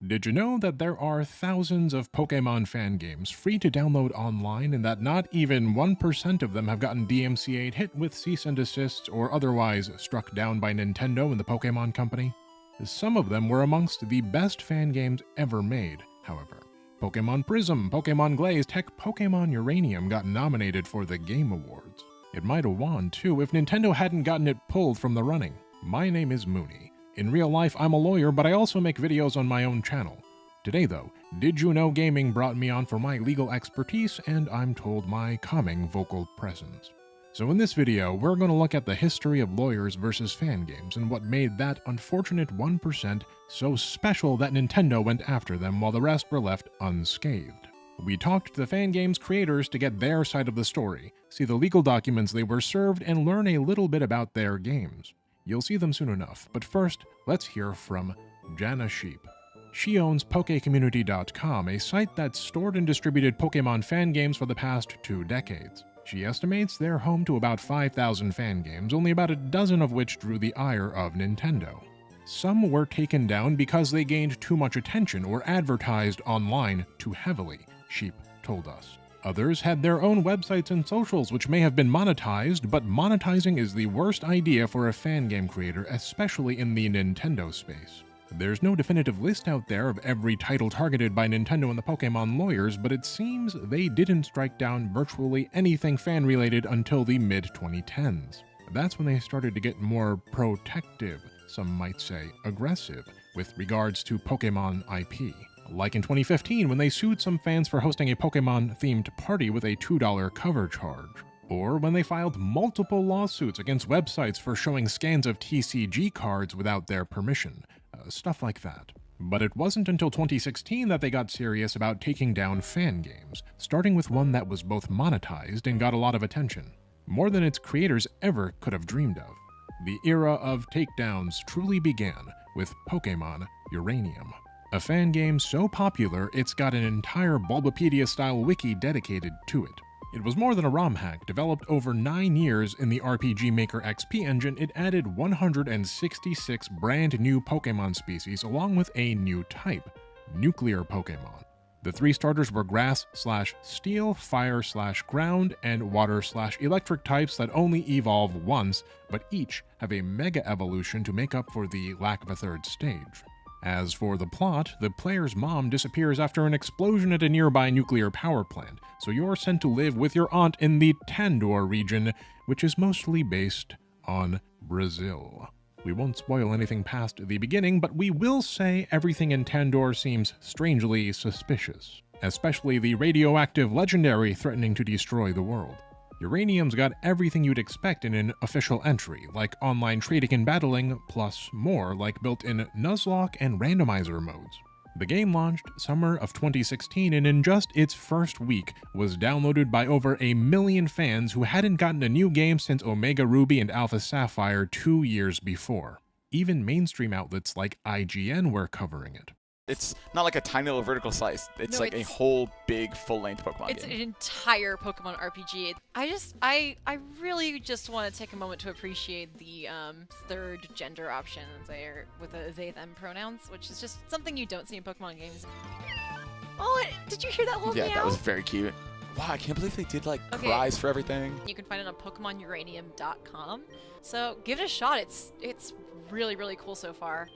Did you know that there are thousands of Pokemon fan games free to download online and that not even 1% of them have gotten DMCA'd, hit with cease and desists, or otherwise struck down by Nintendo and the Pokemon Company? Some of them were amongst the best fan games ever made, however. Pokemon Prism, Pokemon Glazed, heck, Pokemon Uranium got nominated for the Game Awards. It might have won, too, if Nintendo hadn't gotten it pulled from the running. My name is Mooney. In real life, I'm a lawyer, but I also make videos on my own channel. Today, though, Did You Know Gaming brought me on for my legal expertise and, I'm told, my calming vocal presence. So in this video, we're going to look at the history of lawyers versus fan games and what made that unfortunate 1% so special that Nintendo went after them while the rest were left unscathed. We talked to the fan games creators to get their side of the story, see the legal documents they were served, and learn a little bit about their games. You'll see them soon enough, but first, let's hear from Jana Sheep. She owns PokeCommunity.com, a site that stored and distributed Pokemon fan games for the past 2 decades. She estimates they're home to about 5,000 fan games, only about a dozen of which drew the ire of Nintendo. Some were taken down because they gained too much attention or advertised online too heavily, Sheep told us. Others had their own websites and socials which may have been monetized, but monetizing is the worst idea for a fan game creator, especially in the Nintendo space. There's no definitive list out there of every title targeted by Nintendo and the Pokemon lawyers, but it seems they didn't strike down virtually anything fan-related until the mid-2010s. That's when they started to get more protective, some might say aggressive, with regards to Pokemon IP. Like in 2015 when they sued some fans for hosting a Pokemon-themed party with a $2 cover charge. Or when they filed multiple lawsuits against websites for showing scans of TCG cards without their permission. Stuff like that. But it wasn't until 2016 that they got serious about taking down fan games, starting with one that was both monetized and got a lot of attention. More than its creators ever could have dreamed of. The era of takedowns truly began with Pokemon Uranium. A fan game so popular it's got an entire Bulbapedia-style wiki dedicated to it. It was more than a ROM hack. Developed over 9 years in the RPG Maker XP engine, it added 166 brand new Pokemon species along with a new type, Nuclear Pokemon. The 3 starters were Grass/Steel, Fire/Ground, and Water/Electric types that only evolve once, but each have a Mega Evolution to make up for the lack of a 3rd stage. As for the plot, the player's mom disappears after an explosion at a nearby nuclear power plant, so you're sent to live with your aunt in the Tandor region, which is mostly based on Brazil. We won't spoil anything past the beginning, but we will say everything in Tandor seems strangely suspicious, especially the radioactive legendary threatening to destroy the world. Uranium's got everything you'd expect in an official entry, like online trading and battling, plus more, like built-in Nuzlocke and randomizer modes. The game launched summer of 2016 and in just its first week was downloaded by over 1 million fans who hadn't gotten a new game since Omega Ruby and Alpha Sapphire 2 years before. Even mainstream outlets like IGN were covering it. It's not like a tiny little vertical slice. It's like a whole big full-length Pokemon game. It's an entire Pokemon RPG. I really just want to take a moment to appreciate the 3rd gender option there with the they/them pronouns, which is just something you don't see in Pokemon games. Oh, did you hear that little meow? Yeah, that was very cute. Wow, I can't believe they did cries for everything. You can find it on PokemonUranium.com. So give it a shot. It's really, really cool so far.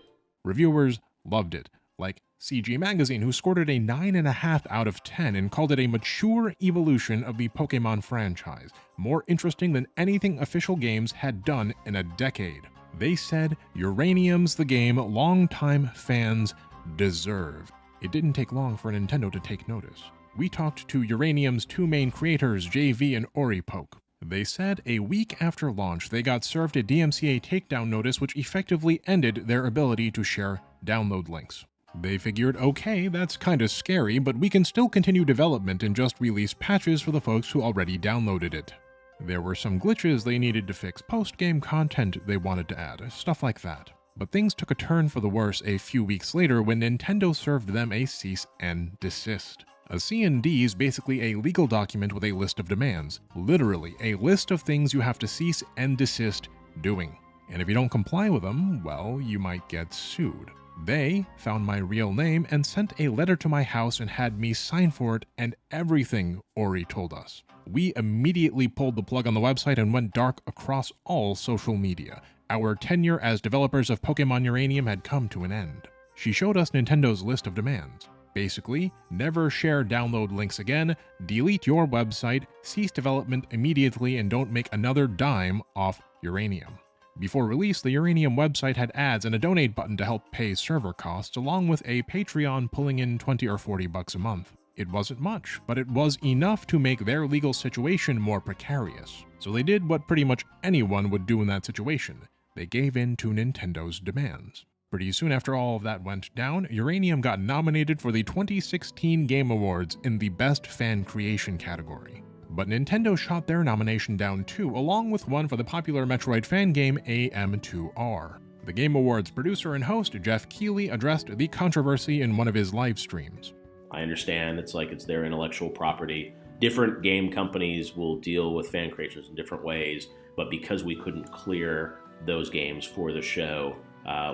Reviewers loved it. Like CG Magazine, who scored it a 9.5 out of 10 and called it a mature evolution of the Pokemon franchise, more interesting than anything official games had done in a decade. They said Uranium's the game longtime fans deserve. It didn't take long for Nintendo to take notice. We talked to Uranium's 2 main creators, JV and Oripoke. They said a week after launch they got served a DMCA takedown notice which effectively ended their ability to share download links. They figured, okay, that's kinda scary, but we can still continue development and just release patches for the folks who already downloaded it. There were some glitches they needed to fix, post-game content they wanted to add, stuff like that. But things took a turn for the worse a few weeks later when Nintendo served them a cease and desist. A C&D is basically a legal document with a list of demands, literally a list of things you have to cease and desist doing. And if you don't comply with them, well, you might get sued. They found my real name and sent a letter to my house and had me sign for it and everything, Ori told us. We immediately pulled the plug on the website and went dark across all social media. Our tenure as developers of Pokemon Uranium had come to an end. She showed us Nintendo's list of demands. Basically, never share download links again, delete your website, cease development immediately, and don't make another dime off Uranium. Before release, the Uranium website had ads and a donate button to help pay server costs, along with a Patreon pulling in $20 or $40 a month. It wasn't much, but it was enough to make their legal situation more precarious. So they did what pretty much anyone would do in that situation. They gave in to Nintendo's demands. Pretty soon after all of that went down, Uranium got nominated for the 2016 Game Awards in the Best Fan Creation category. But Nintendo shot their nomination down too, along with one for the popular Metroid fan game AM2R. The Game Awards producer and host Jeff Keighley addressed the controversy in one of his live streams. I understand it's their intellectual property. Different game companies will deal with fan creators in different ways, but because we couldn't clear those games for the show,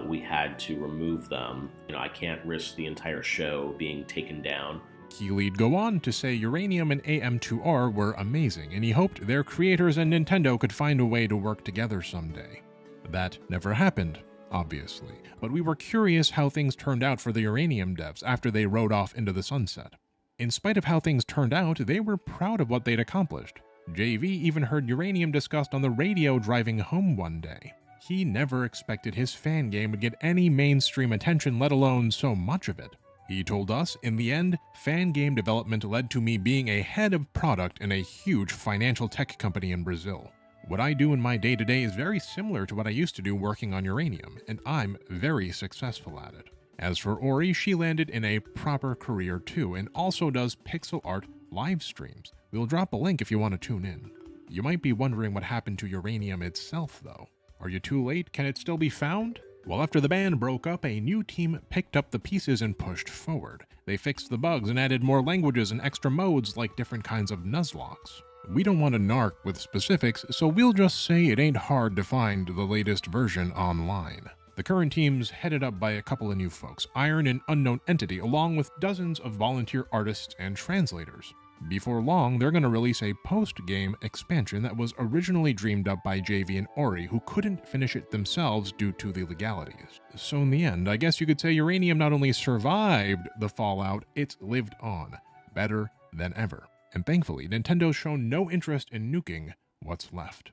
we had to remove them. I can't risk the entire show being taken down. Keighley'd go on to say Uranium and AM2R were amazing, and he hoped their creators and Nintendo could find a way to work together someday. That never happened, obviously, but we were curious how things turned out for the Uranium devs after they rode off into the sunset. In spite of how things turned out, they were proud of what they'd accomplished. JV even heard Uranium discussed on the radio driving home one day. He never expected his fan game would get any mainstream attention, let alone so much of it. He told us, in the end, fan game development led to me being a head of product in a huge financial tech company in Brazil. What I do in my day-to-day is very similar to what I used to do working on Uranium, and I'm very successful at it. As for Ori, she landed in a proper career too, and also does pixel art live streams. We'll drop a link if you want to tune in. You might be wondering what happened to Uranium itself, though. Are you too late? Can it still be found? Well, after the band broke up, a new team picked up the pieces and pushed forward. They fixed the bugs and added more languages and extra modes like different kinds of Nuzlocke. We don't want to narc with specifics, so we'll just say it ain't hard to find the latest version online. The current team's headed up by a couple of new folks, Iron and Unknown Entity, along with dozens of volunteer artists and translators. Before long, they're going to release a post-game expansion that was originally dreamed up by JV and Ori, who couldn't finish it themselves due to the legalities. So in the end, I guess you could say Uranium not only survived the fallout, it's lived on, better than ever. And thankfully, Nintendo's shown no interest in nuking what's left.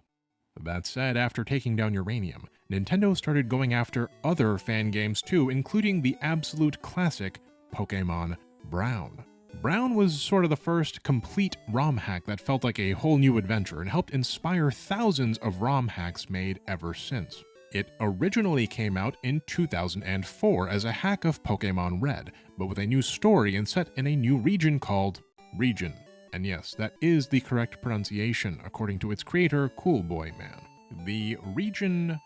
That said, after taking down Uranium, Nintendo started going after other fan games too, including the absolute classic Pokemon Brown. Brown was sort of the first complete ROM hack that felt like a whole new adventure and helped inspire thousands of ROM hacks made ever since. It originally came out in 2004 as a hack of Pokemon Red, but with a new story and set in a new region called Region. And yes, that is the correct pronunciation according to its creator, Cool Boy Man. The region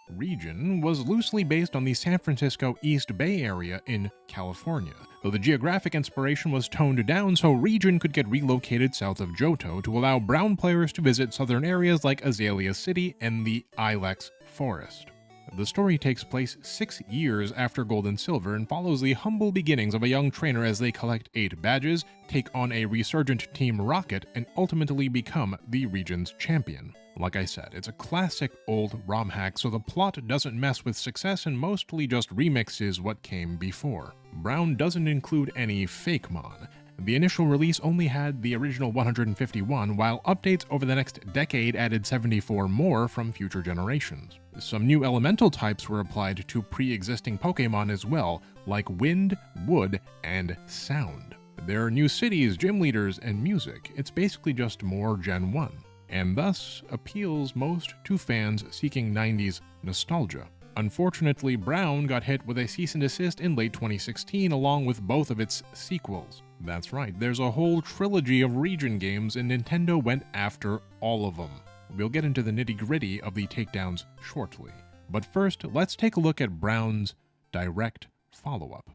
was loosely based on the San Francisco East Bay area in California, though the geographic inspiration was toned down so region could get relocated south of Johto to allow brown players to visit southern areas like Azalea City and the Ilex Forest. The story takes place 6 years after Gold and Silver and follows the humble beginnings of a young trainer as they collect 8 badges, take on a resurgent Team Rocket, and ultimately become the region's champion. Like I said, it's a classic old ROM hack, so the plot doesn't mess with success and mostly just remixes what came before. Brown doesn't include any fake mon. The initial release only had the original 151, while updates over the next decade added 74 more from future generations. Some new elemental types were applied to pre-existing Pokemon as well, like wind, wood, and sound. There are new cities, gym leaders, and music. It's basically just more Gen 1, and thus appeals most to fans seeking 90s nostalgia. Unfortunately, Brown got hit with a cease and desist in late 2016 along with both of its sequels. That's right, there's a whole trilogy of region games and Nintendo went after all of them. We'll get into the nitty-gritty of the takedowns shortly. But first, let's take a look at Brown's direct follow-up.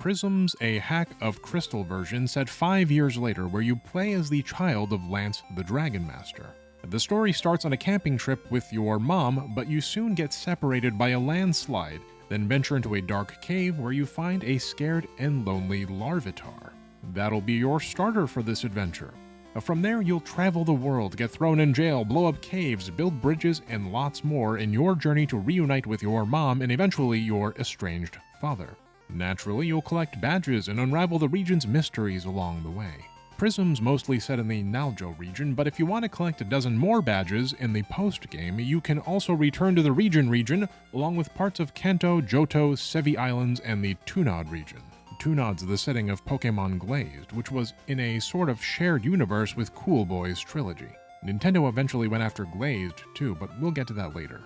Prism's A Hack of Crystal version set 5 years later where you play as the child of Lance the Dragon Master. The story starts on a camping trip with your mom, but you soon get separated by a landslide, then venture into a dark cave where you find a scared and lonely Larvitar. That'll be your starter for this adventure. From there, you'll travel the world, get thrown in jail, blow up caves, build bridges, and lots more in your journey to reunite with your mom and eventually your estranged father. Naturally, you'll collect badges and unravel the region's mysteries along the way. Prism's mostly set in the Naljo region, but if you want to collect a dozen more badges in the post-game, you can also return to the region, along with parts of Kanto, Johto, Sevi Islands, and the Tunod region. Tunod's the setting of Pokemon Glazed, which was in a sort of shared universe with Cool Boy's trilogy. Nintendo eventually went after Glazed too, but we'll get to that later.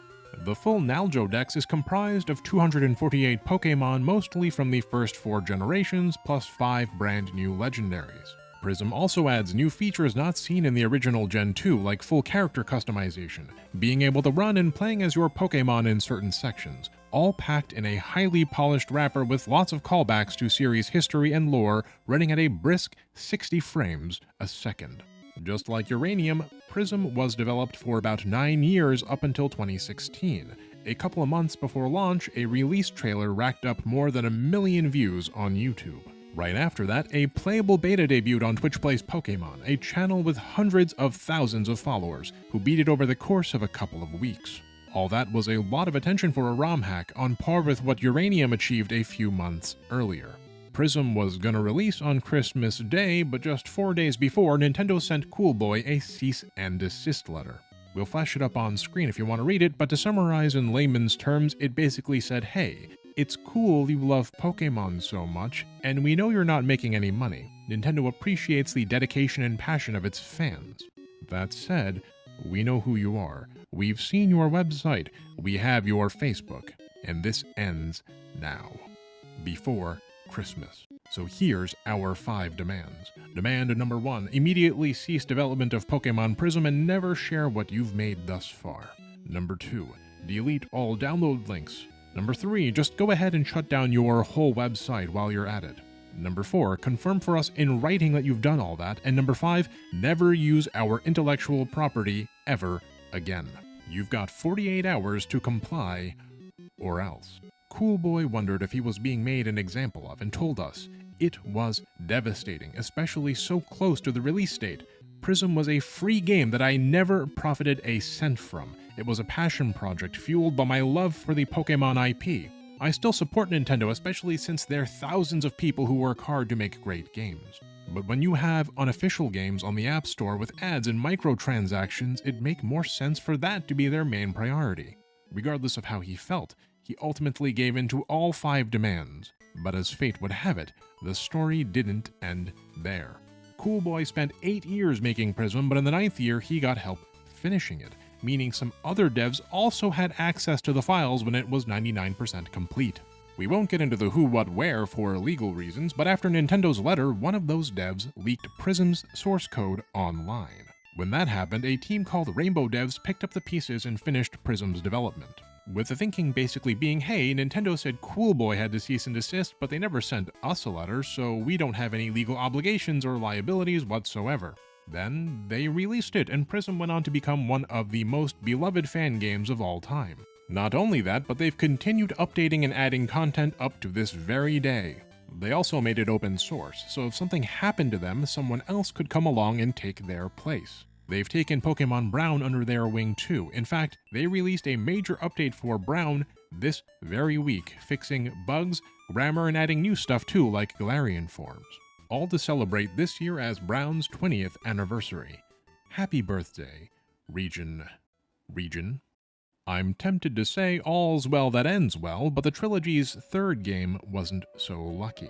The full Naljo Dex is comprised of 248 Pokemon, mostly from the first 4 generations, plus 5 brand new legendaries. Prism also adds new features not seen in the original Gen 2, like full character customization, being able to run and playing as your Pokemon in certain sections, all packed in a highly polished wrapper with lots of callbacks to series history and lore, running at a brisk 60 frames a second. Just like Uranium, Prism was developed for about 9 years up until 2016. A couple of months before launch, a release trailer racked up more than 1 million views on YouTube. Right after that, a playable beta debuted on Twitch Plays Pokemon, a channel with hundreds of thousands of followers, who beat it over the course of a couple of weeks. All that was a lot of attention for a ROM hack, on par with what Uranium achieved a few months earlier. Prism was gonna release on Christmas Day, but just 4 days before, Nintendo sent Cool Boy a cease and desist letter. We'll flash it up on screen if you want to read it, but to summarize in layman's terms, it basically said, hey, it's cool you love Pokemon so much, and we know you're not making any money. Nintendo appreciates the dedication and passion of its fans. That said, we know who you are. We've seen your website. We have your Facebook. And this ends now. Before Christmas. So here's our 5 demands. Demand number 1, immediately cease development of Pokemon Prism and never share what you've made thus far. Number 2, delete all download links. Number 3, just go ahead and shut down your whole website while you're at it. Number 4, confirm for us in writing that you've done all that. And number 5, never use our intellectual property ever again. You've got 48 hours to comply, or else. Cool Boy wondered if he was being made an example of and told us it was devastating, especially so close to the release date. Prism was a free game that I never profited a cent from. It was a passion project fueled by my love for the Pokemon IP. I still support Nintendo, especially since there are thousands of people who work hard to make great games. But when you have unofficial games on the App Store with ads and microtransactions, it makes more sense for that to be their main priority. Regardless of how he felt, he ultimately gave in to all 5 demands. But as fate would have it, the story didn't end there. Cool Boy spent 8 years making Prism, but in the 9th year he got help finishing it, meaning some other devs also had access to the files when it was 99% complete. We won't get into the who, what, where for legal reasons, but after Nintendo's letter, one of those devs leaked Prism's source code online. When that happened, a team called Rainbow Devs picked up the pieces and finished Prism's development. With the thinking basically being, hey, Nintendo said Cool Boy had to cease and desist, but they never sent us a letter, so we don't have any legal obligations or liabilities whatsoever. Then they released it, and Prism went on to become one of the most beloved fan games of all time. Not only that, but they've continued updating and adding content up to this very day. They also made it open source, so if something happened to them, someone else could come along and take their place. They've taken Pokemon Brown under their wing too. In fact, they released a major update for Brown this very week, fixing bugs, grammar, and adding new stuff too, like Galarian forms. All to celebrate this year as Brown's 20th anniversary. Happy birthday, Region. I'm tempted to say all's well that ends well, but the trilogy's 3rd game wasn't so lucky.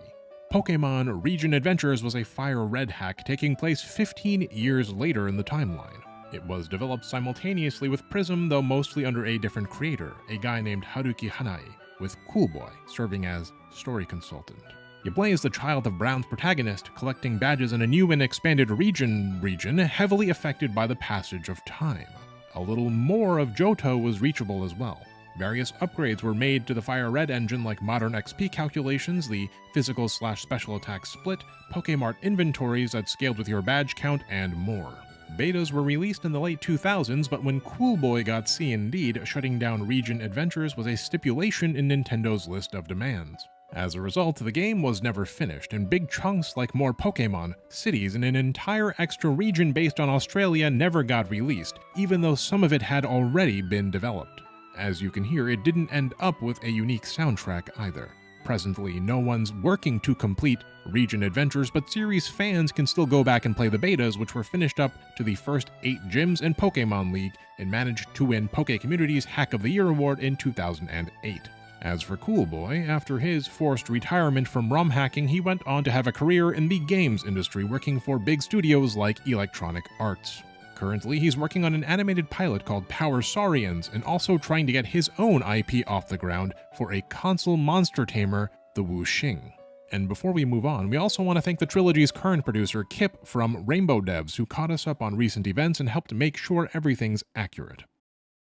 Pokemon Region Adventures was a Fire Red hack taking place 15 years later in the timeline. It was developed simultaneously with Prism, though mostly under a different creator, a guy named Haruki Hanai, with Cool Boy serving as story consultant. You play as the child of Brown's protagonist, collecting badges in a new and expanded region heavily affected by the passage of time. A little more of Johto was reachable as well. Various upgrades were made to the Fire Red engine like modern XP calculations, the physical/special attack split, Pokemart inventories that scaled with your badge count, and more. Betas were released in the late 2000s, but when Cool Boy got C&D'd, shutting down region adventures was a stipulation in Nintendo's list of demands. As a result, the game was never finished, and big chunks like more Pokemon, cities, and an entire extra region based on Australia never got released, even though some of it had already been developed. As you can hear, it didn't end up with a unique soundtrack either. Presently, no one's working to complete region adventures, but series fans can still go back and play the betas, which were finished up to the first 8 gyms in Pokemon League and managed to win Poke Community's Hack of the Year award in 2008. As for Cool Boy, after his forced retirement from ROM hacking, he went on to have a career in the games industry working for big studios like Electronic Arts. Currently, he's working on an animated pilot called Power Saurians and also trying to get his own IP off the ground for a console monster tamer, the Wuxing. And before we move on, we also want to thank the trilogy's current producer, Kip from Rainbow Devs, who caught us up on recent events and helped make sure everything's accurate.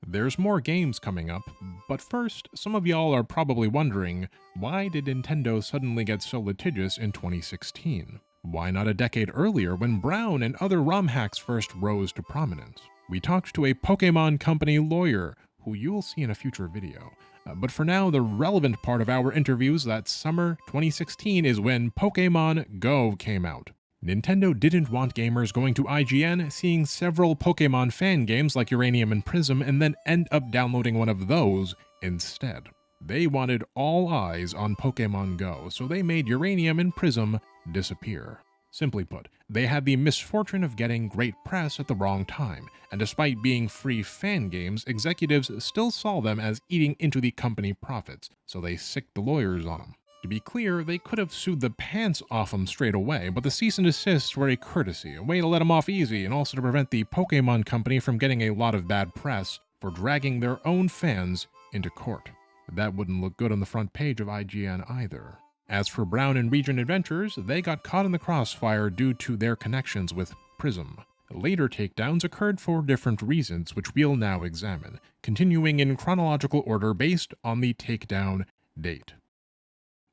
There's more games coming up, but first, some of y'all are probably wondering, why did Nintendo suddenly get so litigious in 2016? Why not a decade earlier when Brown and other ROM hacks first rose to prominence? We talked to a Pokemon Company lawyer, who you'll see in a future video. But for now, the relevant part of our interview is that summer 2016 is when Pokemon Go came out. Nintendo didn't want gamers going to IGN, seeing several Pokemon fan games like Uranium and Prism, and then end up downloading one of those instead. They wanted all eyes on Pokemon Go, so they made Uranium and Prism disappear. Simply put, they had the misfortune of getting great press at the wrong time, and despite being free fan games, executives still saw them as eating into the company profits, so they sicked the lawyers on them. To be clear, they could have sued the pants off them straight away, but the cease and desists were a courtesy, a way to let them off easy, and also to prevent the Pokemon Company from getting a lot of bad press for dragging their own fans into court. That wouldn't look good on the front page of IGN either. As for Brown and Region Adventures, they got caught in the crossfire due to their connections with Prism. Later takedowns occurred for different reasons, which we'll now examine, continuing in chronological order based on the takedown date.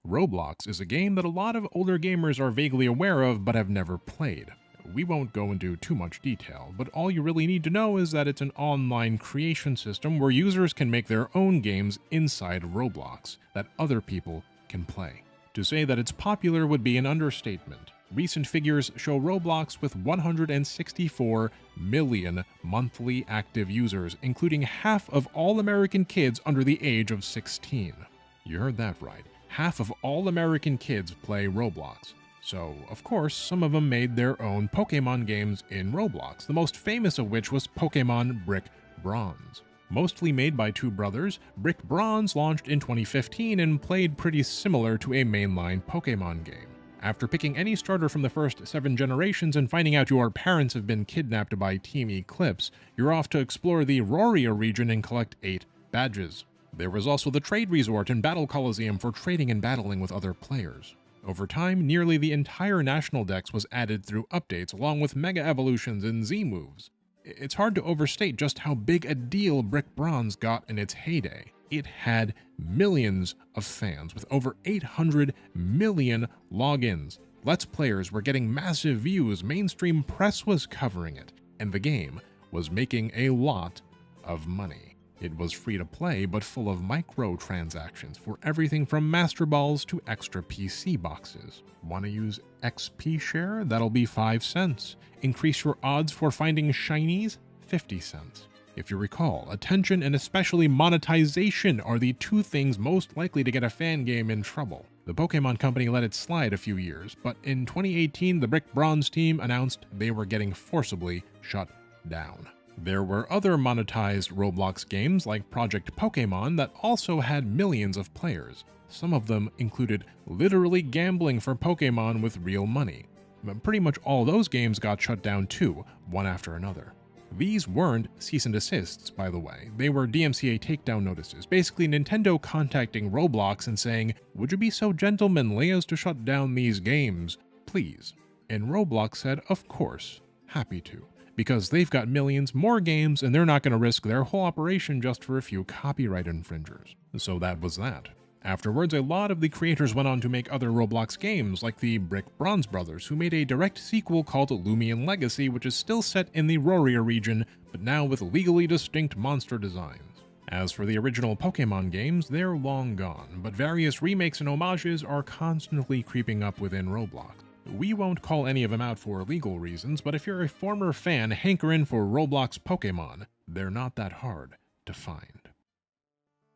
Roblox is a game that a lot of older gamers are vaguely aware of but have never played. We won't go into too much detail, but all you really need to know is that it's an online creation system where users can make their own games inside Roblox that other people can play. To say that it's popular would be an understatement. Recent figures show Roblox with 164 million monthly active users, including half of all American kids under the age of 16. You heard that right. Half of all American kids play Roblox. So, of course, some of them made their own Pokemon games in Roblox, the most famous of which was Pokemon Brick Bronze. Mostly made by two brothers, Brick Bronze launched in 2015 and played pretty similar to a mainline Pokemon game. After picking any starter from the first 7 generations and finding out your parents have been kidnapped by Team Eclipse, you're off to explore the Roria region and collect 8 badges. There was also the Trade Resort and Battle Coliseum for trading and battling with other players. Over time, nearly the entire National Dex was added through updates along with Mega Evolutions and Z-moves. It's hard to overstate just how big a deal Brick Bronze got in its heyday. It had millions of fans with over 800 million logins. Let's Players were getting massive views, mainstream press was covering it, and the game was making a lot of money. It was free to play, but full of microtransactions for everything from Master Balls to extra PC boxes. Want to use XP Share? That'll be 5 cents. Increase your odds for finding shinies? 50 cents. If you recall, attention and especially monetization are the two things most likely to get a fan game in trouble. The Pokemon Company let it slide a few years, but in 2018, the Brick Bronze team announced they were getting forcibly shut down. There were other monetized Roblox games like Project Pokemon that also had millions of players. Some of them included literally gambling for Pokemon with real money. But pretty much all those games got shut down too, one after another. These weren't cease and desists, by the way. They were DMCA takedown notices, basically Nintendo contacting Roblox and saying, "Would you be so gentlemanly as to shut down these games, please?" And Roblox said, "Of course, happy to." Because they've got millions more games and they're not going to risk their whole operation just for a few copyright infringers. So that was that. Afterwards, a lot of the creators went on to make other Roblox games, like the Brick Bronze Brothers, who made a direct sequel called Lumion Legacy, which is still set in the Roria region, but now with legally distinct monster designs. As for the original Pokemon games, they're long gone, but various remakes and homages are constantly creeping up within Roblox. We won't call any of them out for legal reasons, but if you're a former fan hankering for Roblox Pokemon, they're not that hard to find.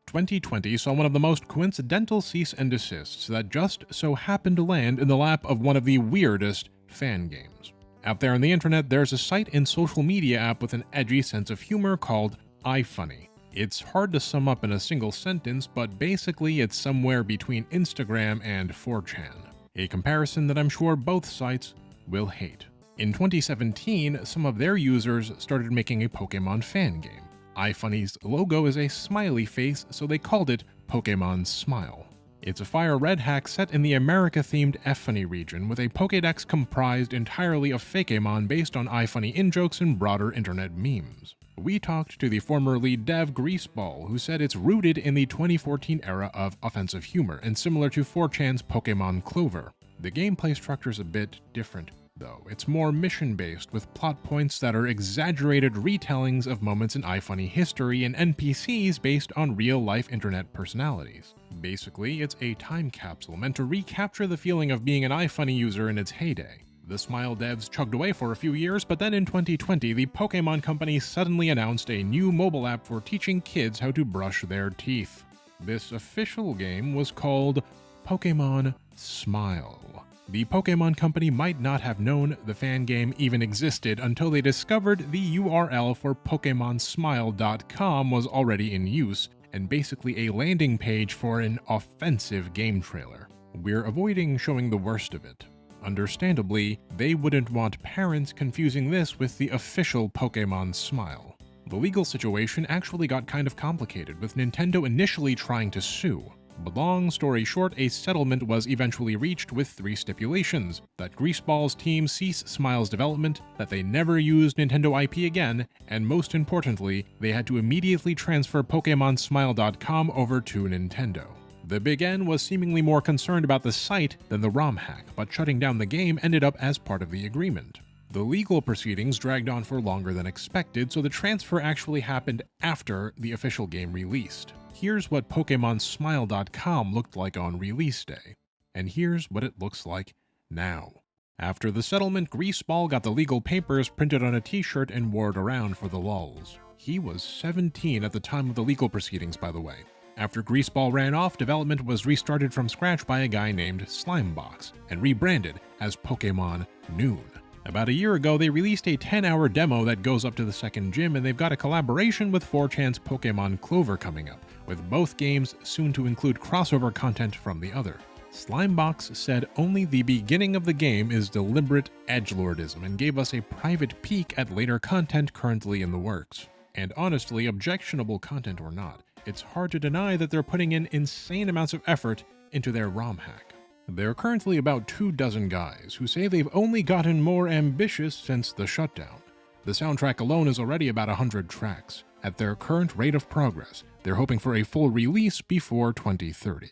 2020 saw one of the most coincidental cease and desists that just so happened to land in the lap of one of the weirdest fan games. Out there on the internet, there's a site and social media app with an edgy sense of humor called iFunny. It's hard to sum up in a single sentence, but basically it's somewhere between Instagram and 4chan. A comparison that I'm sure both sites will hate. In 2017, some of their users started making a Pokemon fan game. iFunny's logo is a smiley face, so they called it Pokemon Smile. It's a fire red hack set in the America-themed F-Funny region, with a Pokédex comprised entirely of Fakemon based on iFunny in-jokes and broader internet memes. We talked to the former lead dev Greaseball, who said it's rooted in the 2014 era of offensive humor and similar to 4chan's Pokemon Clover. The gameplay structure's a bit different, though. It's more mission-based, with plot points that are exaggerated retellings of moments in iFunny history and NPCs based on real-life internet personalities. Basically, it's a time capsule meant to recapture the feeling of being an iFunny user in its heyday. The Smile devs chugged away for a few years, but then in 2020, the Pokemon company suddenly announced a new mobile app for teaching kids how to brush their teeth. This official game was called Pokemon Smile. The Pokemon company might not have known the fan game even existed until they discovered the URL for PokemonSmile.com was already in use, and basically a landing page for an offensive game trailer. We're avoiding showing the worst of it. Understandably, they wouldn't want parents confusing this with the official Pokemon Smile. The legal situation actually got kind of complicated, with Nintendo initially trying to sue. But long story short, a settlement was eventually reached with 3 stipulations: that Greaseball's team cease Smile's development, that they never use Nintendo IP again, and most importantly, they had to immediately transfer PokemonSmile.com over to Nintendo. The Big N was seemingly more concerned about the site than the ROM hack, but shutting down the game ended up as part of the agreement. The legal proceedings dragged on for longer than expected, so the transfer actually happened after the official game released. Here's what PokemonSmile.com looked like on release day, and here's what it looks like now. After the settlement, Greaseball got the legal papers printed on a t-shirt and wore it around for the lulz. He was 17 at the time of the legal proceedings, by the way. After Greaseball ran off, development was restarted from scratch by a guy named Slimebox, and rebranded as Pokemon Noon. About a year ago, they released a 10-hour demo that goes up to the second gym, and they've got a collaboration with 4chan's Pokemon Clover coming up, with both games soon to include crossover content from the other. Slimebox said only the beginning of the game is deliberate edgelordism, and gave us a private peek at later content currently in the works. And honestly, objectionable content or not, it's hard to deny that they're putting in insane amounts of effort into their ROM hack. There are currently about 24 guys who say they've only gotten more ambitious since the shutdown. The soundtrack alone is already about 100 tracks. At their current rate of progress, they're hoping for a full release before 2030.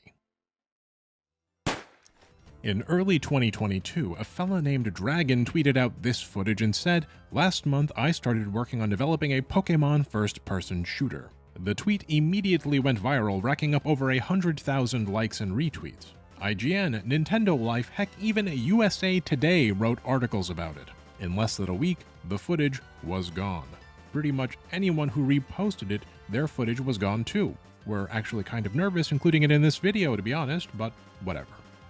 In early 2022, a fella named Dragon tweeted out this footage and said, "Last month I started working on developing a Pokemon first-person shooter." The tweet immediately went viral, racking up over 100,000 likes and retweets. IGN, Nintendo Life, heck even USA Today wrote articles about it. In less than a week, the footage was gone. Pretty much anyone who reposted it, their footage was gone too. We're actually kind of nervous including it in this video, to be honest, but whatever.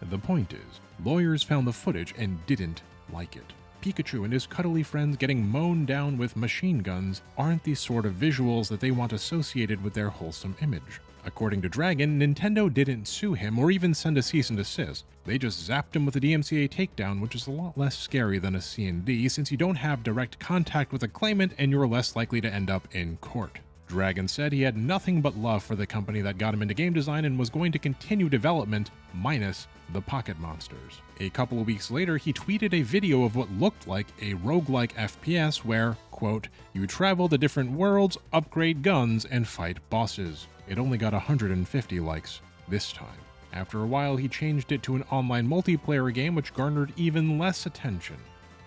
The point is, lawyers found the footage and didn't like it. Pikachu and his cuddly friends getting mown down with machine guns aren't the sort of visuals that they want associated with their wholesome image. According to Dragon, Nintendo didn't sue him or even send a cease and desist. They just zapped him with a DMCA takedown, which is a lot less scary than a C&D since you don't have direct contact with a claimant and you're less likely to end up in court. Dragon said he had nothing but love for the company that got him into game design and was going to continue development, minus the Pocket Monsters. A couple of weeks later, he tweeted a video of what looked like a roguelike FPS where, quote, "You travel to different worlds, upgrade guns, and fight bosses." It only got 150 likes this time. After a while, he changed it to an online multiplayer game which garnered even less attention.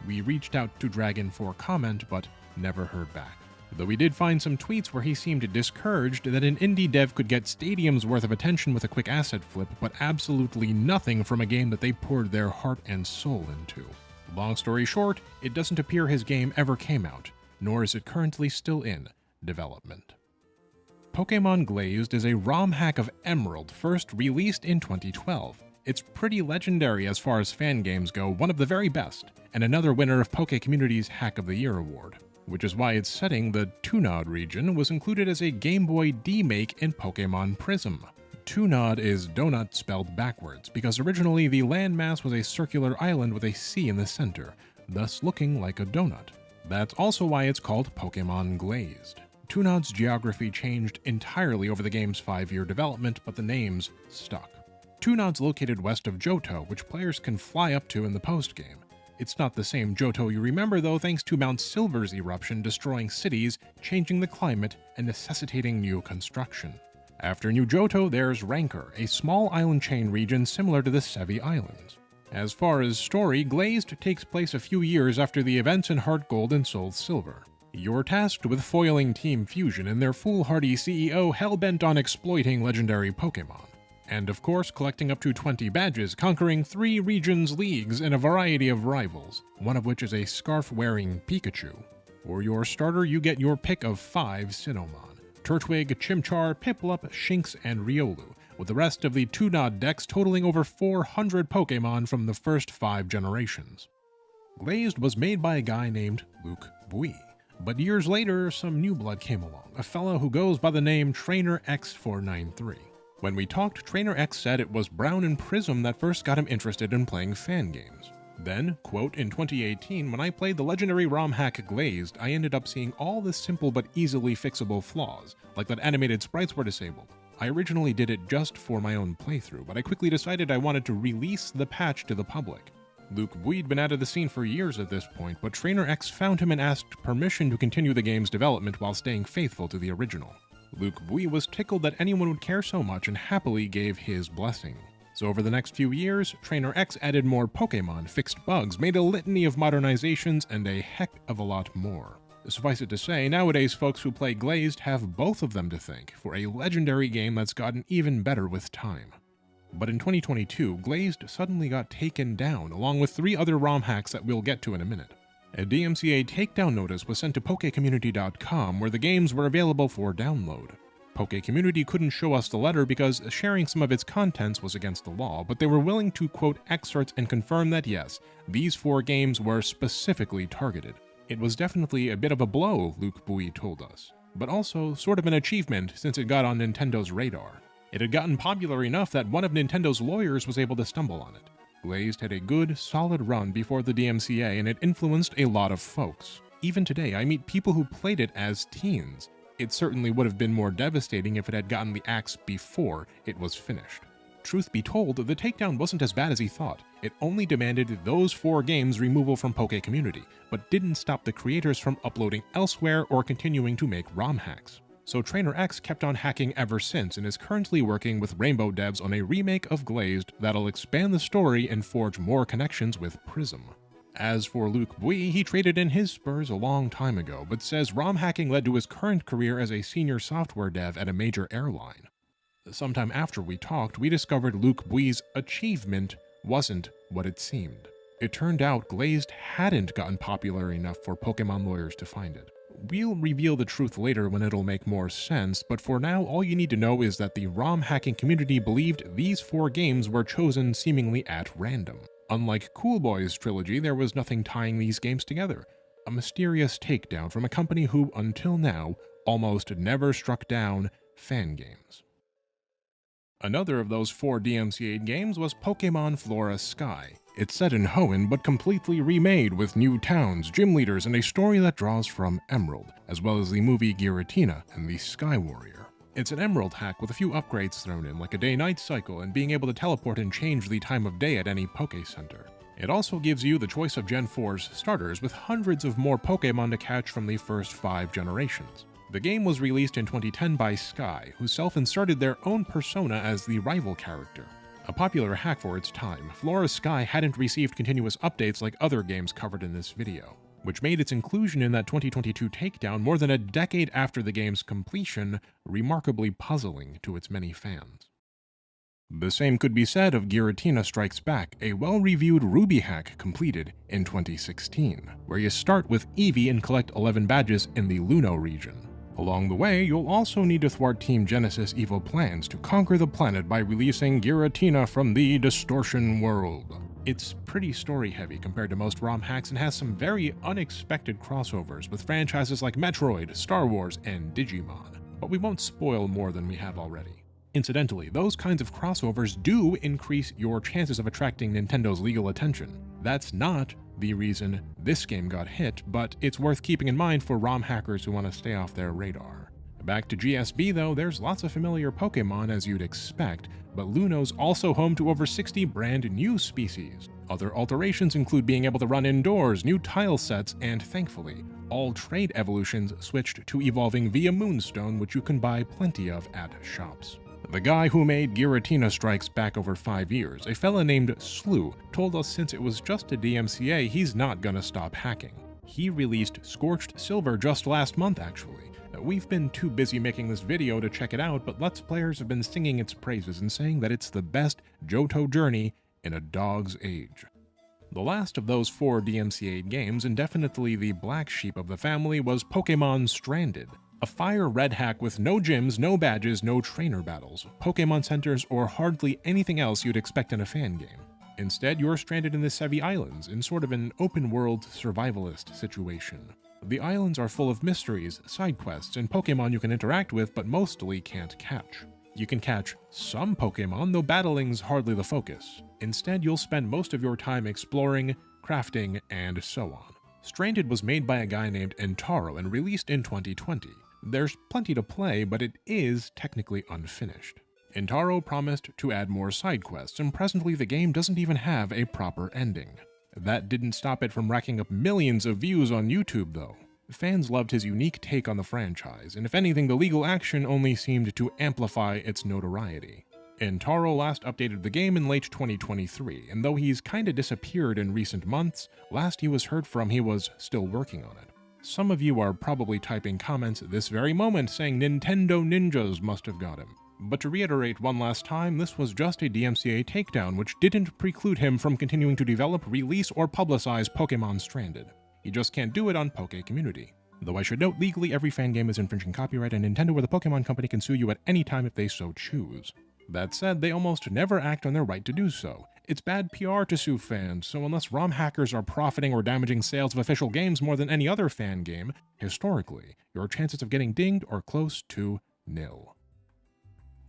We reached out to Dragon for comment, but never heard back. Though we did find some tweets where he seemed discouraged that an indie dev could get stadiums worth of attention with a quick asset flip, but absolutely nothing from a game that they poured their heart and soul into. Long story short, it doesn't appear his game ever came out, nor is it currently still in development. Pokemon Glazed is a ROM hack of Emerald, first released in 2012. It's pretty legendary as far as fan games go, one of the very best, and another winner of Poke Community's Hack of the Year award, which is why its setting, the Tunod region, was included as a Game Boy D-make in Pokemon Prism. Tunod is donut spelled backwards, because originally the landmass was a circular island with a C in the center, thus looking like a donut. That's also why it's called Pokemon Glazed. Tunod's geography changed entirely over the game's 5-year development, but the names stuck. Tunod's located west of Johto, which players can fly up to in the post-game. It's not the same Johto you remember though, thanks to Mount Silver's eruption destroying cities, changing the climate, and necessitating new construction. After New Johto, there's Rancor, a small island chain region similar to the Sevi Islands. As far as story, Glazed takes place a few years after the events in Heart Gold and Soul Silver. You're tasked with foiling Team Fusion and their foolhardy CEO hell-bent on exploiting legendary Pokemon. And of course, collecting up to 20 badges, conquering 3 regions' leagues and a variety of rivals, one of which is a scarf-wearing Pikachu. For your starter, you get your pick of 5 Sinnomon: Turtwig, Chimchar, Piplup, Shinx, and Riolu, with the rest of the Tunod decks totaling over 400 Pokemon from the first 5 generations. Glazed was made by a guy named Luke Bui, but years later, some new blood came along, a fellow who goes by the name Trainer X493. When we talked, Trainer X said it was Brown and Prism that first got him interested in playing fan games. Then, quote, in 2018, when I played the legendary ROM hack Glazed, I ended up seeing all the simple but easily fixable flaws, like that animated sprites were disabled. I originally did it just for my own playthrough, but I quickly decided I wanted to release the patch to the public. Luke Bui'd been out of the scene for years at this point, but Trainer X found him and asked permission to continue the game's development while staying faithful to the original. Luke Bui was tickled that anyone would care so much and happily gave his blessing. So over the next few years, Trainer X added more Pokemon, fixed bugs, made a litany of modernizations, and a heck of a lot more. Suffice it to say, nowadays folks who play Glazed have both of them to thank for a legendary game that's gotten even better with time. But in 2022, Glazed suddenly got taken down, along with 3 other ROM hacks that we'll get to in a minute. A DMCA takedown notice was sent to PokeCommunity.com where the games were available for download. PokeCommunity couldn't show us the letter because sharing some of its contents was against the law, but they were willing to quote excerpts and confirm that yes, these 4 games were specifically targeted. It was definitely a bit of a blow, Luke Bui told us, but also sort of an achievement since it got on Nintendo's radar. It had gotten popular enough that one of Nintendo's lawyers was able to stumble on it. Glazed had a good, solid run before the DMCA, and it influenced a lot of folks. Even today, I meet people who played it as teens. It certainly would have been more devastating if it had gotten the axe before it was finished. Truth be told, the takedown wasn't as bad as he thought. It only demanded those 4 games' removal from Poke Community, but didn't stop the creators from uploading elsewhere or continuing to make ROM hacks. So Trainer X kept on hacking ever since and is currently working with Rainbow devs on a remake of Glazed that'll expand the story and forge more connections with Prism. As for Luke Bui, he traded in his spurs a long time ago, but says ROM hacking led to his current career as a senior software dev at a major airline. Sometime after we talked, we discovered Luke Bui's achievement wasn't what it seemed. It turned out Glazed hadn't gotten popular enough for Pokemon lawyers to find it. We'll reveal the truth later when it'll make more sense, but for now all you need to know is that the ROM hacking community believed these 4 games were chosen seemingly at random. Unlike Cool Boy's trilogy, there was nothing tying these games together. A mysterious takedown from a company who, until now, almost never struck down fan games. Another of those 4 DMCA games was Pokemon Flora Sky. It's set in Hoenn, but completely remade with new towns, gym leaders, and a story that draws from Emerald, as well as the movie Giratina and the Sky Warrior. It's an Emerald hack with a few upgrades thrown in, like a day-night cycle and being able to teleport and change the time of day at any Poke Center. It also gives you the choice of Gen 4's starters with hundreds of more Pokemon to catch from the first 5 generations. The game was released in 2010 by Sky, who self-inserted their own persona as the rival character. A popular hack for its time, Flora's Sky hadn't received continuous updates like other games covered in this video, which made its inclusion in that 2022 takedown more than a decade after the game's completion remarkably puzzling to its many fans. The same could be said of Giratina Strikes Back, a well-reviewed Ruby hack completed in 2016, where you start with Eevee and collect 11 badges in the Luno region. Along the way, you'll also need to thwart Team Genesis' evil plans to conquer the planet by releasing Giratina from the Distortion World. It's pretty story-heavy compared to most ROM hacks and has some very unexpected crossovers with franchises like Metroid, Star Wars, and Digimon, but we won't spoil more than we have already. Incidentally, those kinds of crossovers do increase your chances of attracting Nintendo's legal attention. That's not the reason this game got hit, but it's worth keeping in mind for ROM hackers who want to stay off their radar. Back to GSB though, there's lots of familiar Pokemon as you'd expect, but Luno's also home to over 60 brand new species. Other alterations include being able to run indoors, new tile sets, and thankfully, all trade evolutions switched to evolving via Moonstone, which you can buy plenty of at shops. The guy who made Giratina Strikes Back over 5 years, a fella named Slew, told us since it was just a DMCA, he's not gonna stop hacking. He released Scorched Silver just last month, actually. We've been too busy making this video to check it out, but Let's Players have been singing its praises and saying that it's the best Johto journey in a dog's age. The last of those 4 DMCA games, and definitely the black sheep of the family, was Pokemon Stranded. A fire red hack with no gyms, no badges, no trainer battles, Pokemon centers, or hardly anything else you'd expect in a fan game. Instead, you're stranded in the Sevi Islands in sort of an open-world survivalist situation. The islands are full of mysteries, side quests, and Pokemon you can interact with but mostly can't catch. You can catch some Pokemon, though battling's hardly the focus. Instead, you'll spend most of your time exploring, crafting, and so on. Stranded was made by a guy named Entaro and released in 2020. There's plenty to play, but it is technically unfinished. Entaro promised to add more side quests, and presently the game doesn't even have a proper ending. That didn't stop it from racking up millions of views on YouTube, though. Fans loved his unique take on the franchise, and if anything, the legal action only seemed to amplify its notoriety. Entaro last updated the game in late 2023, and though he's kinda disappeared in recent months, last he was heard from he was still working on it. Some of you are probably typing comments at this very moment saying Nintendo ninjas must have got him. But to reiterate one last time, this was just a DMCA takedown which didn't preclude him from continuing to develop, release, or publicize Pokemon Stranded. He just can't do it on Poke Community. Though I should note, legally every fan game is infringing copyright, and Nintendo or the Pokemon Company can sue you at any time if they so choose. That said, they almost never act on their right to do so. It's bad PR to sue fans, so unless ROM hackers are profiting or damaging sales of official games more than any other fan game, historically, your chances of getting dinged are close to nil.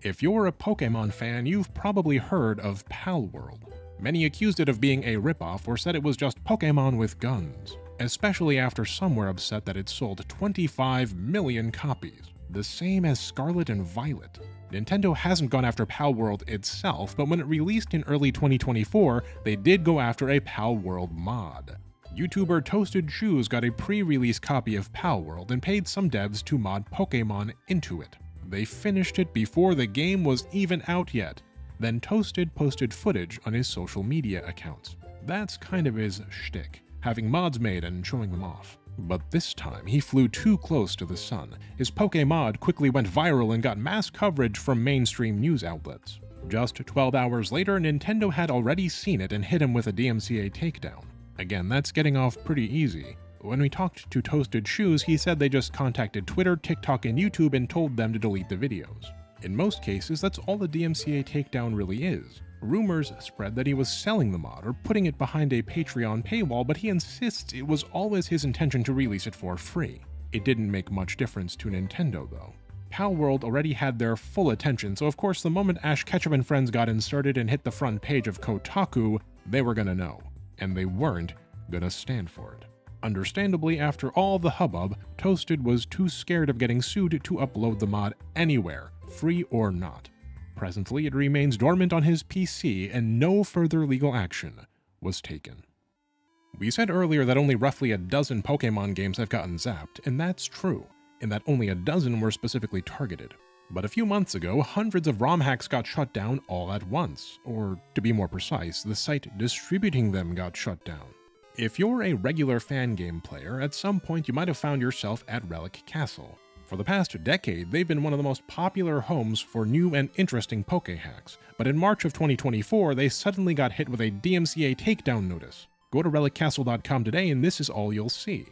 If you're a Pokemon fan, you've probably heard of Palworld. Many accused it of being a ripoff or said it was just Pokemon with guns, especially after some were upset that it sold 25 million copies, the same as Scarlet and Violet. Nintendo hasn't gone after Palworld itself, but when it released in early 2024, they did go after a Palworld mod. YouTuber Toasted Shoes got a pre-release copy of Palworld and paid some devs to mod Pokemon into it. They finished it before the game was even out yet. Then Toasted posted footage on his social media accounts. That's kind of his shtick, having mods made and showing them off. But this time, he flew too close to the sun. His Pokemon quickly went viral and got mass coverage from mainstream news outlets. Just 12 hours later, Nintendo had already seen it and hit him with a DMCA takedown. Again, that's getting off pretty easy. When we talked to Toasted Shoes, he said they just contacted Twitter, TikTok, and YouTube and told them to delete the videos. In most cases, that's all the DMCA takedown really is. Rumors spread that he was selling the mod or putting it behind a Patreon paywall, but he insists it was always his intention to release it for free. It didn't make much difference to Nintendo, though. Palworld already had their full attention, so of course the moment Ash Ketchum and Friends got inserted and hit the front page of Kotaku, they were gonna know. And they weren't gonna stand for it. Understandably, after all the hubbub, Toasted was too scared of getting sued to upload the mod anywhere, free or not. Presently, it remains dormant on his PC, and no further legal action was taken. We said earlier that only roughly a dozen Pokemon games have gotten zapped, and that's true. in that only a dozen were specifically targeted. But a few months ago, hundreds of ROM hacks got shut down all at once, or to be more precise, the site distributing them got shut down. If you're a regular fan game player, at some point you might have found yourself at Relic Castle. For the past decade, they've been one of the most popular homes for new and interesting poke hacks, but in March of 2024, they suddenly got hit with a DMCA takedown notice. Go to reliccastle.com today and this is all you'll see.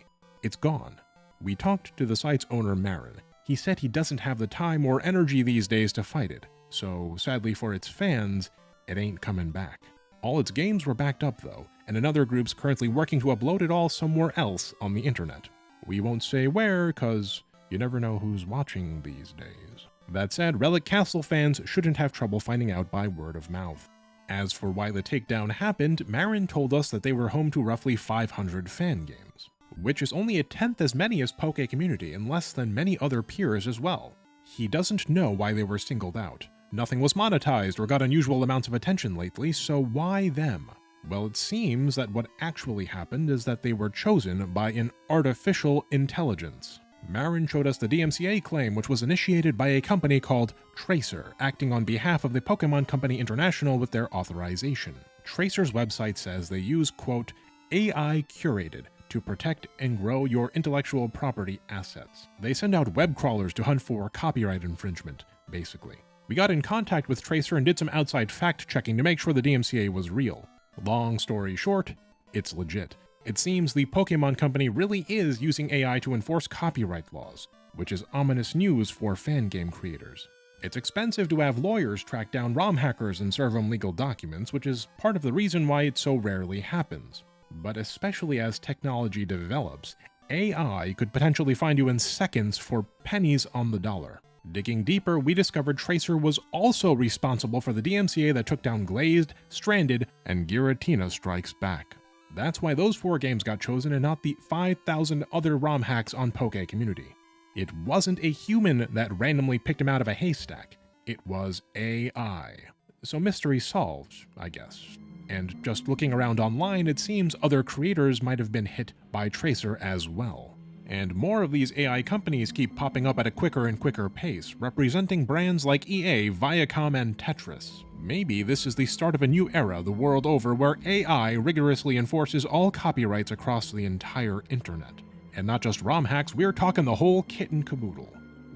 It's gone. We talked to the site's owner, Marin. He said he doesn't have the time or energy these days to fight it, so sadly for its fans, it ain't coming back. All its games were backed up though, and another group's currently working to upload it all somewhere else on the internet. We won't say where, cause you never know who's watching these days. That said, Relic Castle fans shouldn't have trouble finding out by word of mouth. As for why the takedown happened, Marin told us that they were home to roughly 500 fan games, which is only a tenth as many as Poke Community and less than many other peers as well. He doesn't know why they were singled out. Nothing was monetized or got unusual amounts of attention lately, so why them? Well, it seems that what actually happened is that they were chosen by an artificial intelligence. Marin showed us the DMCA claim, which was initiated by a company called Tracer, acting on behalf of the Pokemon Company International with their authorization. Tracer's website says they use, quote, AI curated to protect and grow your intellectual property assets. They send out web crawlers to hunt for copyright infringement, basically. We got in contact with Tracer and did some outside fact-checking to make sure the DMCA was real. Long story short, it's legit. It seems the Pokemon Company really is using AI to enforce copyright laws, which is ominous news for fan game creators. It's expensive to have lawyers track down ROM hackers and serve them legal documents, which is part of the reason why it so rarely happens. But especially as technology develops, AI could potentially find you in seconds for pennies on the dollar. Digging deeper, we discovered Tracer was also responsible for the DMCA that took down Glazed, Stranded, and Giratina Strikes Back. That's why those 4 games got chosen and not the 5,000 other ROM hacks on Poke Community. It wasn't a human that randomly picked him out of a haystack. It was AI. So mystery solved, I guess. And just looking around online, it seems other creators might have been hit by Tracer as well. And more of these AI companies keep popping up at a quicker and quicker pace, representing brands like EA, Viacom, and Tetris. Maybe this is the start of a new era the world over where AI rigorously enforces all copyrights across the entire internet. And not just ROM hacks, we're talking the whole kit and caboodle.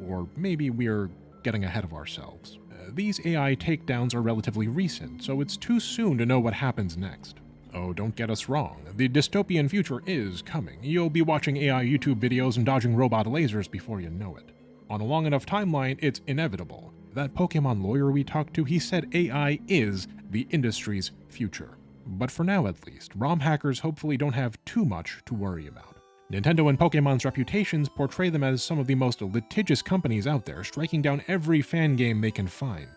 Or maybe we're getting ahead of ourselves. These AI takedowns are relatively recent, so it's too soon to know what happens next. Oh, don't get us wrong, the dystopian future is coming. You'll be watching AI YouTube videos and dodging robot lasers before you know it. On a long enough timeline, it's inevitable. That Pokemon lawyer we talked to, he said AI is the industry's future. But for now at least, ROM hackers hopefully don't have too much to worry about. Nintendo and Pokemon's reputations portray them as some of the most litigious companies out there, striking down every fan game they can find.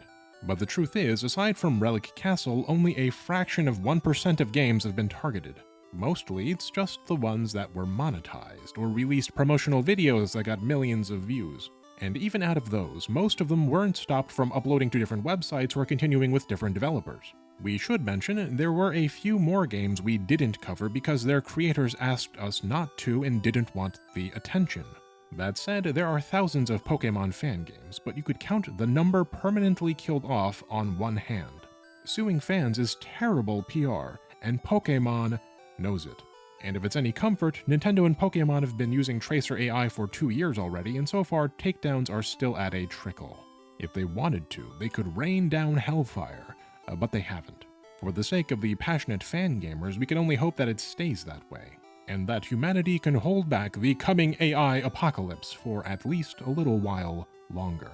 But the truth is, aside from Relic Castle, only a fraction of 1% of games have been targeted. Mostly, it's just the ones that were monetized, or released promotional videos that got millions of views. And even out of those, most of them weren't stopped from uploading to different websites or continuing with different developers. We should mention, there were a few more games we didn't cover because their creators asked us not to and didn't want the attention. That said, there are thousands of Pokemon fan games, but you could count the number permanently killed off on one hand. Suing fans is terrible PR, and Pokemon knows it. And if it's any comfort, Nintendo and Pokemon have been using Tracer AI for 2 years already, and so far takedowns are still at a trickle. If they wanted to, they could rain down hellfire, but they haven't. For the sake of the passionate fan gamers, we can only hope that it stays that way, and that humanity can hold back the coming AI apocalypse for at least a little while longer.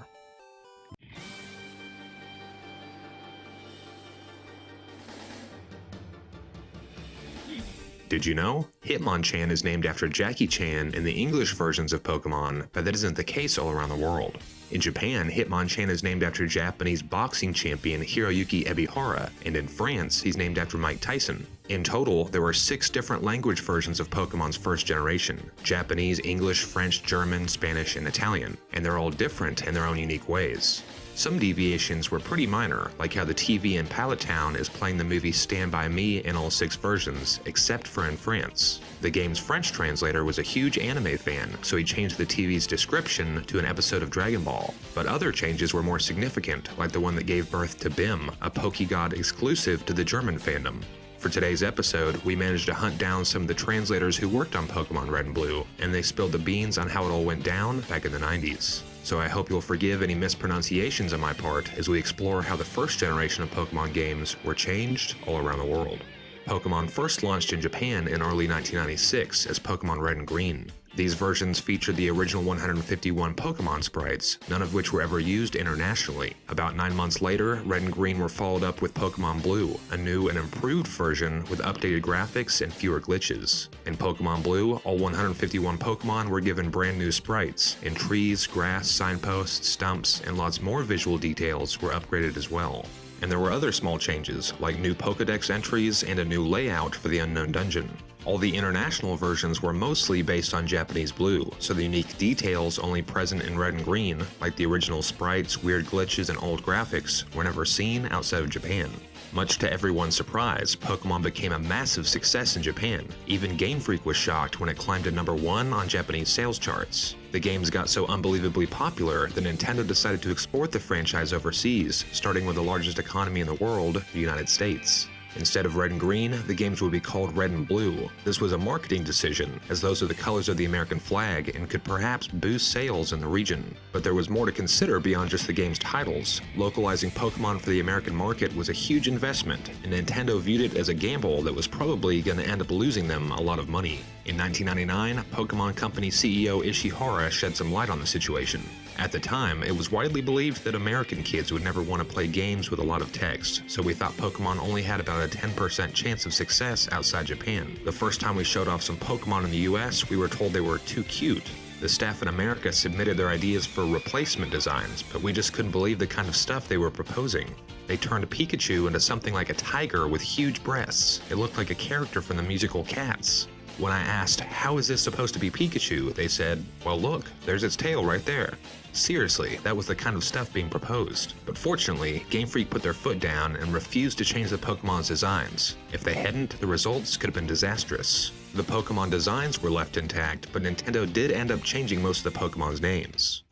Did you know? Hitmonchan is named after Jackie Chan in the English versions of Pokemon, but that isn't the case all around the world. In Japan, Hitmonchan is named after Japanese boxing champion Hiroyuki Ebihara, and in France, he's named after Mike Tyson. In total, there were 6 different language versions of Pokemon's first generation: Japanese, English, French, German, Spanish, and Italian, and they're all different in their own unique ways. Some deviations were pretty minor, like how the TV in Pallet Town is playing the movie Stand By Me in all 6 versions, except for in France. The game's French translator was a huge anime fan, so he changed the TV's description to an episode of Dragon Ball. But other changes were more significant, like the one that gave birth to Bim, a Pokegod exclusive to the German fandom. For today's episode, we managed to hunt down some of the translators who worked on Pokemon Red and Blue, and they spilled the beans on how it all went down back in the 90s. So I hope you'll forgive any mispronunciations on my part as we explore how the first generation of Pokemon games were changed all around the world. Pokemon first launched in Japan in early 1996 as Pokemon Red and Green. These versions featured the original 151 Pokemon sprites, none of which were ever used internationally. About 9 months later, Red and Green were followed up with Pokemon Blue, a new and improved version with updated graphics and fewer glitches. In Pokemon Blue, all 151 Pokemon were given brand new sprites, and trees, grass, signposts, stumps, and lots more visual details were upgraded as well. And there were other small changes, like new Pokedex entries and a new layout for the Unknown Dungeon. All the international versions were mostly based on Japanese Blue, so the unique details only present in Red and Green, like the original sprites, weird glitches, and old graphics, were never seen outside of Japan. Much to everyone's surprise, Pokemon became a massive success in Japan. Even Game Freak was shocked when it climbed to #1 on Japanese sales charts. The games got so unbelievably popular that Nintendo decided to export the franchise overseas, starting with the largest economy in the world, the United States. Instead of Red and Green, the games would be called Red and Blue. This was a marketing decision, as those are the colors of the American flag and could perhaps boost sales in the region. But there was more to consider beyond just the game's titles. Localizing Pokemon for the American market was a huge investment, and Nintendo viewed it as a gamble that was probably going to end up losing them a lot of money. In 1999, Pokemon Company CEO Ishihara shed some light on the situation. At the time, it was widely believed that American kids would never want to play games with a lot of text, so we thought Pokemon only had about a 10% chance of success outside Japan. The first time we showed off some Pokemon in the US, we were told they were too cute. The staff in America submitted their ideas for replacement designs, but we just couldn't believe the kind of stuff they were proposing. They turned Pikachu into something like a tiger with huge breasts. It looked like a character from the musical Cats. When I asked, how is this supposed to be Pikachu, they said, well look, there's its tail right there. Seriously, that was the kind of stuff being proposed. But fortunately, Game Freak put their foot down and refused to change the Pokemon's designs. If they hadn't, the results could have been disastrous. The Pokemon designs were left intact, but Nintendo did end up changing most of the Pokemon's names.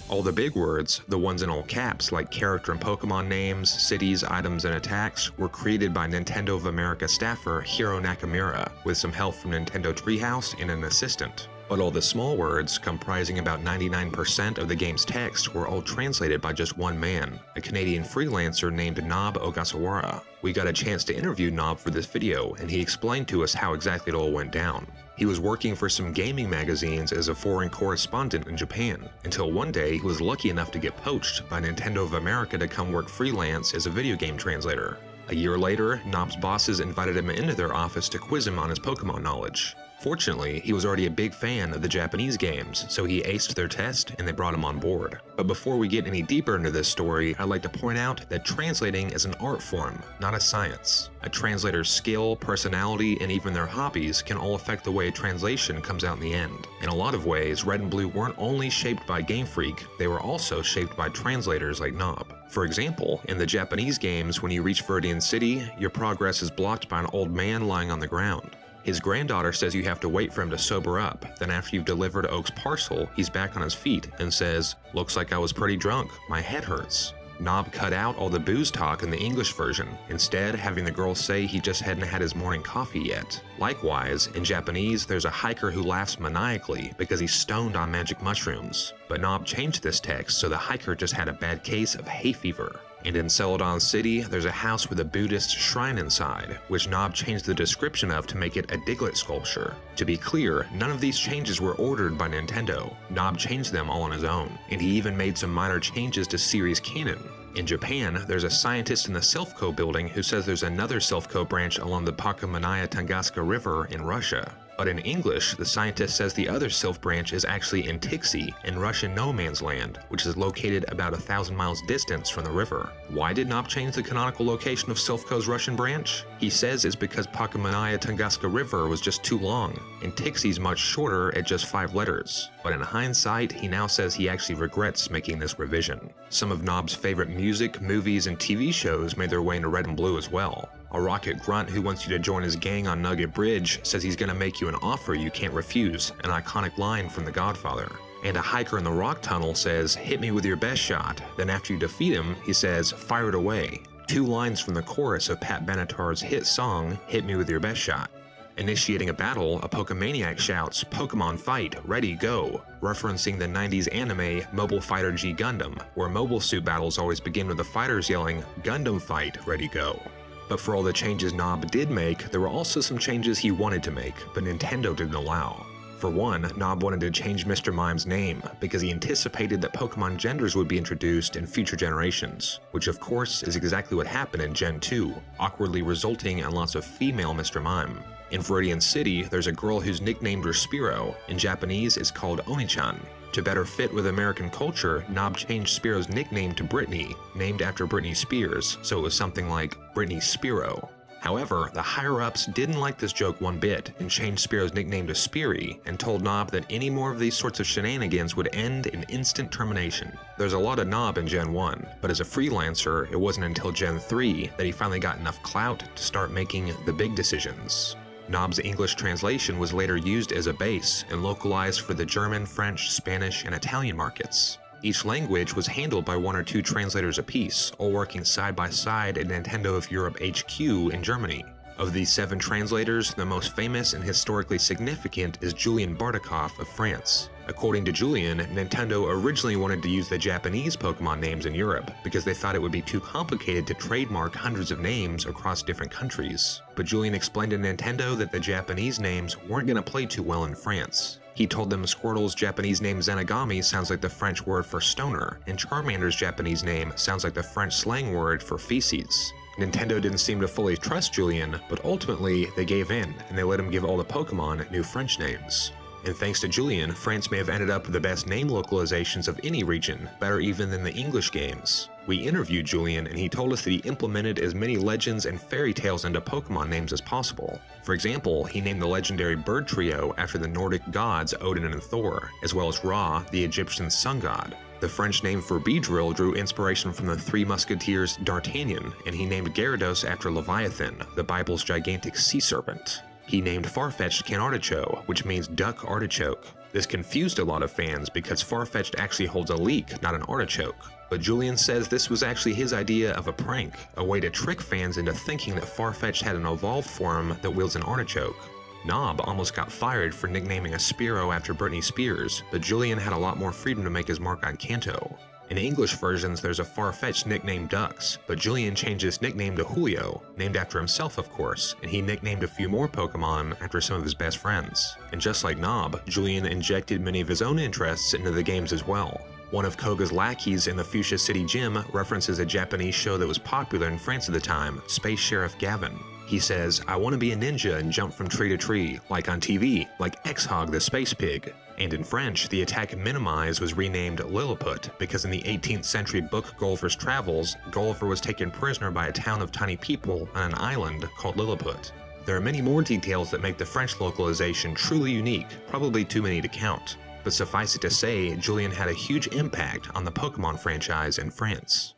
All the big words, the ones in all caps like character and Pokemon names, cities, items, and attacks, were created by Nintendo of America staffer Hiro Nakamura, with some help from Nintendo Treehouse and an assistant. But all the small words, comprising about 99% of the game's text, were all translated by just one man, a Canadian freelancer named Nob Ogasawara. We got a chance to interview Nob for this video, and he explained to us how exactly it all went down. He was working for some gaming magazines as a foreign correspondent in Japan, until one day he was lucky enough to get poached by Nintendo of America to come work freelance as a video game translator. A year later, Nob's bosses invited him into their office to quiz him on his Pokemon knowledge. Fortunately, he was already a big fan of the Japanese games, so he aced their test and they brought him on board. But before we get any deeper into this story, I'd like to point out that translating is an art form, not a science. A translator's skill, personality, and even their hobbies can all affect the way a translation comes out in the end. In a lot of ways, Red and Blue weren't only shaped by Game Freak, they were also shaped by translators like Nob. For example, in the Japanese games, when you reach Viridian City, your progress is blocked by an old man lying on the ground. His granddaughter says you have to wait for him to sober up. Then after you've delivered Oak's parcel, he's back on his feet and says, "Looks like I was pretty drunk. My head hurts." Nob cut out all the booze talk in the English version, instead having the girl say he just hadn't had his morning coffee yet. Likewise, in Japanese, there's a hiker who laughs maniacally because he's stoned on magic mushrooms. But Nob changed this text so the hiker just had a bad case of hay fever. And in Celadon City, there's a house with a Buddhist shrine inside, which Nob changed the description of to make it a Diglett sculpture. To be clear, none of these changes were ordered by Nintendo. Nob changed them all on his own, and he even made some minor changes to series canon. In Japan, there's a scientist in the Selfco building who says there's another Selfco branch along the Pakamanaya Tunguska River in Russia. But in English, the scientist says the other Sylph branch is actually in Tighe, in Russian no man's land, which is located about 1,000 miles distance from the river. Why did Knob change the canonical location of Sylphco's Russian branch? He says it's because Pokemonaya Tunguska River was just too long, and Tixi's much shorter at just 5 letters. But in hindsight, he now says he actually regrets making this revision. Some of Knob's favorite music, movies, and TV shows made their way into Red and Blue as well. A rocket grunt who wants you to join his gang on Nugget Bridge says he's gonna make you an offer you can't refuse, an iconic line from The Godfather. And a hiker in the rock tunnel says, "Hit me with your best shot." Then after you defeat him, he says, "Fire it away." 2 lines from the chorus of Pat Benatar's hit song, "Hit Me With Your Best Shot." Initiating a battle, a Pokemaniac shouts, "Pokemon fight, ready, go," referencing the 90s anime Mobile Fighter G Gundam, where mobile suit battles always begin with the fighters yelling, "Gundam fight, ready, go." But for all the changes Knob did make, there were also some changes he wanted to make, but Nintendo didn't allow. For one, Knob wanted to change Mr. Mime's name, because he anticipated that Pokemon genders would be introduced in future generations, which of course is exactly what happened in Gen 2, awkwardly resulting in lots of female Mr. Mime. In Viridian City, there's a girl who's nicknamed Spiro. In Japanese, it's called Oni-chan. To better fit with American culture, Knob changed Spiro's nickname to Britney, named after Britney Spears, so it was something like Britney Spiro. However, the higher-ups didn't like this joke one bit and changed Spiro's nickname to Speary and told Knob that any more of these sorts of shenanigans would end in instant termination. There's a lot of Knob in Gen 1, but as a freelancer, it wasn't until Gen 3 that he finally got enough clout to start making the big decisions. Knob's English translation was later used as a base and localized for the German, French, Spanish, and Italian markets. Each language was handled by 1 or 2 translators apiece, all working side by side at Nintendo of Europe HQ in Germany. Of these 7 translators, the most famous and historically significant is Julian Bartikov of France. According to Julian, Nintendo originally wanted to use the Japanese Pokemon names in Europe because they thought it would be too complicated to trademark hundreds of names across different countries. But Julian explained to Nintendo that the Japanese names weren't going to play too well in France. He told them Squirtle's Japanese name Zenigami sounds like the French word for stoner, and Charmander's Japanese name sounds like the French slang word for feces. Nintendo didn't seem to fully trust Julian, but ultimately they gave in, and they let him give all the Pokemon new French names. And thanks to Julian, France may have ended up with the best name localizations of any region, better even than the English games. We interviewed Julian and he told us that he implemented as many legends and fairy tales into Pokemon names as possible. For example, he named the legendary bird trio after the Nordic gods Odin and Thor, as well as Ra, the Egyptian sun god. The French name for Beedrill drew inspiration from the Three Musketeers' D'Artagnan, and he named Gyarados after Leviathan, the Bible's gigantic sea serpent. He named Farfetch'd Canartichoke, which means duck artichoke. This confused a lot of fans because Farfetch'd actually holds a leek, not an artichoke. But Julian says this was actually his idea of a prank, a way to trick fans into thinking that Farfetch'd had an evolved form that wields an artichoke. Knob almost got fired for nicknaming a Spearow after Britney Spears, but Julian had a lot more freedom to make his mark on Kanto. In English versions, there's a Farfetch'd nicknamed Dux, but Julian changed his nickname to Julio, named after himself of course, and he nicknamed a few more Pokemon after some of his best friends. And just like Knob, Julian injected many of his own interests into the games as well. One of Koga's lackeys in the Fuchsia City Gym references a Japanese show that was popular in France at the time, Space Sheriff Gavin. He says, "I want to be a ninja and jump from tree to tree, like on TV, like X-Hog the Space Pig." And in French, the attack Minimize was renamed Lilliput because in the 18th century book Gulliver's Travels, Gulliver was taken prisoner by a town of tiny people on an island called Lilliput. There are many more details that make the French localization truly unique, probably too many to count. But suffice it to say, Julian had a huge impact on the Pokemon franchise in France.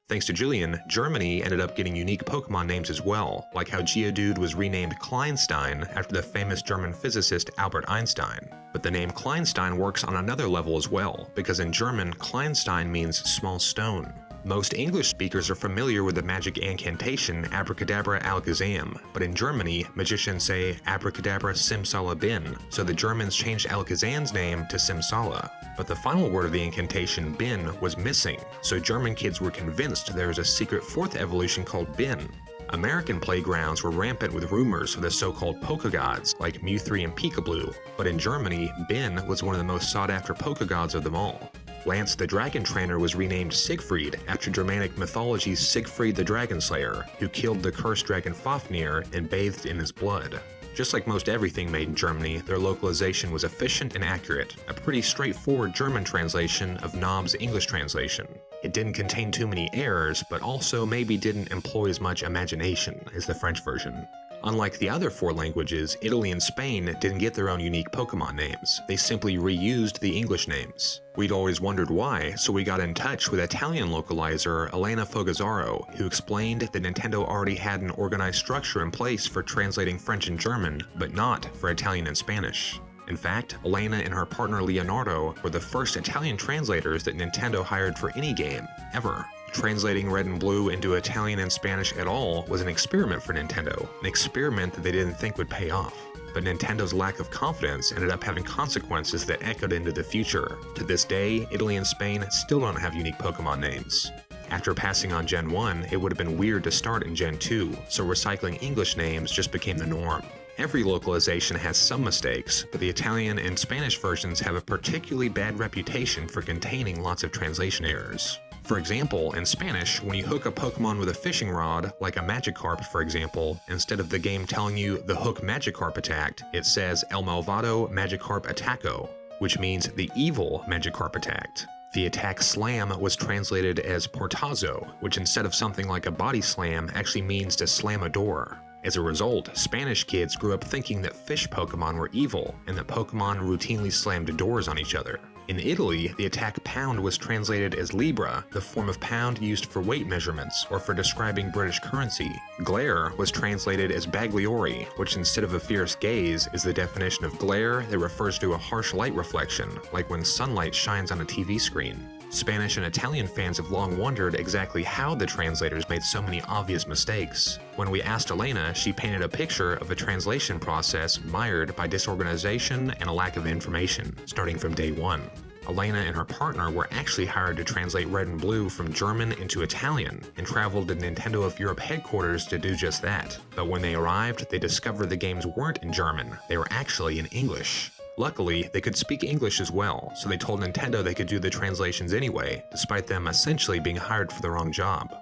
Thanks to Julian, Germany ended up getting unique Pokemon names as well, like how Geodude was renamed Kleinstein after the famous German physicist Albert Einstein. But the name Kleinstein works on another level as well, because in German, Kleinstein means small stone. Most English speakers are familiar with the magic incantation Abracadabra Alakazam, but in Germany, magicians say Abracadabra Simsalabim, so the Germans changed Alakazam's name to Simsala. But the final word of the incantation, Bin, was missing, so German kids were convinced there was a secret fourth evolution called Bin. American playgrounds were rampant with rumors of the so-called Pokegods like Mew3 and Peekaboo, but in Germany, Bin was one of the most sought-after Pokegods of them all. Lance the Dragon Trainer was renamed Siegfried after Germanic mythology's Siegfried the Dragon Slayer, who killed the cursed dragon Fafnir and bathed in his blood. Just like most everything made in Germany, their localization was efficient and accurate, a pretty straightforward German translation of Knob's English translation. It didn't contain too many errors, but also maybe didn't employ as much imagination as the French version. Unlike the other 4 languages, Italy and Spain didn't get their own unique Pokemon names. They simply reused the English names. We'd always wondered why, so we got in touch with Italian localizer Elena Fogazzaro, who explained that Nintendo already had an organized structure in place for translating French and German, but not for Italian and Spanish. In fact, Elena and her partner Leonardo were the first Italian translators that Nintendo hired for any game, ever. Translating Red and Blue into Italian and Spanish at all was an experiment for Nintendo, an experiment that they didn't think would pay off. But Nintendo's lack of confidence ended up having consequences that echoed into the future. To this day, Italy and Spain still don't have unique Pokemon names. After passing on Gen 1, it would have been weird to start in Gen 2, so recycling English names just became the norm. Every localization has some mistakes, but the Italian and Spanish versions have a particularly bad reputation for containing lots of translation errors. For example, in Spanish, when you hook a Pokemon with a fishing rod, like a Magikarp for example, instead of the game telling you the hook Magikarp attacked, it says El Malvado Magikarp Attacco, which means the evil Magikarp attacked. The attack slam was translated as portazo, which instead of something like a body slam actually means to slam a door. As a result, Spanish kids grew up thinking that fish Pokemon were evil and that Pokemon routinely slammed doors on each other. In Italy, the attack pound was translated as libra, the form of pound used for weight measurements or for describing British currency. Glare was translated as bagliori, which instead of a fierce gaze is the definition of glare that refers to a harsh light reflection, like when sunlight shines on a TV screen. Spanish and Italian fans have long wondered exactly how the translators made so many obvious mistakes. When we asked Elena, she painted a picture of a translation process mired by disorganization and a lack of information, starting from day one. Elena and her partner were actually hired to translate Red and Blue from German into Italian and traveled to Nintendo of Europe headquarters to do just that. But when they arrived, they discovered the games weren't in German, they were actually in English. Luckily, they could speak English as well, so they told Nintendo they could do the translations anyway, despite them essentially being hired for the wrong job.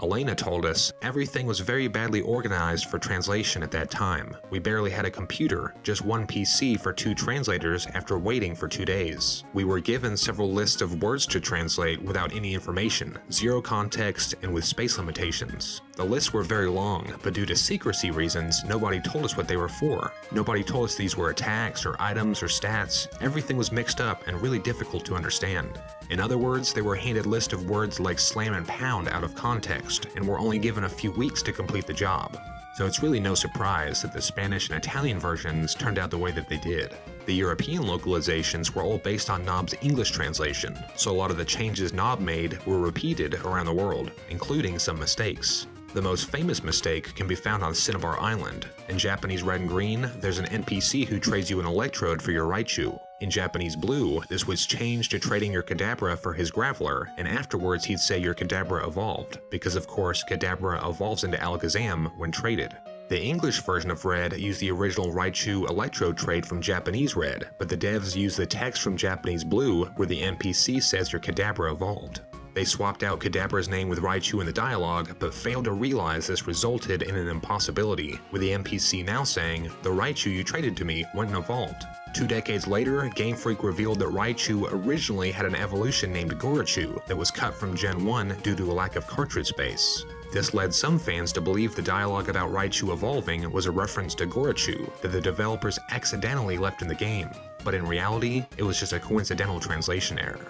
Elena told us, everything was very badly organized for translation at that time. We barely had a computer, just one PC for 2 translators after waiting for 2 days. We were given several lists of words to translate without any information, 0 context, and with space limitations. The lists were very long, but due to secrecy reasons, nobody told us what they were for. Nobody told us these were attacks or items or stats. Everything was mixed up and really difficult to understand. In other words, they were handed lists of words like slam and pound out of context, and were only given a few weeks to complete the job. So it's really no surprise that the Spanish and Italian versions turned out the way that they did. The European localizations were all based on Knob's English translation, so a lot of the changes Knob made were repeated around the world, including some mistakes. The most famous mistake can be found on Cinnabar Island. In Japanese Red and Green, there's an NPC who trades you an electrode for your Raichu. In Japanese Blue, this was changed to trading your Kadabra for his Graveler, and afterwards he'd say your Kadabra evolved, because of course Kadabra evolves into Alakazam when traded. The English version of Red used the original Raichu electrode trade from Japanese Red, but the devs used the text from Japanese Blue where the NPC says your Kadabra evolved. They swapped out Kadabra's name with Raichu in the dialogue, but failed to realize this resulted in an impossibility, with the NPC now saying, "The Raichu you traded to me wasn't evolved." 2 decades later, Game Freak revealed that Raichu originally had an evolution named Gorachu that was cut from Gen 1 due to a lack of cartridge space. This led some fans to believe the dialogue about Raichu evolving was a reference to Gorachu that the developers accidentally left in the game, but in reality, it was just a coincidental translation error.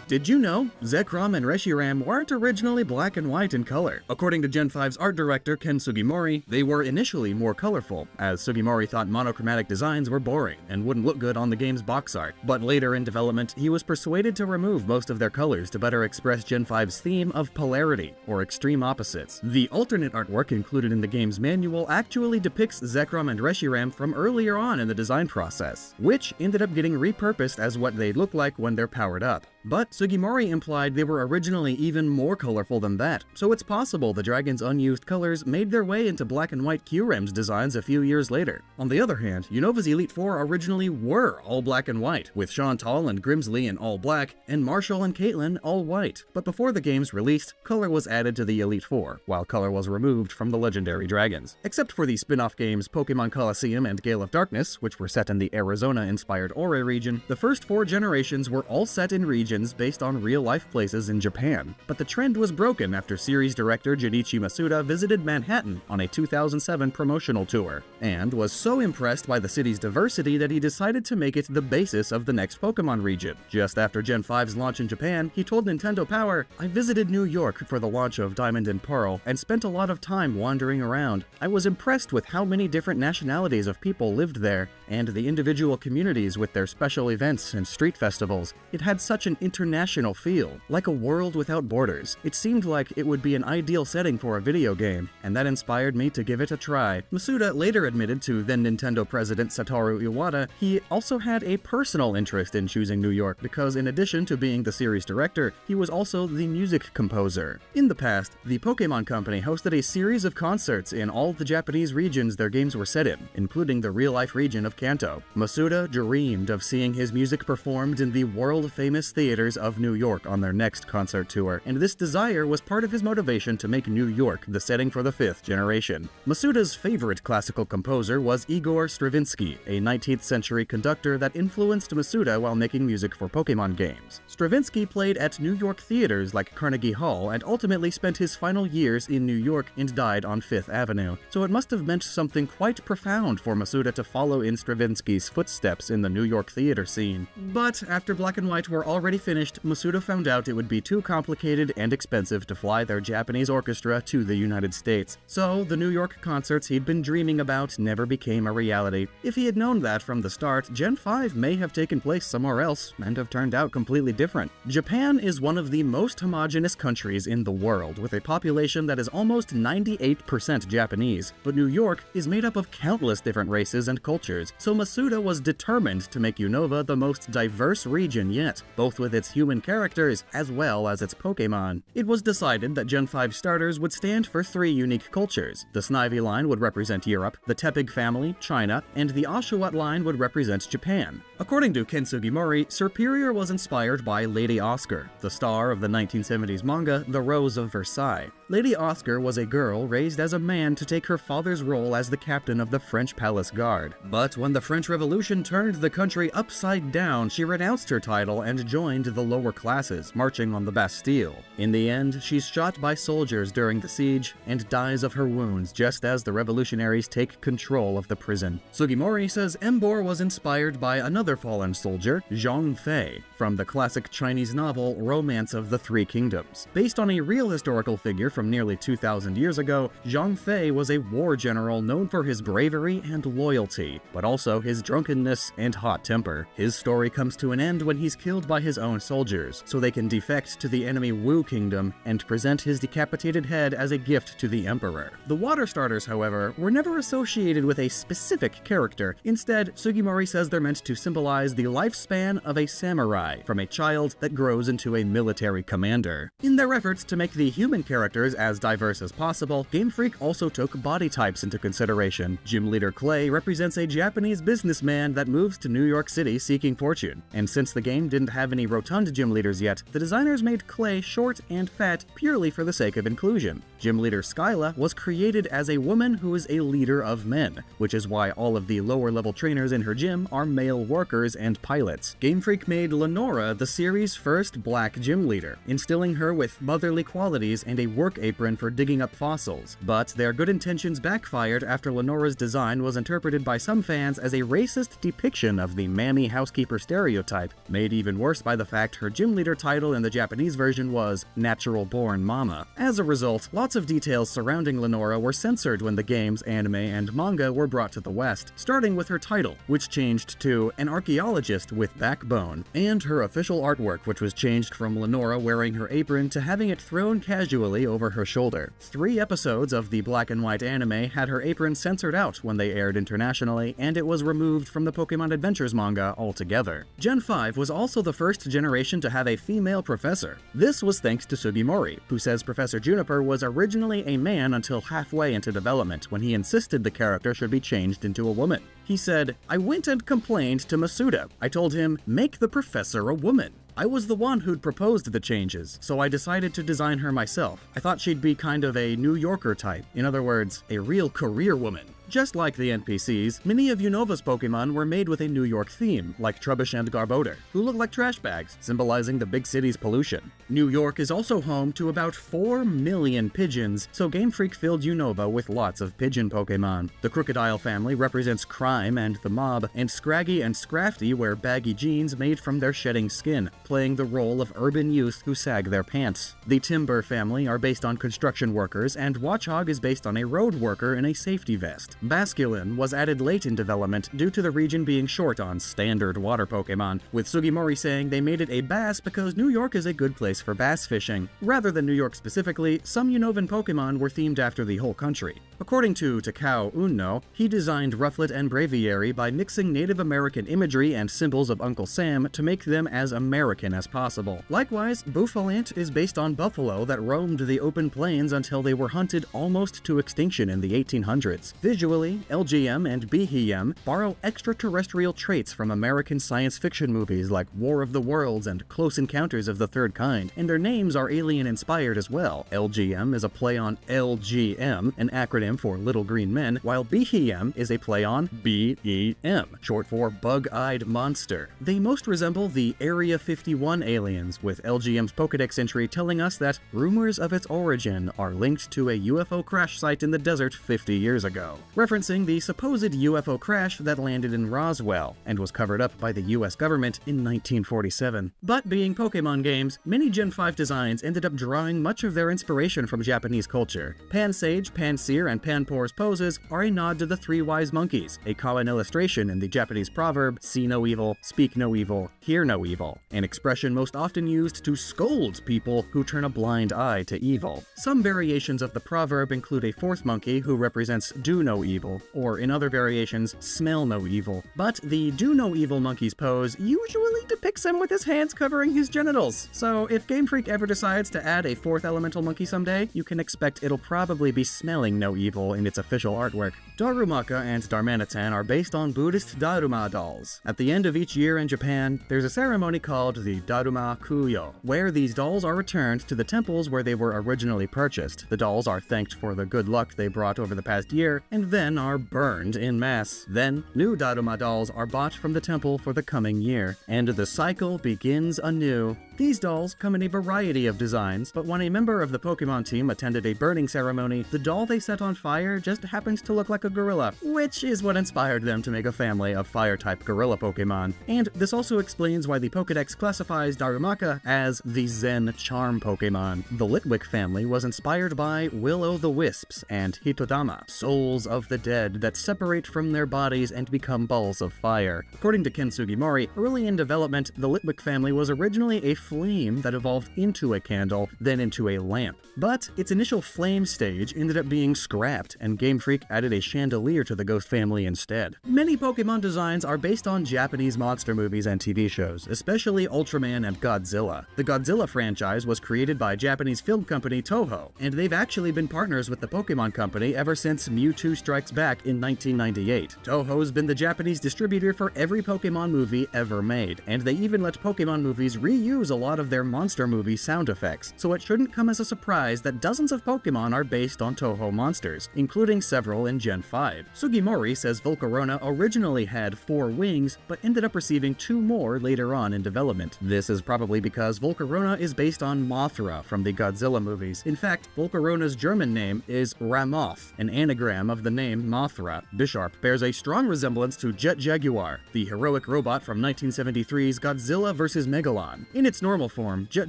Did you know Zekrom and Reshiram weren't originally black and white in color? According to Gen 5's art director Ken Sugimori, they were initially more colorful, as Sugimori thought monochromatic designs were boring and wouldn't look good on the game's box art. But later in development, he was persuaded to remove most of their colors to better express Gen 5's theme of polarity, or extreme opposites. The alternate artwork included in the game's manual actually depicts Zekrom and Reshiram from earlier on in the design process, which ended up getting repurposed as what they look like when they're powered up. But Sugimori implied they were originally even more colorful than that, so it's possible the dragon's unused colors made their way into black and white Kyurem's designs a few years later. On the other hand, Unova's Elite Four originally were all black and white, with Chantal and Grimsley in all black, and Marshall and Caitlin all white. But before the game's release, color was added to the Elite Four, while color was removed from the legendary dragons. Except for the spin-off games Pokemon Colosseum and Gale of Darkness, which were set in the Arizona-inspired Ore region, the first 4 generations were all set in regions based on real-life places in Japan. But the trend was broken after series director Junichi Masuda visited Manhattan on a 2007 promotional tour, and was so impressed by the city's diversity that he decided to make it the basis of the next Pokemon region. Just after Gen 5's launch in Japan, he told Nintendo Power, "I visited New York for the launch of Diamond and Pearl, and spent a lot of time wandering around. I was impressed with how many different nationalities of people lived there, and the individual communities with their special events and street festivals. It had such an international feel, like a world without borders. It seemed like it would be an ideal setting for a video game, and that inspired me to give it a try." Masuda later admitted to then Nintendo president Satoru Iwata he also had a personal interest in choosing New York because in addition to being the series director, he was also the music composer. In the past, the Pokemon Company hosted a series of concerts in all the Japanese regions their games were set in, including the real-life region of Kanto. Masuda dreamed of seeing his music performed in the world-famous theaters of New York on their next concert tour, and this desire was part of his motivation to make New York the setting for the 5th generation. Masuda's favorite classical composer was Igor Stravinsky, a 19th century conductor that influenced Masuda while making music for Pokemon games. Stravinsky played at New York theaters like Carnegie Hall and ultimately spent his final years in New York and died on 5th Avenue, so it must have meant something quite profound for Masuda to follow in Stravinsky's footsteps in the New York theater scene. But after Black and White were already finished, Masuda found out it would be too complicated and expensive to fly their Japanese orchestra to the United States, so the New York concerts he'd been dreaming about never became a reality. If he had known that from the start, Gen 5 may have taken place somewhere else and have turned out completely different. Japan is one of the most homogeneous countries in the world, with a population that is almost 98% Japanese, but New York is made up of countless different races and cultures, so Masuda was determined to make Unova the most diverse region yet, both with its human characters as well as its Pokemon. It was decided that Gen 5 starters would stand for 3 unique cultures. The Snivy line would represent Europe, the Tepig family, China, and the Oshawott line would represent Japan. According to Ken Sugimori, Serperior was inspired by Lady Oscar, the star of the 1970s manga The Rose of Versailles. Lady Oscar was a girl raised as a man to take her father's role as the captain of the French Palace Guard. But when the French Revolution turned the country upside down, she renounced her title and joined the lower classes, marching on the Bastille. In the end, she's shot by soldiers during the siege and dies of her wounds just as the revolutionaries take control of the prison. Sugimori says Embor was inspired by another fallen soldier, Zhang Fei, from the classic Chinese novel Romance of the Three Kingdoms. Based on a real historical figure from nearly 2,000 years ago, Zhang Fei was a war general known for his bravery and loyalty, but also his drunkenness and hot temper. His story comes to an end when he's killed by his own soldiers, so they can defect to the enemy Wu Kingdom and present his decapitated head as a gift to the Emperor. The water starters, however, were never associated with a specific character. Instead, Sugimori says they're meant to symbolize the lifespan of a samurai, from a child that grows into a military commander. In their efforts to make the human characters as diverse as possible, Game Freak also took body types into consideration. Gym Leader Clay represents a Japanese businessman that moves to New York City seeking fortune, and since the game didn't have any rotund gym leaders yet, the designers made Clay short and fat purely for the sake of inclusion. Gym Leader Skyla was created as a woman who is a leader of men, which is why all of the lower-level trainers in her gym are male workers and pilots. Game Freak made Lenora the series' first black gym leader, instilling her with motherly qualities and a work apron for digging up fossils. But their good intentions backfired after Lenora's design was interpreted by some fans as a racist depiction of the mammy housekeeper stereotype, made even worse by the fact her gym leader title in the Japanese version was Natural Born Mama. As a result, lots of details surrounding Lenora were censored when the games, anime, and manga were brought to the West, starting with her title, which changed to An Archaeologist with Backbone, and her official artwork, which was changed from Lenora wearing her apron to having it thrown casually over her shoulder. 3 episodes of the black and white anime had her apron censored out when they aired internationally, and it was removed from the Pokemon Adventures manga altogether. Gen 5 was also the first generation to have a female professor. This was thanks to Sugimori, who says Professor Juniper was originally a man until halfway into development when he insisted the character should be changed into a woman. He said, "I went and complained to Masuda. I told him, make the professor a woman. I was the one who'd proposed the changes, so I decided to design her myself. I thought she'd be kind of a New Yorker type. In other words, a real career woman." Just like the NPCs, many of Unova's Pokemon were made with a New York theme, like Trubbish and Garbodor, who look like trash bags, symbolizing the big city's pollution. New York is also home to about 4 million pigeons, so Game Freak filled Unova with lots of pigeon Pokemon. The Crocodile family represents crime and the mob, and Scraggy and Scrafty wear baggy jeans made from their shedding skin, playing the role of urban youth who sag their pants. The Timber family are based on construction workers, and Watchog is based on a road worker in a safety vest. Basculin was added late in development due to the region being short on standard water Pokemon, with Sugimori saying they made it a bass because New York is a good place for bass fishing. Rather than New York specifically, some Unovan Pokemon were themed after the whole country. According to Takao Unno, he designed Rufflet and Braviary by mixing Native American imagery and symbols of Uncle Sam to make them as American as possible. Likewise, Bouffalant is based on buffalo that roamed the open plains until they were hunted almost to extinction in the 1800s. Visually, LGM and Behem borrow extraterrestrial traits from American science fiction movies like War of the Worlds and Close Encounters of the Third Kind, and their names are alien-inspired as well. LGM is a play on LGM, an acronym for Little Green Men, while Behem is a play on BEM, short for Bug-Eyed Monster. They most resemble the Area 51 aliens, with LGM's Pokedex entry telling us that rumors of its origin are linked to a UFO crash site in the desert 50 years ago, referencing the supposed UFO crash that landed in Roswell and was covered up by the US government in 1947. But being Pokemon games, many Gen 5 designs ended up drawing much of their inspiration from Japanese culture. Pansage, Pansear, and Panpour's poses are a nod to the Three Wise Monkeys, a common illustration in the Japanese proverb, see no evil, speak no evil, hear no evil, an expression most often used to scold people who turn a blind eye to evil. Some variations of the proverb include a fourth monkey who represents do no evil, or in other variations, smell no evil. But the do no evil monkey's pose usually depicts him with his hands covering his genitals. So if Game Freak ever decides to add a fourth elemental monkey someday, you can expect it'll probably be smelling no evil in its official artwork. Darumaka and Darmanitan are based on Buddhist Daruma dolls. At the end of each year in Japan, there's a ceremony called the Daruma Kuyo, where these dolls are returned to the temples where they were originally purchased. The dolls are thanked for the good luck they brought over the past year, and then are burned in mass. Then, new Daruma dolls are bought from the temple for the coming year, and the cycle begins anew. These dolls come in a variety of designs, but when a member of the Pokemon team attended a burning ceremony, the doll they set on fire just happened to look like a gorilla, which is what inspired them to make a family of fire-type gorilla Pokemon. And this also explains why the Pokedex classifies Darumaka as the Zen Charm Pokemon. The Litwick family was inspired by Will-o'-the-Wisps and Hitodama, souls of the dead that separate from their bodies and become balls of fire. According to Ken Sugimori, early in development, the Litwick family was originally a flame that evolved into a candle, then into a lamp. But its initial flame stage ended up being scrapped, and Game Freak added a chandelier to the ghost family instead. Many Pokemon designs are based on Japanese monster movies and TV shows, especially Ultraman and Godzilla. The Godzilla franchise was created by Japanese film company Toho, and they've actually been partners with the Pokemon Company ever since Mewtwo Strikes Back in 1998. Toho's been the Japanese distributor for every Pokemon movie ever made, and they even let Pokemon movies reuse a lot of their monster movie sound effects, so it shouldn't come as a surprise that dozens of Pokemon are based on Toho monsters, including several in Gen 5. Sugimori says Volcarona originally had 4 wings, but ended up receiving 2 more later on in development. This is probably because Volcarona is based on Mothra from the Godzilla movies. In fact, Volcarona's German name is Ramoth, an anagram of the name Mothra. Bisharp bears a strong resemblance to Jet Jaguar, the heroic robot from 1973's Godzilla vs. Megalon. In its normal form, Jet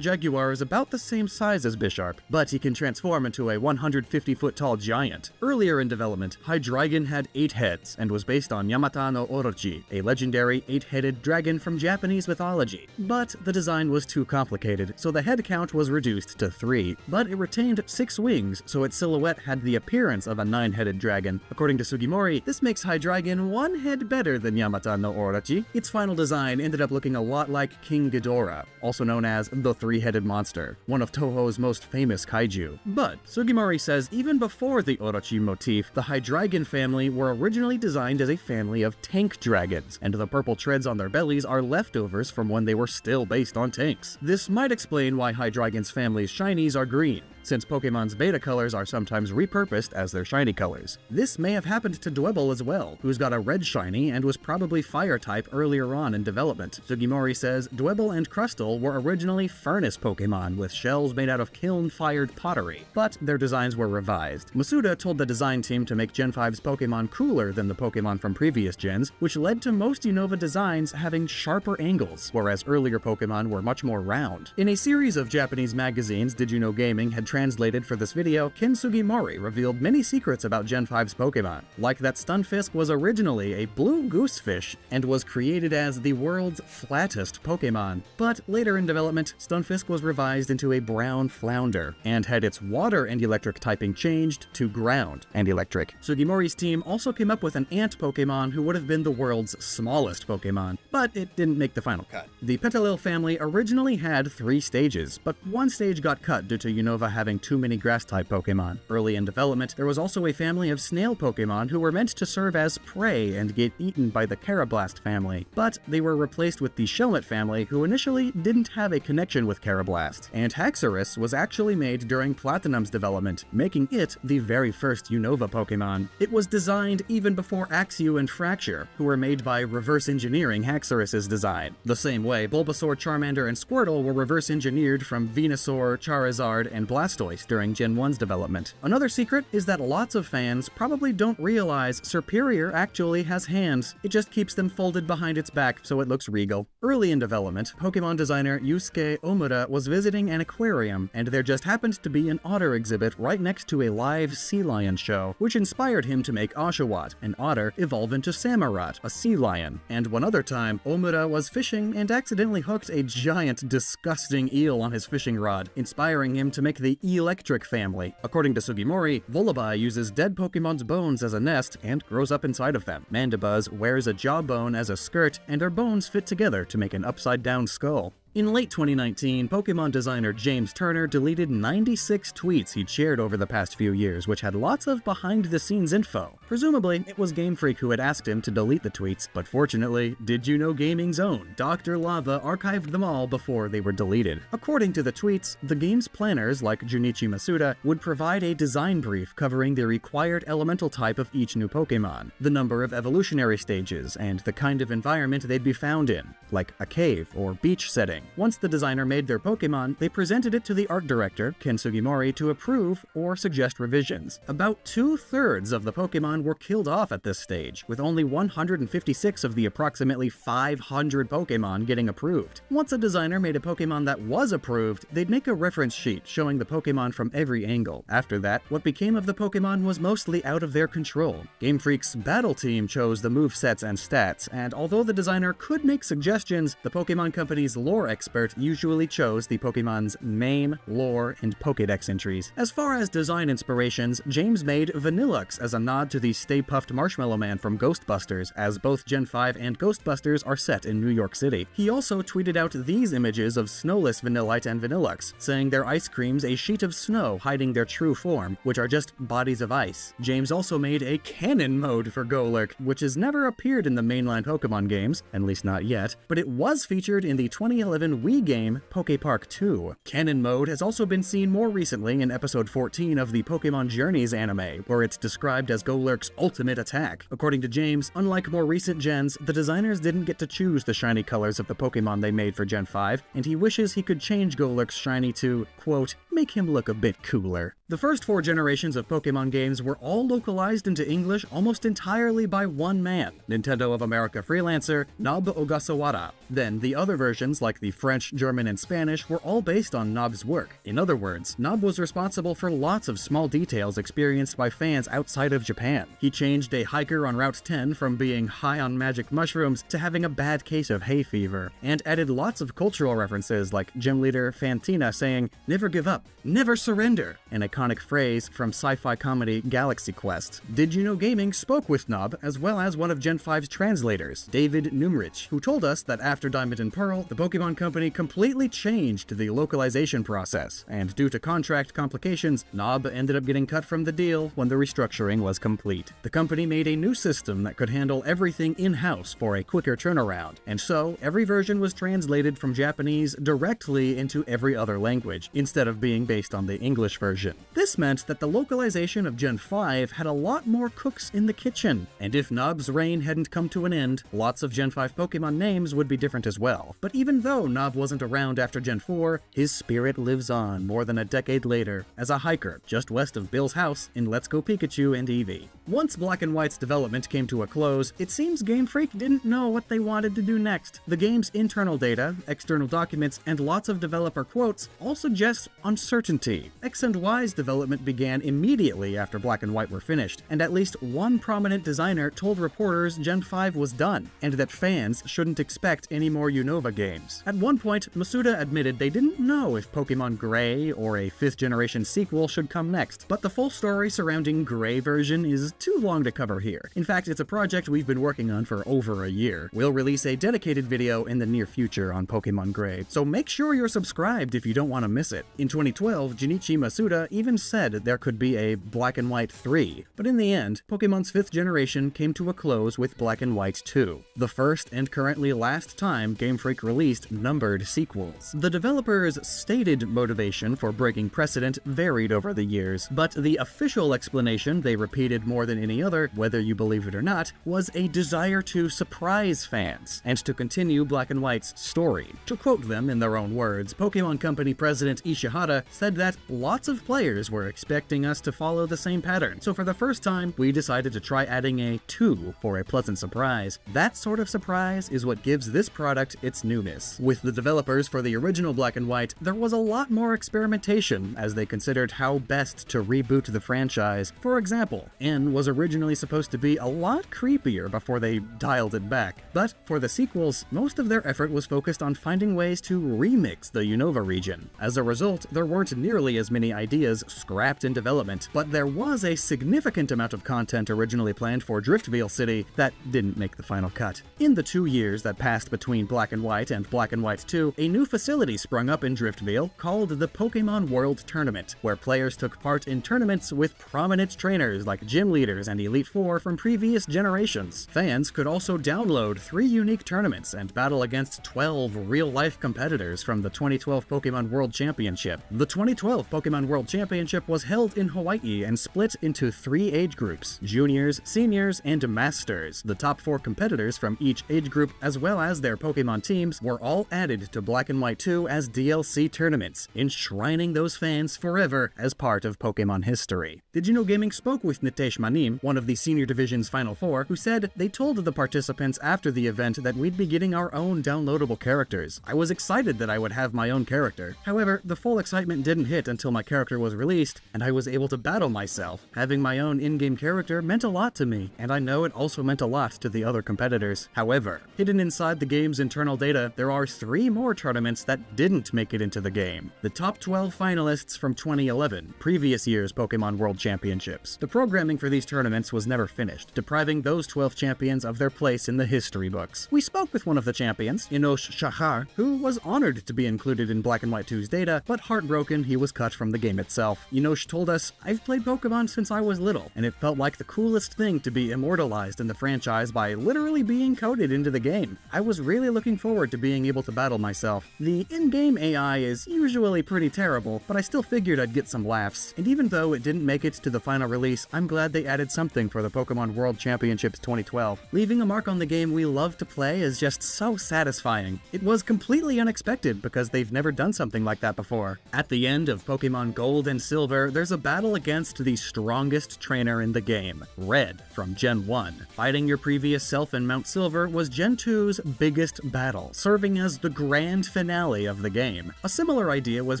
Jaguar is about the same size as Bisharp, but he can transform into a 150-foot-tall giant. giant. Earlier in development, Hydreigon had 8 heads and was based on Yamata no Orochi, a legendary 8-headed dragon from Japanese mythology. But the design was too complicated, so the head count was reduced to 3, but it retained 6 wings, so its silhouette had the appearance of a 9-headed dragon. According to Sugimori, this makes Hydreigon 1 head better than Yamata no Orochi. Its final design ended up looking a lot like King Ghidorah, also known as the 3-headed monster, one of Toho's most famous kaiju. But Sugimori says even before the Orochi motif, the Hydreigon family were originally designed as a family of tank dragons, and the purple treads on their bellies are leftovers from when they were still based on tanks. This might explain why Hydreigon's family's shinies are green, since Pokemon's beta colors are sometimes repurposed as their shiny colors. This may have happened to Dwebble as well, who's got a red shiny and was probably fire type earlier on in development. Sugimori says Dwebble and Crustle were originally furnace Pokemon with shells made out of kiln-fired pottery, but their designs were revised. Masuda told the design team to make Gen 5's Pokemon cooler than the Pokemon from previous gens, which led to most Unova designs having sharper angles, whereas earlier Pokemon were much more round. In a series of Japanese magazines Did You Know Gaming had translated for this video, Ken Sugimori revealed many secrets about Gen 5's Pokemon, like that Stunfisk was originally a blue goosefish and was created as the world's flattest Pokemon. But later in development, Stunfisk was revised into a brown flounder, and had its water and electric typing changed to ground and electric. Sugimori's team also came up with an ant Pokemon who would have been the world's smallest Pokemon, but it didn't make the final cut. The Petalil family originally had 3 stages, but one stage got cut due to Unova having too many grass-type Pokemon. Early in development, there was also a family of snail Pokemon who were meant to serve as prey and get eaten by the Carablast family, but they were replaced with the Shelmet family, who initially didn't have a connection with Carablast, and Haxorus was actually made during Platinum's development, making it the very first Unova Pokemon. It was designed even before Axew and Fracture, who were made by reverse engineering Haxorus's design. The same way, Bulbasaur, Charmander, and Squirtle were reverse engineered from Venusaur, Charizard, and Blastoise during Gen 1's development. Another secret is that lots of fans probably don't realize Serperior actually has hands. It just keeps them folded behind its back so it looks regal. Early in development, Pokemon designer Yusuke Omura was visiting an aquarium, and there just happened to be an otter exhibit right next to a live sea lion show, which inspired him to make Oshawott, an otter, evolve into Samurott, a sea lion. And one other time, Omura was fishing and accidentally hooked a giant, disgusting eel on his fishing rod, inspiring him to make the Electric family. According to Sugimori, Volibeye uses dead Pokemon's bones as a nest and grows up inside of them. Mandibuzz wears a jawbone as a skirt, and their bones fit together to make an upside-down skull. In late 2019, Pokemon designer James Turner deleted 96 tweets he'd shared over the past few years, which had lots of behind-the-scenes info. Presumably, it was Game Freak who had asked him to delete the tweets, but fortunately, Did You Know Gaming's own Dr. Lava archived them all before they were deleted. According to the tweets, the game's planners, like Junichi Masuda, would provide a design brief covering the required elemental type of each new Pokemon, the number of evolutionary stages, and the kind of environment they'd be found in, like a cave or beach setting. Once the designer made their Pokemon, they presented it to the art director, Ken Sugimori, to approve or suggest revisions. About 2/3 of the Pokemon were killed off at this stage, with only 156 of the approximately 500 Pokemon getting approved. Once a designer made a Pokemon that was approved, they'd make a reference sheet showing the Pokemon from every angle. After that, what became of the Pokemon was mostly out of their control. Game Freak's battle team chose the movesets and stats, and although the designer could make suggestions, the Pokemon Company's lore expert usually chose the Pokemon's name, lore, and Pokédex entries. As far as design inspirations, James made Vanillux as a nod to the Stay Puft Marshmallow Man from Ghostbusters, as both Gen 5 and Ghostbusters are set in New York City. He also tweeted out these images of Snowless Vanillite and Vanillux, saying their ice cream's a sheet of snow hiding their true form, which are just bodies of ice. James also made a canon mode for Golurk, which has never appeared in the mainline Pokemon games, at least not yet, but it was featured in the 2011 Wii game Poké Park 2. Canon mode has also been seen more recently in episode 14 of the Pokemon Journeys anime, where it's described as Golurk's ultimate attack. According to James, unlike more recent gens, the designers didn't get to choose the shiny colors of the Pokemon they made for Gen 5, and he wishes he could change Golurk's shiny to, quote, make him look a bit cooler. The first 4 generations of Pokemon games were all localized into English almost entirely by one man, Nintendo of America freelancer Nob Ogasawara. Then the other versions, like the French, German, and Spanish were all based on Nob's work. In other words, Nob was responsible for lots of small details experienced by fans outside of Japan. He changed a hiker on Route 10 from being high on magic mushrooms to having a bad case of hay fever, and added lots of cultural references like gym leader Fantina saying, "Never give up, never surrender," an iconic phrase from sci-fi comedy Galaxy Quest. Did You Know Gaming spoke with Nob, as well as one of Gen 5's translators, David Numrich, who told us that after Diamond and Pearl, the Pokemon Company completely changed the localization process, and due to contract complications, Nob ended up getting cut from the deal when the restructuring was complete. The company made a new system that could handle everything in-house for a quicker turnaround, and so every version was translated from Japanese directly into every other language, instead of being based on the English version. This meant that the localization of Gen 5 had a lot more cooks in the kitchen, and if Nob's reign hadn't come to an end, lots of Gen 5 Pokemon names would be different as well. But even though Nob wasn't around after Gen 4, his spirit lives on more than a decade later as a hiker just west of Bill's house in Let's Go Pikachu and Eevee. Once Black and White's development came to a close, it seems Game Freak didn't know what they wanted to do next. The game's internal data, external documents, and lots of developer quotes all suggest uncertainty. X and Y's development began immediately after Black and White were finished, and at least one prominent designer told reporters Gen 5 was done, and that fans shouldn't expect any more Unova games. At one point, Masuda admitted they didn't know if Pokemon Gray or a 5th generation sequel should come next, but the full story surrounding Gray version is too long to cover here. In fact, it's a project we've been working on for over a year. We'll release a dedicated video in the near future on Pokemon Gray, so make sure you're subscribed if you don't want to miss it. In 2012, Junichi Masuda even said there could be a Black and White 3, but in the end, Pokemon's 5th generation came to a close with Black and White 2, the first and currently last time Game Freak released numbered sequels. The developers' stated motivation for breaking precedent varied over the years, but the official explanation they repeated more than any other, whether you believe it or not, was a desire to surprise fans and to continue Black and White's story. To quote them in their own words, Pokemon Company President Ishihara said that lots of players were expecting us to follow the same pattern, so for the first time, we decided to try adding a 2 for a pleasant surprise. That sort of surprise is what gives this product its newness. With the developers for the original Black and White, there was a lot more experimentation as they considered how best to reboot the franchise. For example, N was originally supposed to be a lot creepier before they dialed it back, but for the sequels, most of their effort was focused on finding ways to remix the Unova region. As a result, there weren't nearly as many ideas scrapped in development, but there was a significant amount of content originally planned for Driftvale City that didn't make the final cut. In the 2 years that passed between Black and White and Black and White 2, a new facility sprung up in Driftvale called the Pokemon World Tournament, where players took part in tournaments with prominent trainers like gym leaders and Elite Four from previous generations. Fans could also download 3 unique tournaments and battle against 12 real-life competitors from the 2012 Pokemon World Championship. The 2012 Pokemon World Championship was held in Hawaii and split into 3 age groups: juniors, seniors, and masters. The top 4 competitors from each age group, as well as their Pokemon teams, were all added to Black and White 2 as DLC tournaments, enshrining those fans forever as part of Pokemon history. Did You Know Gaming spoke with Nitesh Manim, one of the Senior Division's Final Four, who said they told the participants after the event that we'd be getting our own downloadable characters. I was excited that I would have my own character. However, the full excitement didn't hit until my character was released, and I was able to battle myself. Having my own in-game character meant a lot to me, and I know it also meant a lot to the other competitors. However, hidden inside the game's internal data, there are 3 more tournaments that didn't make it into the game. The top 12 finalists from 2011, previous year's Pokemon World Championships. The programming for these tournaments was never finished, depriving those 12 champions of their place in the history books. We spoke with one of the champions, Inosh Shahar, who was honored to be included in Black and White 2's data, but heartbroken he was cut from the game itself. Inosh told us, "I've played Pokemon since I was little, and it felt like the coolest thing to be immortalized in the franchise by literally being coded into the game. I was really looking forward to being able to battle myself. The in-game AI is usually pretty terrible, but I still figured I'd get some laughs. And even though it didn't make it to the final release, I'm glad they added something for the Pokemon World Championships 2012. Leaving a mark on the game we love to play is just so satisfying. It was completely unexpected because they've never done something like that before." At the end of Pokemon Gold and Silver, there's a battle against the strongest trainer in the game, Red from Gen 1. Fighting your previous self in Mount Silver was Gen 2's biggest battle, serving as the grand finale of the game. A similar idea was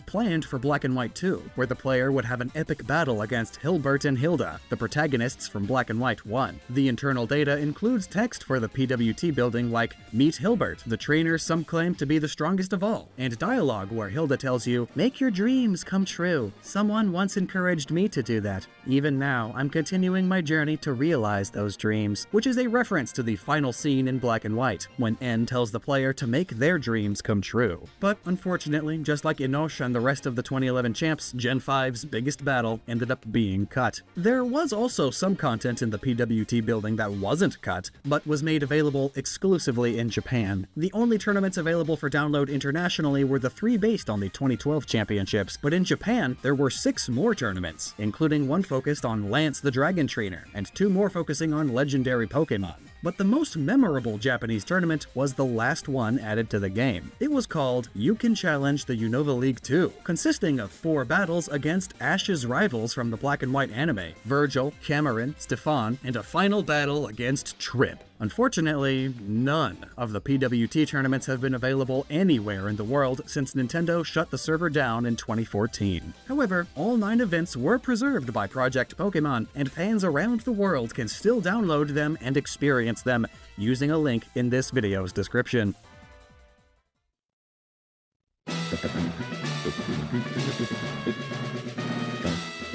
planned for Black and White 2, where the player would have an epic battle against Hilbert and Hilda, the protagonists from Black and White 1. The internal data includes text for the PWT building like, "Meet Hilbert, the trainer some claim to be the strongest of all," and dialogue where Hilda tells you, "Make your dreams come true. Someone once encouraged me to do that. Even now, I'm continuing my journey to realize those dreams," which is a reference to the final scene in Black and White, when N tells the player to make their dreams come true. But unfortunately, just like Inosh and the rest of the 2011 champs, Gen 5's biggest battle ended up being cut. There was also some content in the PWT building that wasn't cut, but was made available exclusively in Japan. The only tournaments available for download internationally were the 3 based on the 2012 championships, but in Japan, there were 6 more tournaments, including one focused on Lance the Dragon Trainer, and 2 more focusing on legendary Pokemon. But the most memorable Japanese tournament was the last one added to the game. It was called You Can Challenge the Unova League 2, consisting of 4 battles against Ash's rivals from the Black and White anime, Virgil, Cameron, Stefan, and a final battle against Trip. Unfortunately, none of the PWT tournaments have been available anywhere in the world since Nintendo shut the server down in 2014. However, all 9 events were preserved by Project Pokemon, and fans around the world can still download them and experience them using a link in this video's description.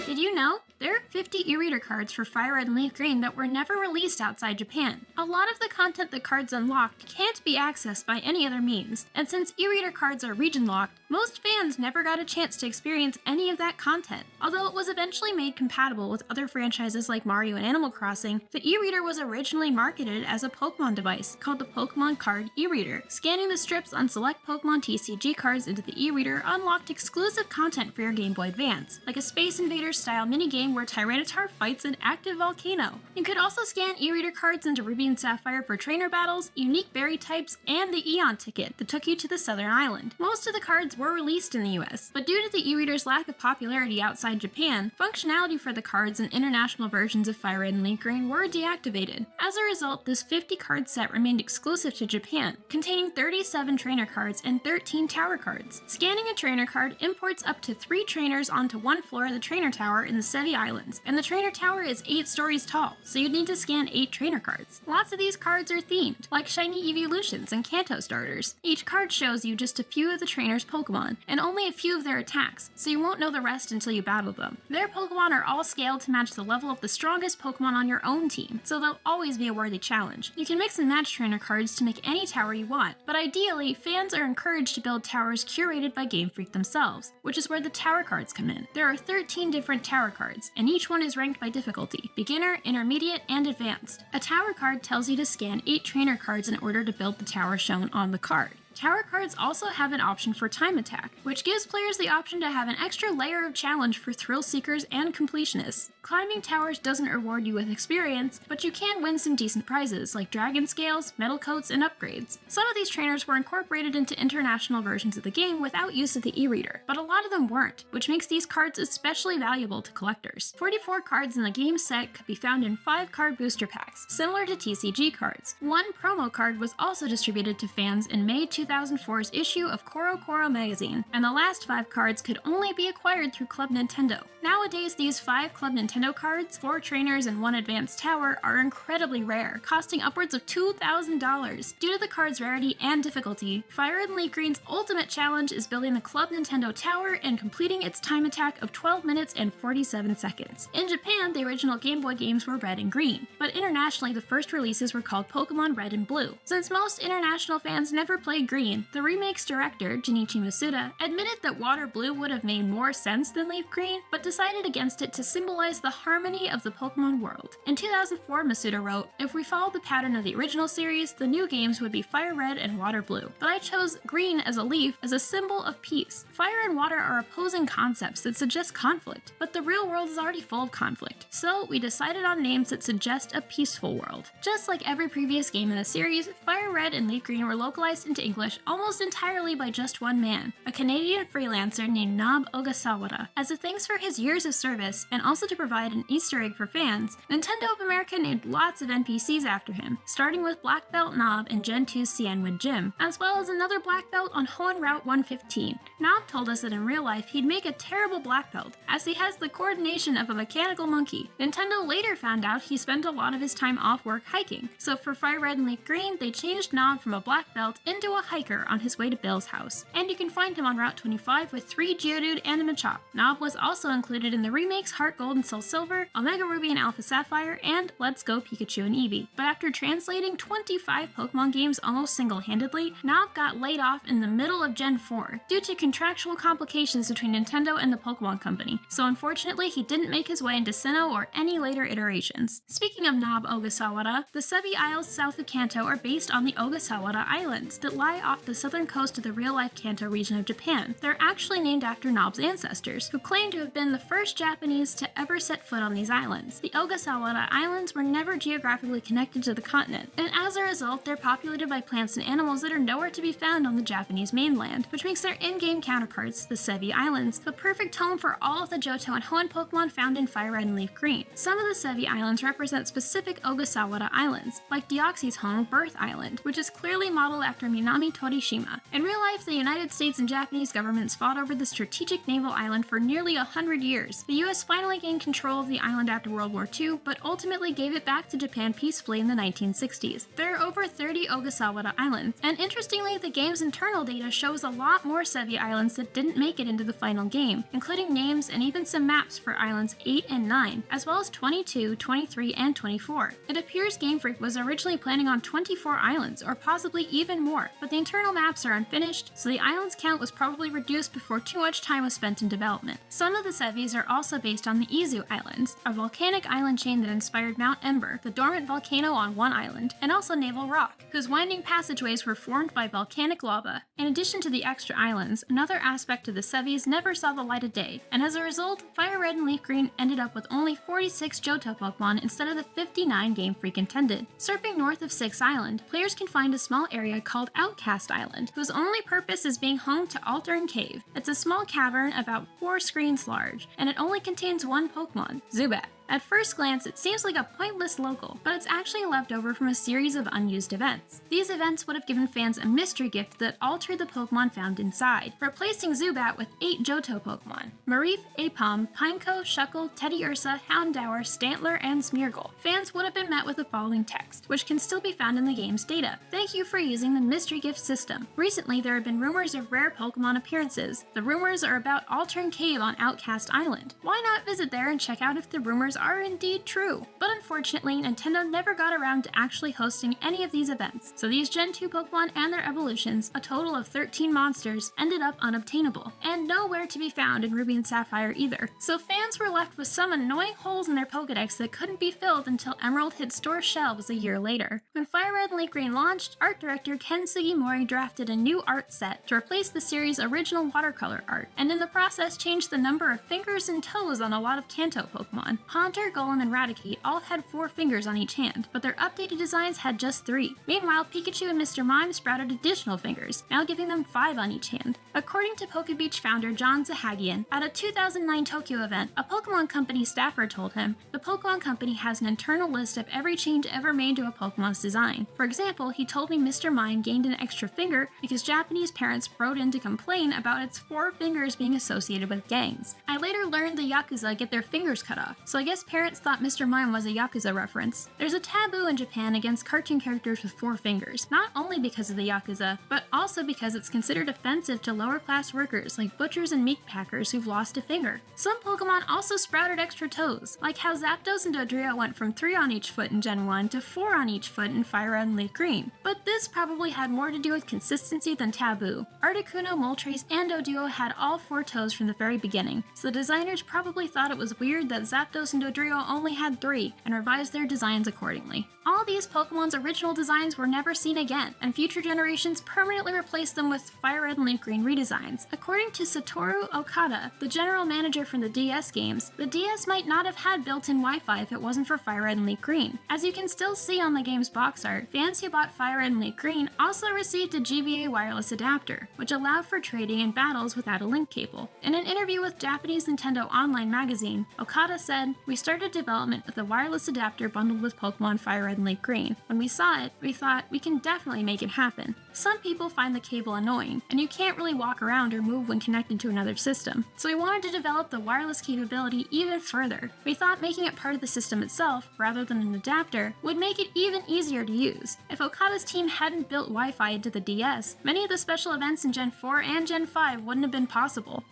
Did you know? There are 50 e-reader cards for Fire Red and Leaf Green that were never released outside Japan. A lot of the content the cards unlocked can't be accessed by any other means, and since e-reader cards are region-locked, most fans never got a chance to experience any of that content. Although it was eventually made compatible with other franchises like Mario and Animal Crossing, the e-reader was originally marketed as a Pokemon device called the Pokemon Card e-reader. Scanning the strips on select Pokemon TCG cards into the e-reader unlocked exclusive content for your Game Boy Advance, like a Space Invaders-style minigame where Tyranitar fights an active volcano. You could also scan e-reader cards into Ruby and Sapphire for trainer battles, unique berry types, and the Eon ticket that took you to the Southern Island. Most of the cards were released in the US, but due to the e-reader's lack of popularity outside Japan, functionality for the cards and international versions of Fire Red and Leaf Green were deactivated. As a result, this 50 card set remained exclusive to Japan, containing 37 trainer cards and 13 tower cards. Scanning a trainer card imports up to 3 trainers onto one floor of the trainer tower in the Sevi Islands, and the trainer tower is 8 stories tall, so you'd need to scan 8 trainer cards. Lots of these cards are themed, like shiny evolutions and Kanto starters. Each card shows you just a few of the trainer's Pokemon, and only a few of their attacks, so you won't know the rest until you battle them. Their Pokemon are all scaled to match the level of the strongest Pokemon on your own team, so they'll always be a worthy challenge. You can mix and match trainer cards to make any tower you want, but ideally, fans are encouraged to build towers curated by Game Freak themselves, which is where the tower cards come in. There are 13 different tower cards, and each one is ranked by difficulty: beginner, intermediate, and advanced. A tower card tells you to scan 8 trainer cards in order to build the tower shown on the card. Tower cards also have an option for time attack, which gives players the option to have an extra layer of challenge for thrill seekers and completionists. Climbing towers doesn't reward you with experience, but you can win some decent prizes like dragon scales, metal coats, and upgrades. Some of these trainers were incorporated into international versions of the game without use of the e-reader, but a lot of them weren't, which makes these cards especially valuable to collectors. 44 cards in the game set could be found in 5 card booster packs, similar to TCG cards. One promo card was also distributed to fans in May 2004's issue of Koro Koro magazine, and the last 5 cards could only be acquired through Club Nintendo. Nowadays, these 5 Club Nintendo cards, 4 trainers, and 1 advanced tower are incredibly rare, costing upwards of $2,000. Due to the card's rarity and difficulty, Fire Red and Leaf Green's ultimate challenge is building the Club Nintendo Tower and completing its time attack of 12 minutes and 47 seconds. In Japan, the original Game Boy games were Red and Green, but internationally the first releases were called Pokemon Red and Blue. Since most international fans never played Green, the remake's director, Junichi Masuda, admitted that Water Blue would have made more sense than Leaf Green, but decided against it to symbolize the harmony of the Pokemon world. In 2004, Masuda wrote, "If we followed the pattern of the original series, the new games would be Fire Red and Water Blue. But I chose Green as a leaf as a symbol of peace. Fire and water are opposing concepts that suggest conflict, but the real world is already full of conflict. So we decided on names that suggest a peaceful world." Just like every previous game in the series, Fire Red and Leaf Green were localized into English almost entirely by just one man, a Canadian freelancer named Nob Ogasawara. As a thanks for his years of service, and also to provide an Easter egg for fans, Nintendo of America named lots of NPCs after him, starting with Black Belt Knob in Gen 2's Cianwood Gym, as well as another Black Belt on Hoenn Route 115. Knob told us that in real life he'd make a terrible Black Belt, as he has the coordination of a mechanical monkey. Nintendo later found out he spent a lot of his time off work hiking, so for Fire Red and Leaf Green, they changed Knob from a Black Belt into a hiker on his way to Bill's house. And you can find him on Route 25 with 3 Geodude and a Machop. Knob was also included in the remakes Heart Gold and Soul Silver, Omega Ruby and Alpha Sapphire, and Let's Go Pikachu and Eevee. But after translating 25 Pokemon games almost single-handedly, Knob got laid off in the middle of Gen 4 due to contractual complications between Nintendo and the Pokemon Company, so unfortunately he didn't make his way into Sinnoh or any later iterations. Speaking of Knob Ogasawara, the Sebi Isles south of Kanto are based on the Ogasawara Islands that lie off the southern coast of the real-life Kanto region of Japan. They're actually named after Knob's ancestors, who claim to have been the first Japanese to ever set foot on these islands. The Ogasawara Islands were never geographically connected to the continent, and as a result, they're populated by plants and animals that are nowhere to be found on the Japanese mainland, which makes their in-game counterparts, the Sebi Islands, the perfect home for all of the Johto and Hoenn Pokemon found in Fire Red and Leaf Green. Some of the Sebi Islands represent specific Ogasawara Islands, like Deoxy's home, Birth Island, which is clearly modeled after Minami Torishima. In real life, the United States and Japanese governments fought over the strategic naval island for nearly 100 years. The US finally gained control of the island after World War II, but ultimately gave it back to Japan peacefully in the 1960s. There are over 30 Ogasawara Islands, and interestingly, the game's internal data shows a lot more Sebi Islands that didn't make it into the final game, including names and even some maps for Islands 8 and 9, as well as 22, 23, and 24. It appears Game Freak was originally planning on 24 islands, or possibly even more, but the internal maps are unfinished, so the islands count was probably reduced before too much time was spent in development. Some of the Sebis are also based on the Izu Islands, a volcanic island chain that inspired Mount Ember, the dormant volcano on one island, and also Naval Rock, whose winding passageways were formed by volcanic lava. In addition to the extra islands, another aspect of the Sebis never saw the light of day, and as a result, Fire Red and Leaf Green ended up with only 46 Johto Pokemon instead of the 59 Game Freak intended. Surfing north of 6 Island, players can find a small area called Outcast Island, whose only purpose is being home to Altern Cave. It's a small cavern about 4 screens large, and it only contains one Pokemon, Zubat. At first glance, it seems like a pointless local, but it's actually left over from a series of unused events. These events would have given fans a mystery gift that altered the Pokemon found inside, replacing Zubat with 8 Johto Pokemon: Mareep, Aipom, Pineco, Shuckle, Teddiursa, Houndour, Stantler, and Smeargle. Fans would have been met with the following text, which can still be found in the game's data. Thank you for using the mystery gift system. Recently, there have been rumors of rare Pokemon appearances. The rumors are about Altern Cave on Outcast Island. Why not visit there and check out if the rumors are indeed true? But unfortunately, Nintendo never got around to actually hosting any of these events, so these Gen 2 Pokemon and their evolutions, a total of 13 monsters, ended up unobtainable, and nowhere to be found in Ruby and Sapphire either. So fans were left with some annoying holes in their Pokedex that couldn't be filled until Emerald hit store shelves a year later. When Fire Red and Leaf Green launched, art director Ken Sugimori drafted a new art set to replace the series' original watercolor art, and in the process changed the number of fingers and toes on a lot of Kanto Pokemon. Haunter, Golem, and Raticate all had 4 fingers on each hand, but their updated designs had just 3. Meanwhile, Pikachu and Mr. Mime sprouted additional fingers, now giving them 5 on each hand. According to PokeBeach founder John Zahagian, at a 2009 Tokyo event, a Pokemon Company staffer told him, "The Pokemon Company has an internal list of every change ever made to a Pokemon's design. For example, he told me Mr. Mime gained an extra finger because Japanese parents wrote in to complain about its 4 fingers being associated with gangs. I later learned the Yakuza get their fingers cut off, so I guess parents thought Mr. Mime was a Yakuza reference." There's a taboo in Japan against cartoon characters with 4 fingers, not only because of the Yakuza, but also because it's considered offensive to lower-class workers like butchers and meat packers who've lost a finger. Some Pokemon also sprouted extra toes, like how Zapdos and Dodrio went from 3 on each foot in Gen 1 to 4 on each foot in Fire Red and Leaf Green. But this probably had more to do with consistency than taboo. Articuno, Moltres, and Doduo had all 4 toes from the very beginning, so the designers probably thought it was weird that Zapdos and Dodrio only had 3, and revised their designs accordingly. All these Pokemon's original designs were never seen again, and future generations permanently replaced them with Fire Red and Leaf Green redesigns. According to Satoru Okada, the general manager for the DS games, the DS might not have had built-in Wi-Fi if it wasn't for Fire Red and Leaf Green. As you can still see on the game's box art, fans who bought Fire Red and Leaf Green also received a GBA wireless adapter, which allowed for trading in battles without a link cable. In an interview with Japanese Nintendo Online magazine, Okada said, "We started development with a wireless adapter bundled with Pokemon Fire Red and Leaf Green. When we saw it, we thought we can definitely make it happen. Some people find the cable annoying, and you can't really walk around or move when connected to another system, so we wanted to develop the wireless capability even further. We thought making it part of the system itself, rather than an adapter, would make it even easier to use. If Okada's team hadn't built Wi-Fi into the DS, many of the special events in Gen 4 and Gen 5 wouldn't have been possible.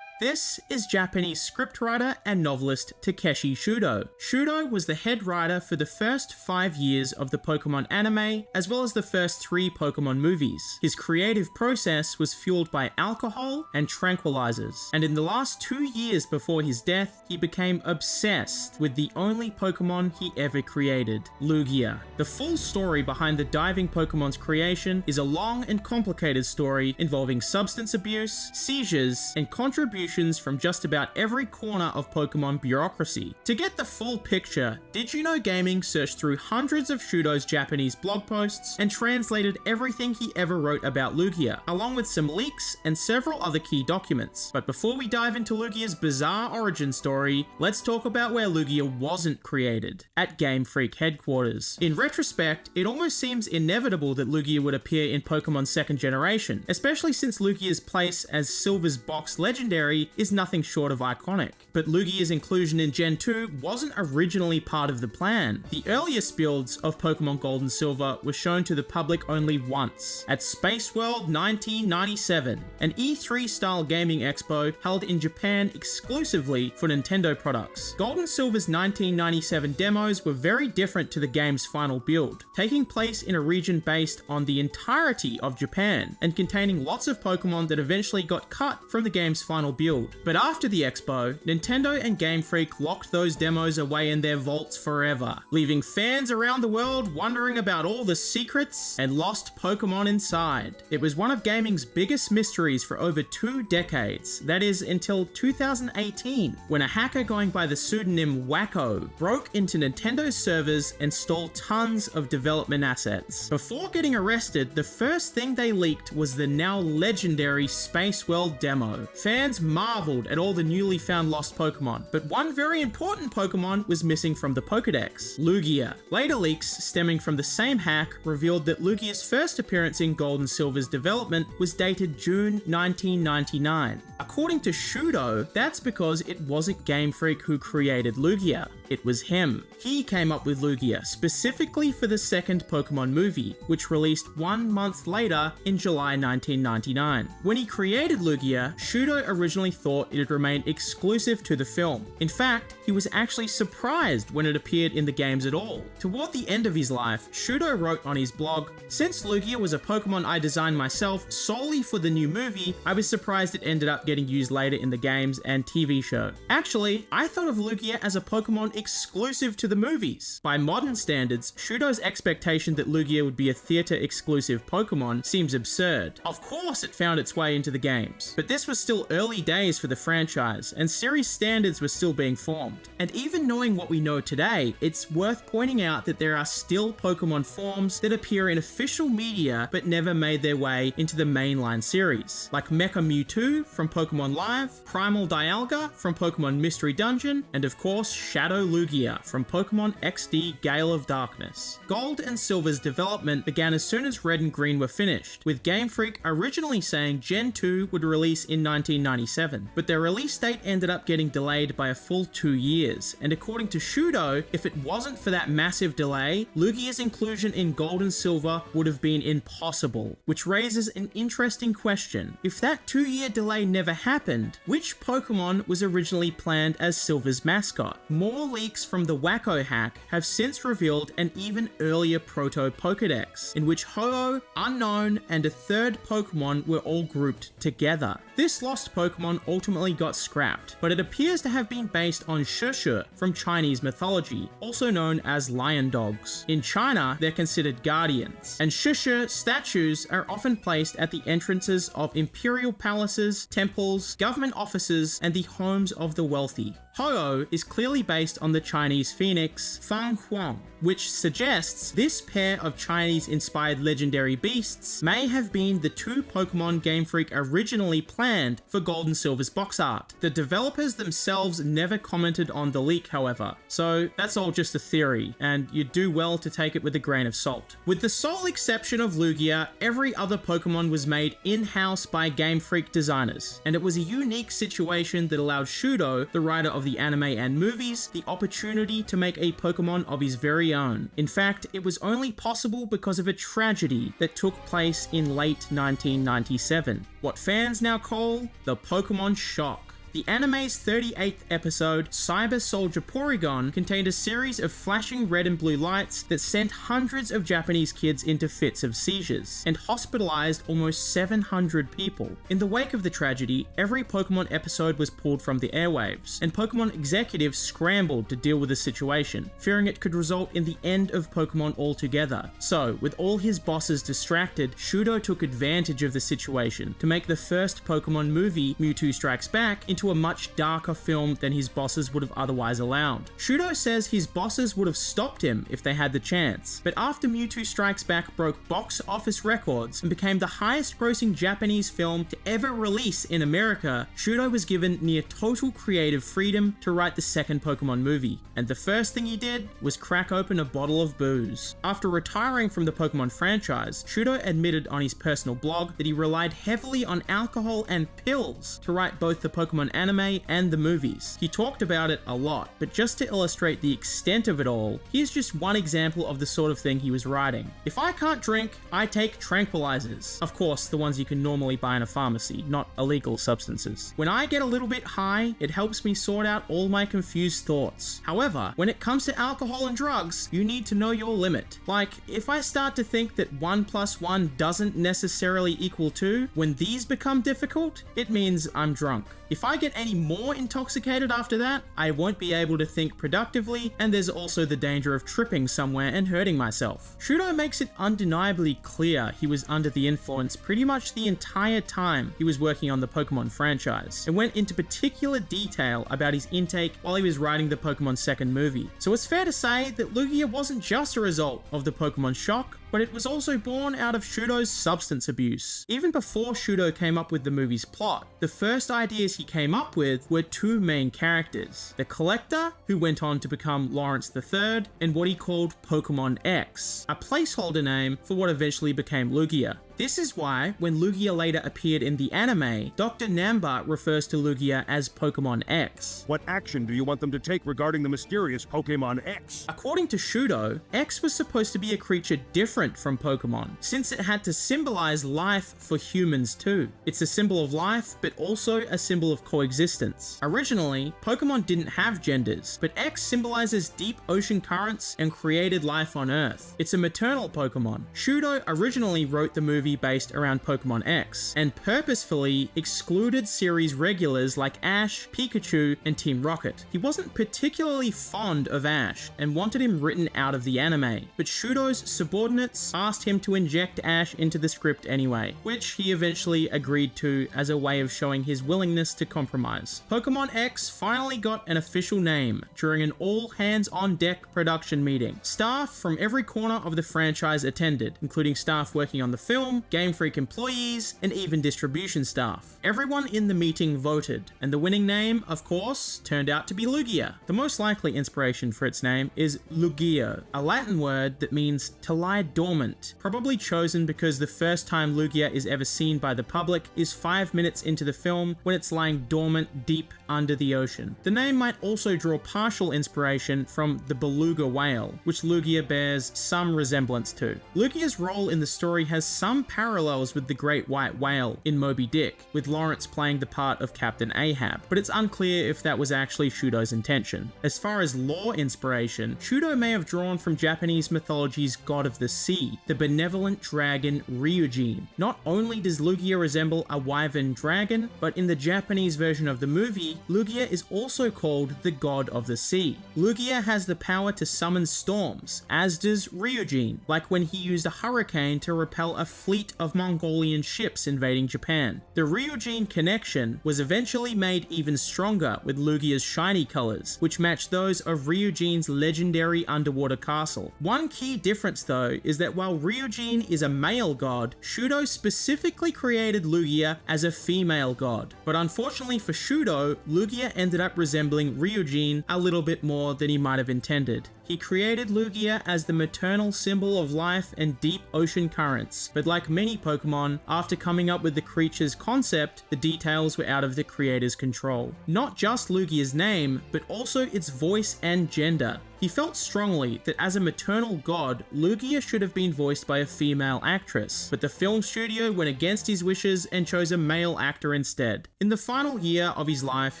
This is Japanese scriptwriter and novelist Takeshi Shudo. Shudo was the head writer for the first 5 years of the Pokemon anime, as well as the first 3 Pokemon movies. His creative process was fueled by alcohol and tranquilizers, and in the last 2 years before his death, he became obsessed with the only Pokemon he ever created, Lugia. The full story behind the diving Pokemon's creation is a long and complicated story involving substance abuse, seizures, and contributions from just about every corner of Pokemon bureaucracy. To get the full picture, Did You Know Gaming searched through hundreds of Shudo's Japanese blog posts and translated everything he ever wrote about Lugia, along with some leaks and several other key documents. But before we dive into Lugia's bizarre origin story, let's talk about where Lugia wasn't created, at Game Freak headquarters. In retrospect, it almost seems inevitable that Lugia would appear in Pokemon's second generation, especially since Lugia's place as Silver's box legendary is nothing short of iconic. But Lugia's inclusion in Gen 2 wasn't originally part of the plan. The earliest builds of Pokemon Gold and Silver were shown to the public only once, at Space World 1997, an E3-style gaming expo held in Japan exclusively for Nintendo products. Gold and Silver's 1997 demos were very different to the game's final build, taking place in a region based on the entirety of Japan, and containing lots of Pokemon that eventually got cut from the game's final build. But after the expo, Nintendo and Game Freak locked those demos away in their vaults forever, leaving fans around the world wondering about all the secrets and lost Pokemon inside. It was one of gaming's biggest mysteries for over 2 decades, that is until 2018, when a hacker going by the pseudonym Wacko broke into Nintendo's servers and stole tons of development assets. Before getting arrested, the first thing they leaked was the now legendary Space World demo. Fans marveled at all the newly found lost Pokemon, but one very important Pokemon was missing from the Pokedex, Lugia. Later leaks stemming from the same hack revealed that Lugia's first appearance in Gold and Silver's development was dated June 1999. According to Shudo, that's because it wasn't Game Freak who created Lugia, it was him. He came up with Lugia specifically for the second Pokemon movie, which released 1 month later in July 1999. When he created Lugia, Shudo originally thought it'd remain exclusive to the film. In fact, he was actually surprised when it appeared in the games at all. Toward the end of his life, Shudo wrote on his blog, "Since Lugia was a Pokemon I designed myself solely for the new movie, I was surprised it ended up getting used later in the games and TV show. Actually, I thought of Lugia as a Pokemon exclusive to the movies." By modern standards, Shudo's expectation that Lugia would be a theater-exclusive Pokemon seems absurd. Of course it found its way into the games, but this was still early days for the franchise, and series standards were still being formed. And even knowing what we know today, it's worth pointing out that there are still Pokemon forms that appear in official media but never made their way into the mainline series, like Mecha Mewtwo from Pokemon Live, Primal Dialga from Pokemon Mystery Dungeon, and of course Shadow Lugia from Pokemon XD Gale of Darkness. Gold and Silver's development began as soon as Red and Green were finished, with Game Freak originally saying Gen 2 would release in 1997, but their release date ended up getting delayed by a full 2 years, and according to Shudo, if it wasn't for that massive delay, Lugia's inclusion in Gold and Silver would have been impossible, which raises an interesting question. If that 2-year delay never happened, which Pokemon was originally planned as Silver's mascot? More leaks from the Wacko hack have since revealed an even earlier proto-Pokedex, in which Ho-Oh, Unknown, and a third Pokemon were all grouped together. This lost Pokemon ultimately got scrapped, but it appears to have been based on Shushu from Chinese mythology, also known as lion dogs. In China, they're considered guardians, and Shushu statues are often placed at the entrances of imperial palaces, temples, government offices, and the homes of the wealthy. Ho-Oh is clearly based on the Chinese phoenix Fang Huang, which suggests this pair of Chinese-inspired legendary beasts may have been the two Pokemon Game Freak originally planned for Gold and Silver's box art. The developers themselves never commented on the leak, however, so that's all just a theory, and you'd do well to take it with a grain of salt. With the sole exception of Lugia, every other Pokemon was made in-house by Game Freak designers, and it was a unique situation that allowed Shudo, the writer of the anime and movies, the opportunity to make a Pokemon of his very own. In fact, it was only possible because of a tragedy that took place in late 1997, what fans now call the Pokemon Shock. The anime's 38th episode, Cyber Soldier Porygon, contained a series of flashing red and blue lights that sent hundreds of Japanese kids into fits of seizures, and hospitalized almost 700 people. In the wake of the tragedy, every Pokemon episode was pulled from the airwaves, and Pokemon executives scrambled to deal with the situation, fearing it could result in the end of Pokemon altogether. So, with all his bosses distracted, Shudo took advantage of the situation to make the first Pokemon movie, Mewtwo Strikes Back, into a much darker film than his bosses would have otherwise allowed. Shudo says his bosses would have stopped him if they had the chance, but after Mewtwo Strikes Back broke box office records and became the highest grossing Japanese film to ever release in America, Shudo was given near total creative freedom to write the second Pokemon movie, and the first thing he did was crack open a bottle of booze. After retiring from the Pokemon franchise, Shudo admitted on his personal blog that he relied heavily on alcohol and pills to write both the Pokemon anime and the movies. He talked about it a lot, but just to illustrate the extent of it all, here's just one example of the sort of thing he was writing. If I can't drink, I take tranquilizers. Of course, the ones you can normally buy in a pharmacy, not illegal substances. When I get a little bit high, it helps me sort out all my confused thoughts. However, when it comes to alcohol and drugs, you need to know your limit. Like, if I start to think that 1 + 1 doesn't necessarily equal 2, when these become difficult, it means I'm drunk. If I get any more intoxicated after that, I won't be able to think productively, and there's also the danger of tripping somewhere and hurting myself. Shudo makes it undeniably clear he was under the influence pretty much the entire time he was working on the Pokemon franchise, and went into particular detail about his intake while he was writing the Pokemon second movie. So it's fair to say that Lugia wasn't just a result of the Pokemon Shock, but it was also born out of Shudo's substance abuse. Even before Shudo came up with the movie's plot, the first ideas he came up with were two main characters: the Collector, who went on to become Lawrence III, and what he called Pokemon X, a placeholder name for what eventually became Lugia. This is why, when Lugia later appeared in the anime, Dr. Namba refers to Lugia as Pokemon X. What action do you want them to take regarding the mysterious Pokemon X? According to Shudo, X was supposed to be a creature different from Pokemon, since it had to symbolize life for humans too. It's a symbol of life, but also a symbol of coexistence. Originally, Pokemon didn't have genders, but X symbolizes deep ocean currents and created life on Earth. It's a maternal Pokemon. Shudo originally wrote the movie based around Pokemon X, and purposefully excluded series regulars like Ash, Pikachu, and Team Rocket. He wasn't particularly fond of Ash, and wanted him written out of the anime, but Shudo's subordinates asked him to inject Ash into the script anyway, which he eventually agreed to as a way of showing his willingness to compromise. Pokemon X finally got an official name during an all-hands-on-deck production meeting. Staff from every corner of the franchise attended, including staff working on the film, Game Freak employees, and even distribution staff. Everyone in the meeting voted, and the winning name, of course, turned out to be Lugia. The most likely inspiration for its name is Lugio, a Latin word that means to lie dormant, probably chosen because the first time Lugia is ever seen by the public is 5 minutes into the film when it's lying dormant deep under the ocean. The name might also draw partial inspiration from the beluga whale, which Lugia bears some resemblance to. Lugia's role in the story has some parallels with the Great White Whale in Moby Dick, with Lawrence playing the part of Captain Ahab, but it's unclear if that was actually Shudo's intention. As far as lore inspiration, Shudo may have drawn from Japanese mythology's god of the sea, the benevolent dragon Ryujin. Not only does Lugia resemble a wyvern dragon, but in the Japanese version of the movie, Lugia is also called the god of the sea. Lugia has the power to summon storms, as does Ryujin, like when he used a hurricane to repel a fleet fleet of Mongolian ships invading Japan. The Ryujin connection was eventually made even stronger with Lugia's shiny colors, which match those of Ryujin's legendary underwater castle. One key difference though is that while Ryujin is a male god, Shudo specifically created Lugia as a female god. But unfortunately for Shudo, Lugia ended up resembling Ryujin a little bit more than he might have intended. He created Lugia as the maternal symbol of life and deep ocean currents, but like many Pokemon, after coming up with the creature's concept, the details were out of the creator's control. Not just Lugia's name, but also its voice and gender. He felt strongly that as a maternal god, Lugia should have been voiced by a female actress, but the film studio went against his wishes and chose a male actor instead. In the final year of his life,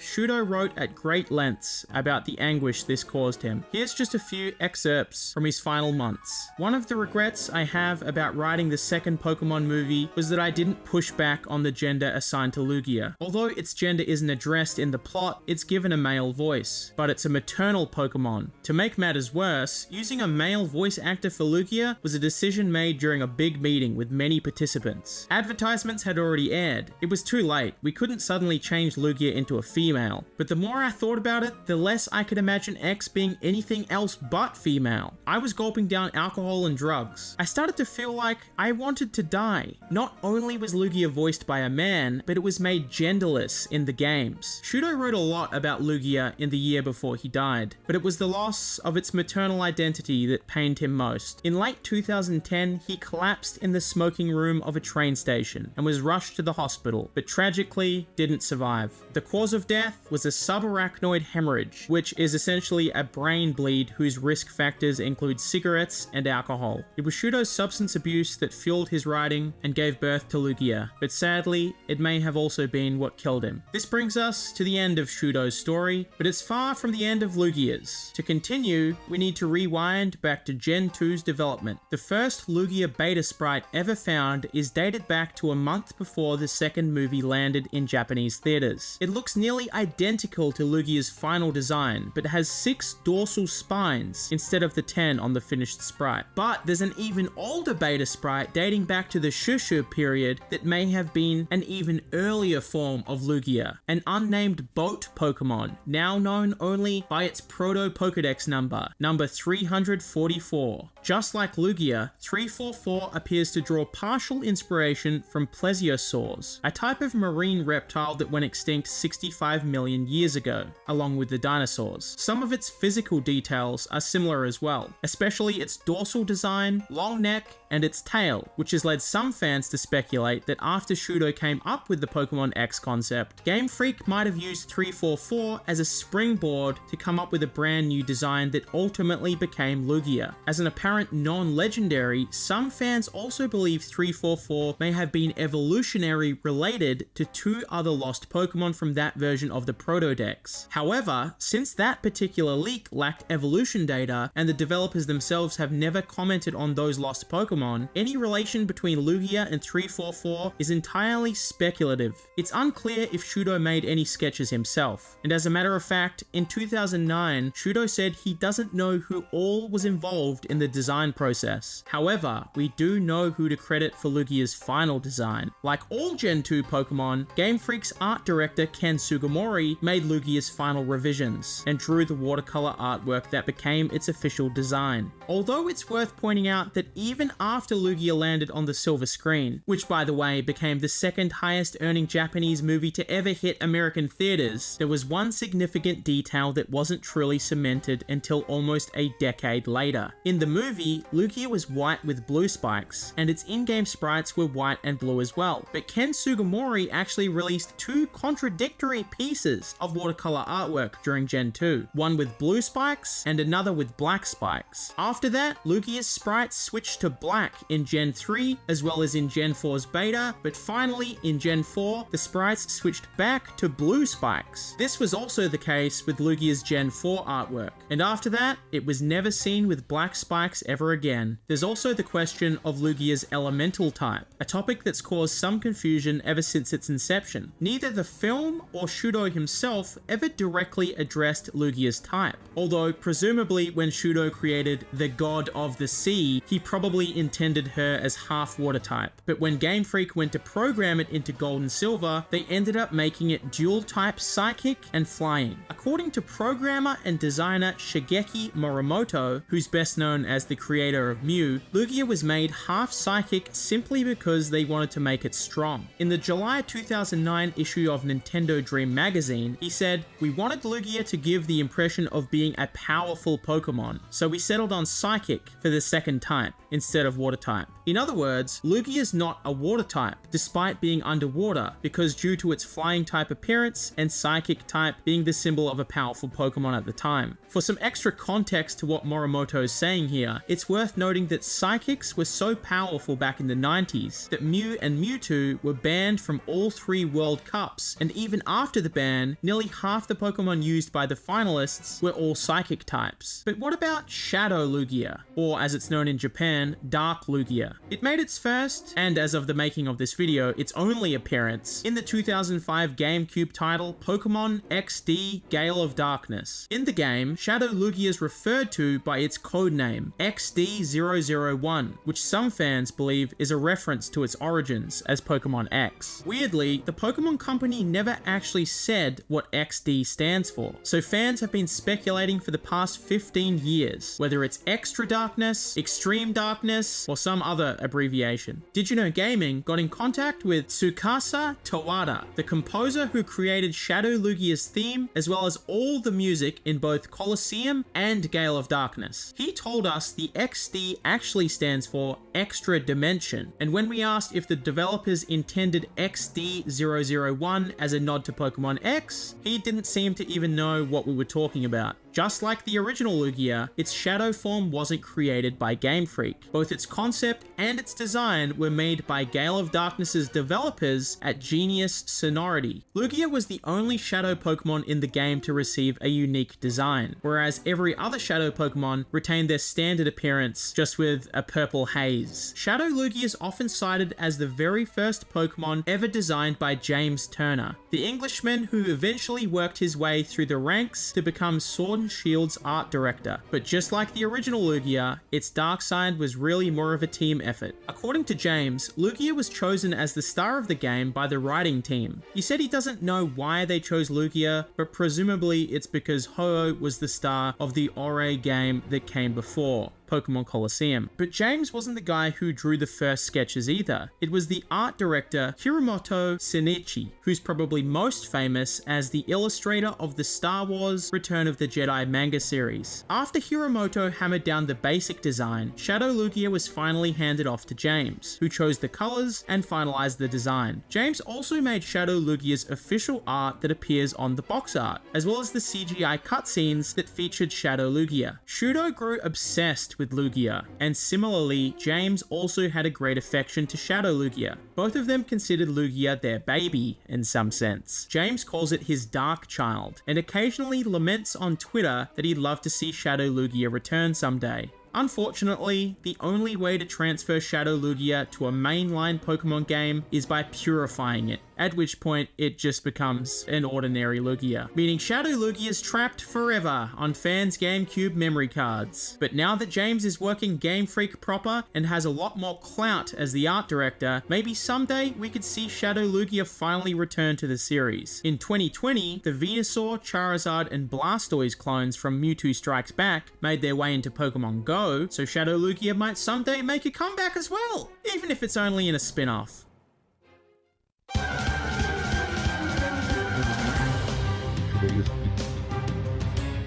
Shudo wrote at great lengths about the anguish this caused him. Here's just a few excerpts from his final months. One of the regrets I have about writing the second Pokemon movie was that I didn't push back on the gender assigned to Lugia. Although its gender isn't addressed in the plot, it's given a male voice, but it's a maternal Pokemon. To make matters worse, using a male voice actor for Lugia was a decision made during a big meeting with many participants. Advertisements had already aired. It was too late. We couldn't suddenly change Lugia into a female. But the more I thought about it, the less I could imagine X being anything else but female. I was gulping down alcohol and drugs. I started to feel like I wanted to die. Not only was Lugia voiced by a man, but it was made genderless in the games. Shudo wrote a lot about Lugia in the year before he died, but it was the loss of its maternal identity that pained him most. In late 2010, he collapsed in the smoking room of a train station and was rushed to the hospital, but tragically didn't survive. The cause of death was a subarachnoid hemorrhage, which is essentially a brain bleed whose risk factors include cigarettes and alcohol. It was Shudo's substance abuse that fueled his writing and gave birth to Lugia, but sadly, it may have also been what killed him. This brings us to the end of Shudo's story, but it's far from the end of Lugia's. To continue, we need to rewind back to Gen 2's development. The first Lugia beta sprite ever found is dated back to a month before the second movie landed in Japanese theaters. It looks nearly identical to Lugia's final design, but has 6 dorsal spines instead of the 10 on the finished sprite. But there's an even older beta sprite dating back to the Shushu period that may have been an even earlier form of Lugia, an unnamed boat Pokemon, now known only by its proto-Pokedex number 344. Just like Lugia, 344 appears to draw partial inspiration from plesiosaurs, a type of marine reptile that went extinct 65 million years ago, along with the dinosaurs. Some of its physical details are similar as well, especially its dorsal design, long neck, and its tail, which has led some fans to speculate that after Shudo came up with the Pokemon X concept, Game Freak might have used 344 as a springboard to come up with a brand new design that ultimately became Lugia. As an apparent non-legendary, some fans also believe 344 may have been evolutionary related to 2 other lost Pokemon from that version of the Protodex. However, since that particular leak lacked evolution data, and the developers themselves have never commented on those lost Pokemon, any relation between Lugia and 344 is entirely speculative. It's unclear if Shudo made any sketches himself, and as a matter of fact, in 2009, Shudo said he doesn't know who all was involved in the design process. However, we do know who to credit for Lugia's final design. Like all Gen 2 Pokemon, Game Freak's art director Ken Sugimori made Lugia's final revisions, and drew the watercolor artwork that became its official design. Although it's worth pointing out that even after Lugia landed on the silver screen, which by the way became the second highest earning Japanese movie to ever hit American theaters, there was one significant detail that wasn't truly cemented until almost a decade later. In the movie, Lugia was white with blue spikes, and its in-game sprites were white and blue as well. But Ken Sugimori actually released 2 contradictory pieces of watercolor artwork during Gen 2, one with blue spikes and another with black spikes. After that, Lugia's sprites switched to black in Gen 3 as well as in Gen 4's beta, but finally in Gen 4, the sprites switched back to blue spikes. This was also the case with Lugia's Gen 4 artwork, and after that, it was never seen with black spikes ever again. There's also the question of Lugia's elemental type, a topic that's caused some confusion ever since its inception. Neither the film or Shudo himself ever directly addressed Lugia's type, although presumably when Shudo created the God of the Sea, he probably intended her as half water type. But when Game Freak went to program it into Gold and Silver, they ended up making it dual type psychic and flying. According to programmer and designer Shigeki Morimoto, who's best known as the creator of Mew, Lugia was made half psychic simply because they wanted to make it strong. In the July 2009 issue of Nintendo Dream magazine, he said, "We wanted Lugia to give the impression of being a powerful Pokemon, so we settled on psychic for the second type instead of water type." In other words, Lugia is not a water type, despite being underwater, because due to its flying type appearance and psychic type being the symbol of a powerful Pokemon at the time. For some extra context to what Morimoto is saying here, it's worth noting that psychics were so powerful back in the 90s that Mew and Mewtwo were banned from all 3 World Cups, and even after the ban, nearly half the Pokemon used by the finalists were all psychic types. But what about Shadow Lugia, or as it's known in Japan, Dark Lugia? It made its first, and as of the making of this video, its only appearance in the 2005 GameCube title Pokemon XD Gale of Darkness. In the game, Shadow Lugia is referred to by its codename, XD001, which some fans believe is a reference to its origins as Pokemon X. Weirdly, the Pokemon Company never actually said what XD stands for, so fans have been speculating for the past 15 years, whether it's Extra Darkness, Extreme Darkness, or some other abbreviation. Did You Know Gaming got in contact with Tsukasa Tawada, the composer who created Shadow Lugia's theme, as well as all the music in both Colosseum and Gale of Darkness. He told us the XD actually stands for Extra Dimension, and when we asked if the developers intended XD001 as a nod to Pokemon X, he didn't seem to even know what we were talking about. Just like the original Lugia, its shadow form wasn't created by Game Freak. Both its concept and its design were made by Gale of Darkness's developers at Genius Sonority. Lugia was the only shadow Pokemon in the game to receive a unique design, whereas every other shadow Pokemon retained their standard appearance, just with a purple haze. Shadow Lugia is often cited as the very first Pokemon ever designed by James Turner, the Englishman who eventually worked his way through the ranks to become Sword and Shield's art director. But just like the original Lugia, its dark side was really more of a team effort. According to James, Lugia was chosen as the star of the game by the writing team. He said he doesn't know why they chose Lugia, but presumably it's because Ho-Oh was the star of the Ore game that came before, Pokemon Colosseum. But James wasn't the guy who drew the first sketches either. It was the art director Hiromoto Shinichi, who's probably most famous as the illustrator of the Star Wars Return of the Jedi manga series. After Hiromoto hammered down the basic design, Shadow Lugia was finally handed off to James, who chose the colors and finalized the design. James also made Shadow Lugia's official art that appears on the box art, as well as the CGI cutscenes that featured Shadow Lugia. Shudo grew obsessed with Lugia, and similarly, James also had a great affection to Shadow Lugia. Both of them considered Lugia their baby in some sense. James calls it his dark child, and occasionally laments on Twitter that he'd love to see Shadow Lugia return someday. Unfortunately, the only way to transfer Shadow Lugia to a mainline Pokemon game is by purifying it, at which point it just becomes an ordinary Lugia, meaning Shadow Lugia is trapped forever on fans' GameCube memory cards. But now that James is working Game Freak proper and has a lot more clout as the art director, maybe someday we could see Shadow Lugia finally return to the series. In 2020, the Venusaur, Charizard, and Blastoise clones from Mewtwo Strikes Back made their way into Pokemon Go, so Shadow Lugia might someday make a comeback as well, even if it's only in a spin-off.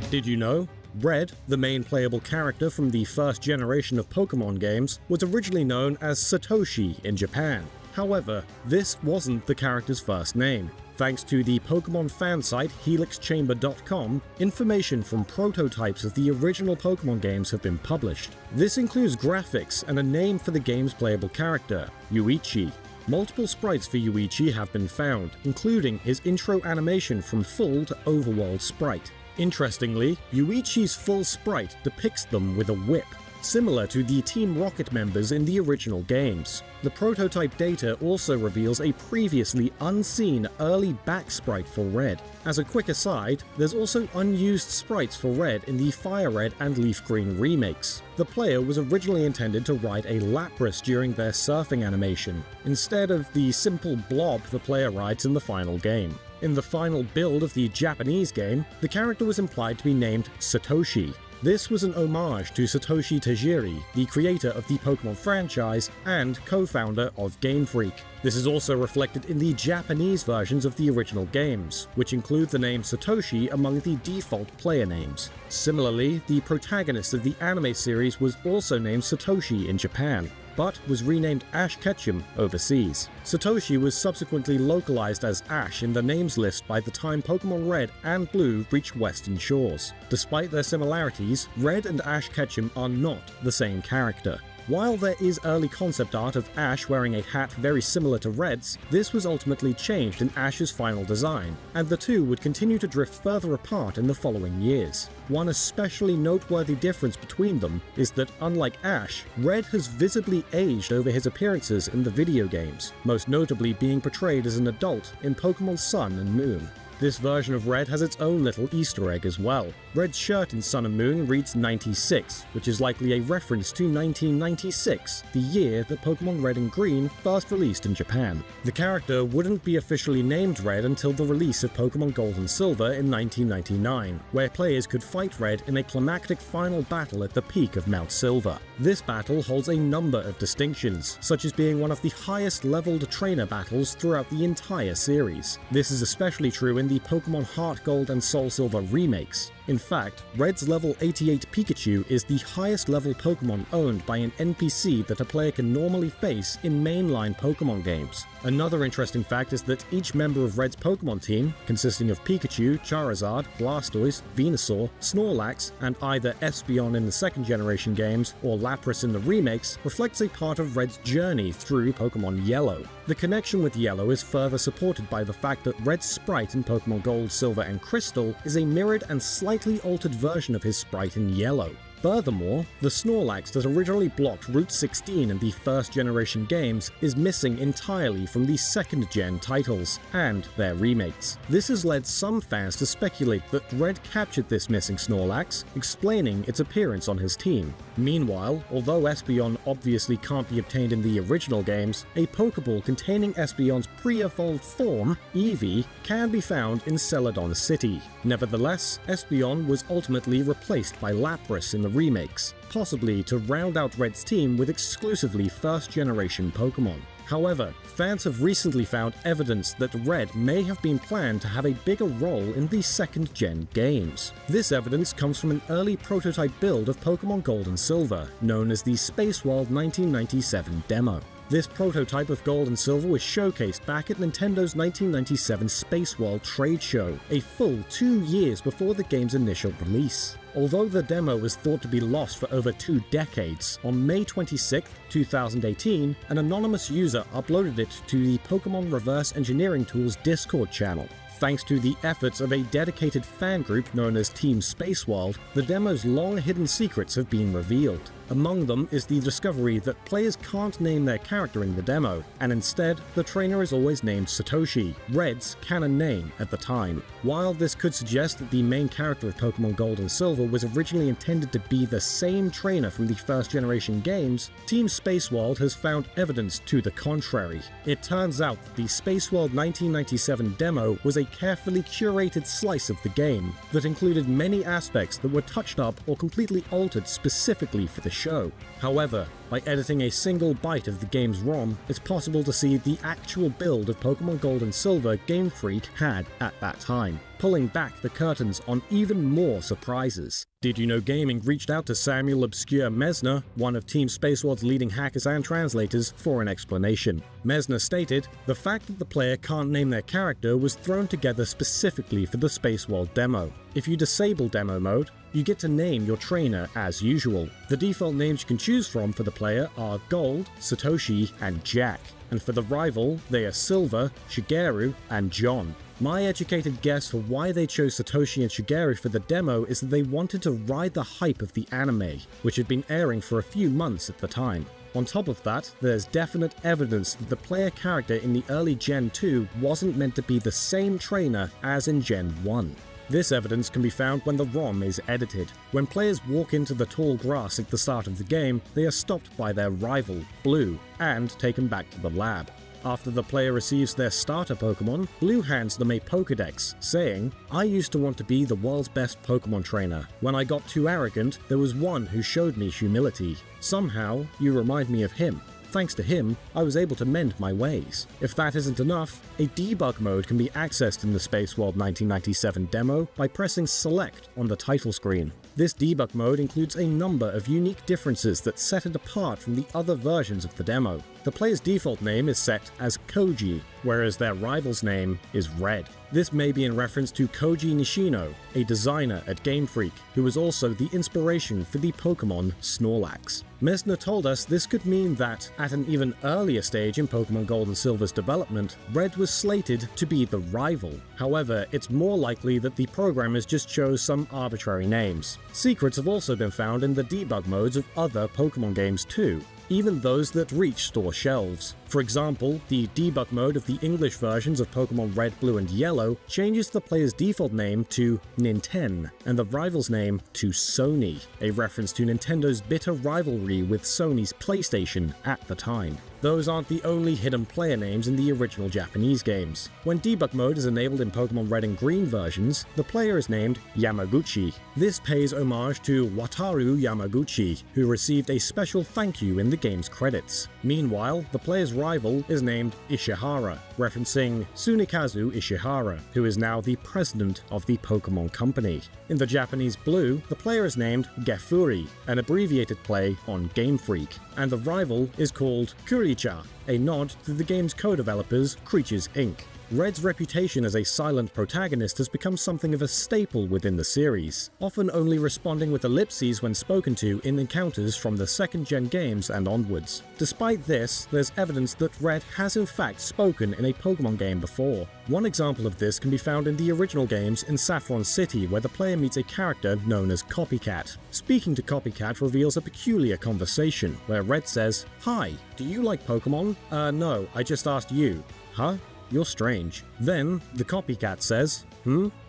Did you know? Red, the main playable character from the first generation of Pokemon games, was originally known as Satoshi in Japan. However, this wasn't the character's first name. Thanks to the Pokemon fan site helixchamber.com, information from prototypes of the original Pokemon games have been published. This includes graphics and a name for the game's playable character, Yuichi. Multiple sprites for Yuichi have been found, including his intro animation from full to overworld sprite. Interestingly, Yuichi's full sprite depicts them with a whip, similar to the Team Rocket members in the original games. The prototype data also reveals a previously unseen early back sprite for Red. As a quick aside, there's also unused sprites for Red in the Fire Red and Leaf Green remakes. The player was originally intended to ride a Lapras during their surfing animation, instead of the simple blob the player rides in the final game. In the final build of the Japanese game, the character was implied to be named Satoshi. This was an homage to Satoshi Tajiri, the creator of the Pokemon franchise and co-founder of Game Freak. This is also reflected in the Japanese versions of the original games, which include the name Satoshi among the default player names. Similarly, the protagonist of the anime series was also named Satoshi in Japan, but was renamed Ash Ketchum overseas. Satoshi was subsequently localized as Ash in the names list by the time Pokemon Red and Blue reached Western shores. Despite their similarities, Red and Ash Ketchum are not the same character. While there is early concept art of Ash wearing a hat very similar to Red's, this was ultimately changed in Ash's final design, and the two would continue to drift further apart in the following years. One especially noteworthy difference between them is that, unlike Ash, Red has visibly aged over his appearances in the video games, most notably being portrayed as an adult in Pokemon Sun and Moon. This version of Red has its own little Easter egg as well. Red's shirt in Sun and Moon reads 96, which is likely a reference to 1996, the year that Pokemon Red and Green first released in Japan. The character wouldn't be officially named Red until the release of Pokemon Gold and Silver in 1999, where players could fight Red in a climactic final battle at the peak of Mount Silver. This battle holds a number of distinctions, such as being one of the highest leveled trainer battles throughout the entire series. This is especially true in the Pokemon Heart Gold and Soul Silver remakes. In fact, Red's level 88 Pikachu is the highest level Pokemon owned by an NPC that a player can normally face in mainline Pokemon games. Another interesting fact is that each member of Red's Pokemon team, consisting of Pikachu, Charizard, Blastoise, Venusaur, Snorlax, and either Espeon in the second generation games or Lapras in the remakes, reflects a part of Red's journey through Pokemon Yellow. The connection with Yellow is further supported by the fact that Red's sprite in Pokemon Gold, Silver, and Crystal is a mirrored and slightly altered version of his sprite in Yellow. Furthermore, the Snorlax that originally blocked Route 16 in the first generation games is missing entirely from the second gen titles and their remakes. This has led some fans to speculate that Red captured this missing Snorlax, explaining its appearance on his team. Meanwhile, although Espeon obviously can't be obtained in the original games, a Pokeball containing Espeon's pre-evolved form, Eevee, can be found in Celadon City. Nevertheless, Espeon was ultimately replaced by Lapras in the remakes, possibly to round out Red's team with exclusively first-generation Pokemon. However, fans have recently found evidence that Red may have been planned to have a bigger role in the second-gen games. This evidence comes from an early prototype build of Pokemon Gold and Silver, known as the Space World 1997 demo. This prototype of Gold and Silver was showcased back at Nintendo's 1997 Space World trade show, a full 2 years before the game's initial release. Although the demo was thought to be lost for over 2 decades, on May 26, 2018, an anonymous user uploaded it to the Pokemon Reverse Engineering Tools Discord channel. Thanks to the efforts of a dedicated fan group known as Team Space World, the demo's long-hidden secrets have been revealed. Among them is the discovery that players can't name their character in the demo, and instead, the trainer is always named Satoshi, Red's canon name at the time. While this could suggest that the main character of Pokemon Gold and Silver was originally intended to be the same trainer from the first generation games, Team Space World has found evidence to the contrary. It turns out that the Space World 1997 demo was a carefully curated slice of the game that included many aspects that were touched up or completely altered specifically for the show. However, by editing a single byte of the game's ROM, it's possible to see the actual build of Pokemon Gold and Silver Game Freak had at that time, pulling back the curtains on even more surprises. Did You Know Gaming reached out to Samuel Obscure Mesner, one of Team Space World's leading hackers and translators, for an explanation. Mesner stated, "The fact that the player can't name their character was thrown together specifically for the Space World demo. If you disable demo mode, you get to name your trainer as usual. The default names you can choose from for the player are Gold, Satoshi, and Jack. and for the rival, they are Silver, Shigeru, and John. My educated guess for why they chose Satoshi and Shigeru for the demo is that they wanted to ride the hype of the anime, which had been airing for a few months at the time. On top of that, there's definite evidence that the player character in the early Gen 2 wasn't meant to be the same trainer as in Gen 1. This evidence can be found when the ROM is edited. When players walk into the tall grass at the start of the game, they are stopped by their rival, Blue, and taken back to the lab. After the player receives their starter Pokemon, Blue hands them a Pokedex, saying, "I used to want to be the world's best Pokemon trainer. When I got too arrogant, there was one who showed me humility. Somehow, you remind me of him. Thanks to him, I was able to mend my ways." If that isn't enough, a debug mode can be accessed in the Space World 1997 demo by pressing Select on the title screen. This debug mode includes a number of unique differences that set it apart from the other versions of the demo. The player's default name is set as Koji, whereas their rival's name is Red. This may be in reference to Koji Nishino, a designer at Game Freak, who was also the inspiration for the Pokemon Snorlax. Messner told us this could mean that, at an even earlier stage in Pokemon Gold and Silver's development, Red was slated to be the rival. However, it's more likely that the programmers just chose some arbitrary names. Secrets have also been found in the debug modes of other Pokemon games too, even those that reach store shelves. For example, the debug mode of the English versions of Pokemon Red, Blue, and Yellow changes the player's default name to Ninten, and the rival's name to Sony, a reference to Nintendo's bitter rivalry with Sony's PlayStation at the time. Those aren't the only hidden player names in the original Japanese games. When debug mode is enabled in Pokemon Red and Green versions, the player is named Yamaguchi. This pays homage to Wataru Yamaguchi, who received a special thank you in the game's credits. Meanwhile, the player's rival is named Ishihara, referencing Tsunekazu Ishihara, who is now the president of the Pokemon Company. In the Japanese Blue, the player is named Gefuri, an abbreviated play on Game Freak, and the rival is called Kuricha, a nod to the game's co-developers Creatures Inc. Red's reputation as a silent protagonist has become something of a staple within the series, often only responding with ellipses when spoken to in encounters from the second-gen games and onwards. Despite this, there's evidence that Red has in fact spoken in a Pokemon game before. One example of this can be found in the original games in Saffron City, where the player meets a character known as Copycat. Speaking to Copycat reveals a peculiar conversation, where Red says, "Hi, do you like Pokemon? No, I just asked you." "Huh? You're strange." Then, the Copycat says,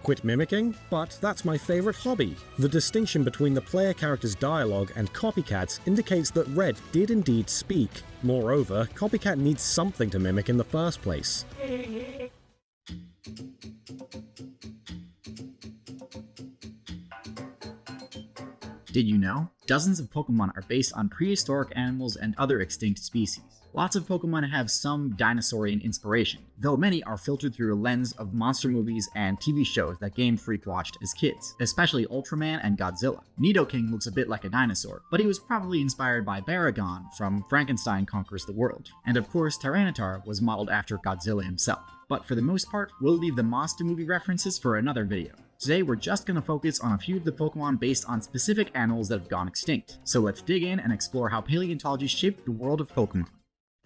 "Quit mimicking? But that's my favorite hobby." The distinction between the player character's dialogue and Copycat's indicates that Red did indeed speak. Moreover, Copycat needs something to mimic in the first place. Did you know? Dozens of Pokemon are based on prehistoric animals and other extinct species. Lots of Pokemon have some dinosaurian inspiration, though many are filtered through a lens of monster movies and TV shows that Game Freak watched as kids, especially Ultraman and Godzilla. Nidoking looks a bit like a dinosaur, but he was probably inspired by Baragon from Frankenstein Conquers the World. And of course, Tyranitar was modeled after Godzilla himself. But for the most part, we'll leave the monster movie references for another video. Today we're just going to focus on a few of the Pokemon based on specific animals that have gone extinct. So let's dig in and explore how paleontology shaped the world of Pokemon.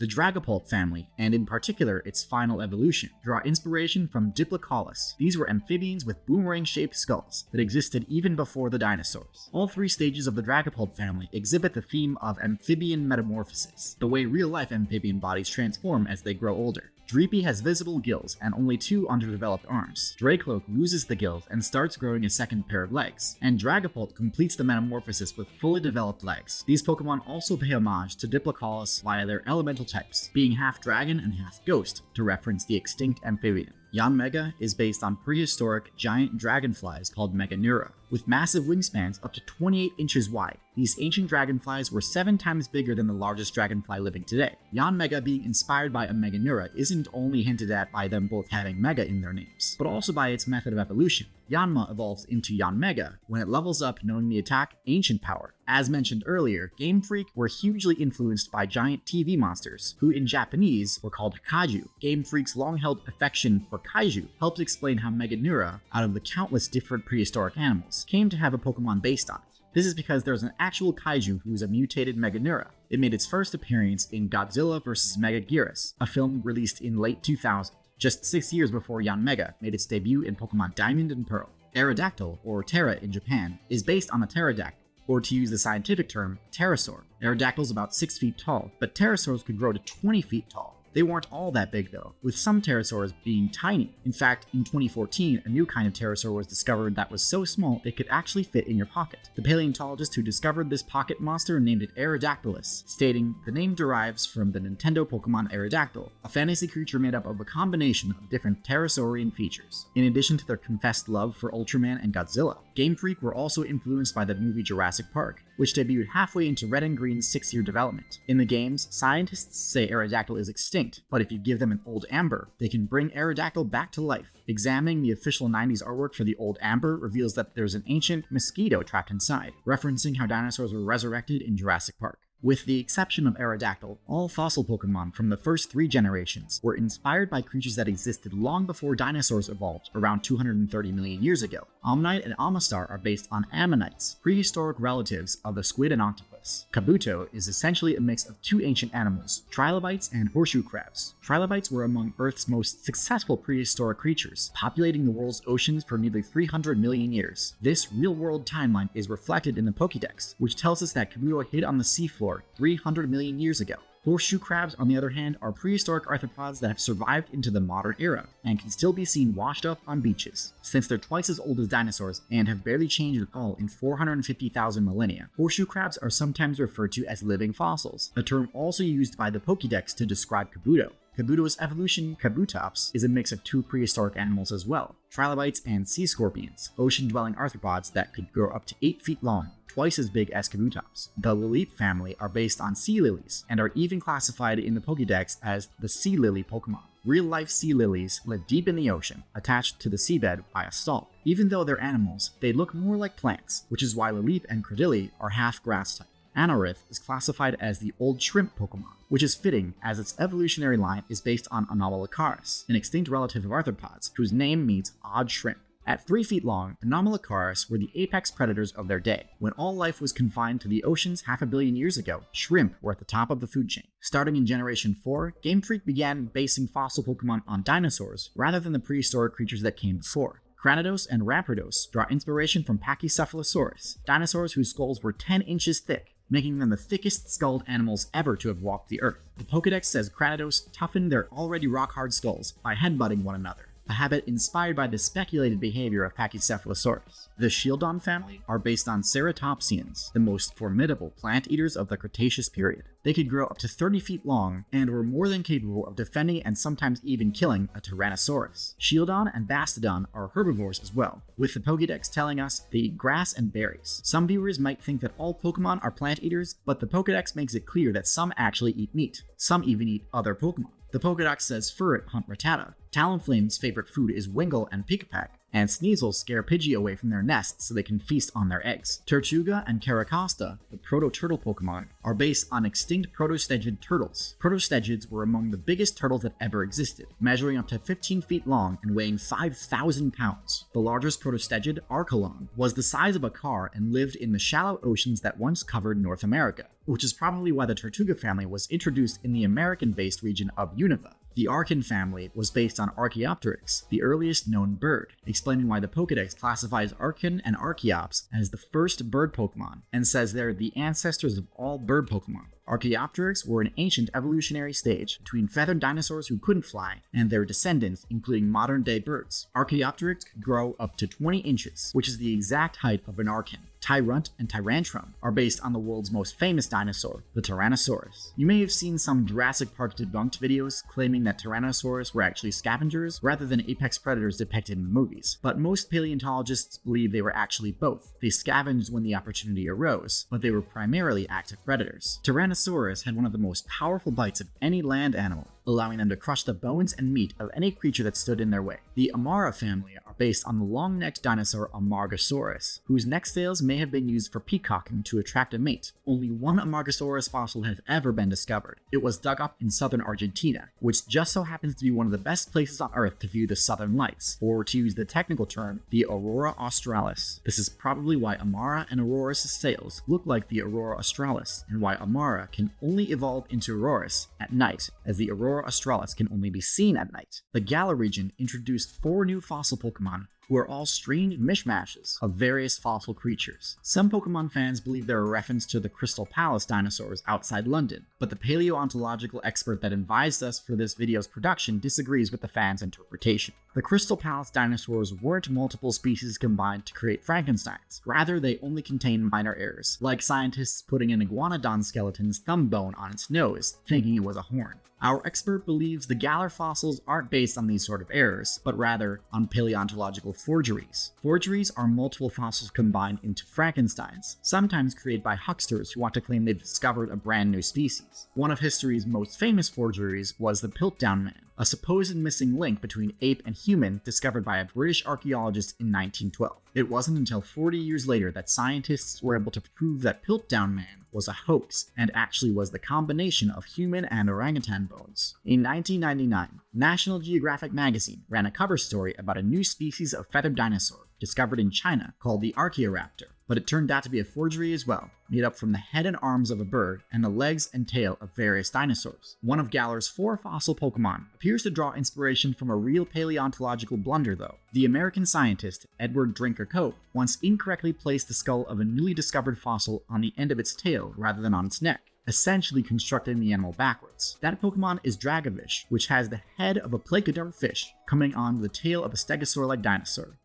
The Dragapult family, and in particular its final evolution, draw inspiration from Diplocaulus. These were amphibians with boomerang-shaped skulls that existed even before the dinosaurs. All three stages of the Dragapult family exhibit the theme of amphibian metamorphosis, the way real-life amphibian bodies transform as they grow older. Dreepy has visible gills and only 2 underdeveloped arms. Dracloak loses the gills and starts growing a second pair of legs. And Dragapult completes the metamorphosis with fully developed legs. These Pokemon also pay homage to Diplocaulus via their elemental types, being half dragon and half ghost, to reference the extinct amphibian. Yanmega is based on prehistoric giant dragonflies called Meganeura, with massive wingspans up to 28 inches wide. These ancient dragonflies were 7 times bigger than the largest dragonfly living today. Yanmega being inspired by a Meganeura isn't only hinted at by them both having Mega in their names, but also by its method of evolution. Yanma evolves into Yanmega when it levels up knowing the attack Ancient Power. As mentioned earlier, Game Freak were hugely influenced by giant TV monsters, who in Japanese were called kaiju. Game Freak's long-held affection for kaiju helps explain how Meganeura, out of the countless different prehistoric animals, came to have a Pokemon based on it. This is because there's an actual kaiju who's a mutated Meganura. It made its first appearance in Godzilla vs. Megaguirus, a film released in late 2000, just 6 years before Yanmega made its debut in Pokemon Diamond and Pearl. Aerodactyl, or Terra in Japan, is based on a pterodactyl, or to use the scientific term, pterosaur. Aerodactyl's about 6 feet tall, but pterosaurs could grow to 20 feet tall. They weren't all that big though, with some pterosaurs being tiny. In fact, in 2014, a new kind of pterosaur was discovered that was so small it could actually fit in your pocket. The paleontologist who discovered this pocket monster named it Aerodactylus, stating, "The name derives from the Nintendo Pokemon Aerodactyl, a fantasy creature made up of a combination of different pterosaurian features." In addition to their confessed love for Ultraman and Godzilla, Game Freak were also influenced by the movie Jurassic Park, which debuted halfway into Red and Green's 6-year development. In the games, scientists say Aerodactyl is extinct, but if you give them an old amber, they can bring Aerodactyl back to life. Examining the official 90s artwork for the old amber reveals that there's an ancient mosquito trapped inside, referencing how dinosaurs were resurrected in Jurassic Park. With the exception of Aerodactyl, all fossil Pokemon from the first 3 generations were inspired by creatures that existed long before dinosaurs evolved, around 230 million years ago. Omnite and Amistar are based on ammonites, prehistoric relatives of the squid and octopus. Kabuto is essentially a mix of 2 ancient animals, trilobites and horseshoe crabs. Trilobites were among Earth's most successful prehistoric creatures, populating the world's oceans for nearly 300 million years. This real-world timeline is reflected in the Pokédex, which tells us that Kabuto hid on the seafloor 300 million years ago. Horseshoe crabs, on the other hand, are prehistoric arthropods that have survived into the modern era and can still be seen washed up on beaches. Since they're twice as old as dinosaurs and have barely changed at all in 450,000 millennia, horseshoe crabs are sometimes referred to as living fossils, a term also used by the Pokédex to describe Kabuto. Kabuto's evolution, Kabutops, is a mix of 2 prehistoric animals as well, trilobites and sea scorpions, ocean-dwelling arthropods that could grow up to 8 feet long, twice as big as Kabutops. The Lilip family are based on sea lilies and are even classified in the Pokédex as the sea lily Pokemon. Real-life sea lilies live deep in the ocean, attached to the seabed by a stalk. Even though they're animals, they look more like plants, which is why Lilip and Cradily are half grass type. Anorith is classified as the old shrimp Pokemon, which is fitting as its evolutionary line is based on Anomalocaris, an extinct relative of arthropods whose name means odd shrimp. At 3 feet long, Anomalocaris were the apex predators of their day. When all life was confined to the oceans half a billion years ago, shrimp were at the top of the food chain. Starting in Generation 4, Game Freak began basing fossil Pokemon on dinosaurs rather than the prehistoric creatures that came before. Cranidos and Rampardos draw inspiration from Pachycephalosaurus, dinosaurs whose skulls were 10 inches thick, making them the thickest skulled animals ever to have walked the earth. The Pokédex says Cranidos toughened their already rock-hard skulls by headbutting one another, a habit inspired by the speculated behavior of Pachycephalosaurus. The Shieldon family are based on ceratopsians, the most formidable plant eaters of the Cretaceous period. They could grow up to 30 feet long and were more than capable of defending and sometimes even killing a Tyrannosaurus. Shieldon and Bastodon are herbivores as well, with the Pokédex telling us they eat grass and berries. Some viewers might think that all Pokemon are plant eaters, but the Pokédex makes it clear that some actually eat meat. Some even eat other Pokemon. The Pokédex says Furret hunt Rattata, Talonflame's favorite food is Wingull and Pikapak, and Sneasel scare Pidgey away from their nests so they can feast on their eggs. Tortuga and Caracosta, the proto-turtle Pokemon, are based on extinct protostegid turtles. Protostegids were among the biggest turtles that ever existed, measuring up to 15 feet long and weighing 5,000 pounds. The largest protostegid, Archelon, was the size of a car and lived in the shallow oceans that once covered North America, which is probably why the Tortuga family was introduced in the American-based region of Unova. The Archon family was based on Archaeopteryx, the earliest known bird, explaining why the Pokédex classifies Archon and Archaeops as the first bird Pokemon, and says they're the ancestors of all bird Pokemon. Archaeopteryx were an ancient evolutionary stage between feathered dinosaurs who couldn't fly and their descendants, including modern-day birds. Archaeopteryx could grow up to 20 inches, which is the exact height of an Archon. Tyrunt and Tyrantrum are based on the world's most famous dinosaur, the Tyrannosaurus. You may have seen some Jurassic Park debunked videos claiming that Tyrannosaurus were actually scavengers rather than apex predators depicted in the movies, but most paleontologists believe they were actually both. They scavenged when the opportunity arose, but they were primarily active predators. Tyrannosaurus had one of the most powerful bites of any land animal, allowing them to crush the bones and meat of any creature that stood in their way. The Amara family are based on the long-necked dinosaur Amargasaurus, whose neck scales may have been used for peacocking to attract a mate. Only one Amargasaurus fossil has ever been discovered. It was dug up in southern Argentina, which just so happens to be one of the best places on Earth to view the southern lights, or to use the technical term, the Aurora Australis. This is probably why Amara and Aurora's sails look like the Aurora Australis, and why Amara can only evolve into Auroras at night, as the Aurora Australis can only be seen at night. The Galar region introduced 4 new fossil Pokemon who are all strange mishmashes of various fossil creatures. Some Pokemon fans believe they're a reference to the Crystal Palace dinosaurs outside London, but the paleontological expert that advised us for this video's production disagrees with the fans' interpretation. The Crystal Palace dinosaurs weren't multiple species combined to create Frankensteins. Rather, they only contain minor errors, like scientists putting an iguanodon skeleton's thumb bone on its nose, thinking it was a horn. Our expert believes the Galar fossils aren't based on these sort of errors, but rather on paleontological forgeries. Forgeries are multiple fossils combined into Frankensteins, sometimes created by hucksters who want to claim they've discovered a brand new species. One of history's most famous forgeries was the Piltdown Man, a supposed missing link between ape and human discovered by a British archaeologist in 1912. It wasn't until 40 years later that scientists were able to prove that Piltdown Man was a hoax and actually was the combination of human and orangutan bones. In 1999, National Geographic magazine ran a cover story about a new species of feathered dinosaur discovered in China called the Archaeoraptor, but it turned out to be a forgery as well, made up from the head and arms of a bird and the legs and tail of various dinosaurs. One of Galar's 4 fossil Pokemon appears to draw inspiration from a real paleontological blunder though. The American scientist Edward Drinker Cope once incorrectly placed the skull of a newly discovered fossil on the end of its tail rather than on its neck, essentially constructing the animal backwards. That Pokemon is Dragovish, which has the head of a placoderm fish coming on the tail of a stegosaur-like dinosaur.